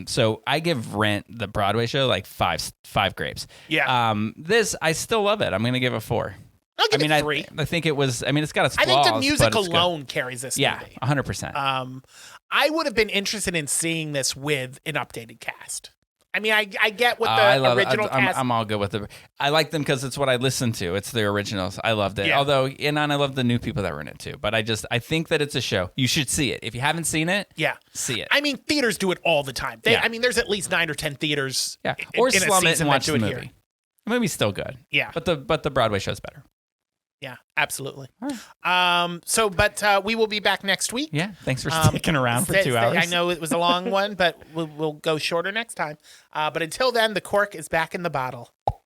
so I give Rent, the Broadway show, like five grapes. Yeah. This, I still love it. I'm going to give it 4. I'll give it 3. I think it was. It's got its flaws. I think the music alone carries this movie. Yeah, 100%. I would have been interested in seeing this with an updated cast. I mean, I get what the I love original it. cast. I'm all good with it. I like them because it's what I listen to. It's the originals. I loved it. Yeah. Although, and I love the new people that were in it too. But I think that it's a show. You should see it. If you haven't seen it, see it. I mean, theaters do it all the time. Yeah. I mean, there's at least 9 or 10 theaters. Or in a slum it season and watch that the do it movie. here. The movie's still good. Yeah. But the Broadway show's better. Yeah, absolutely. But we will be back next week. Yeah. Thanks for sticking around for 2 hours. I know it was a long one, but we'll go shorter next time. But until then, the cork is back in the bottle.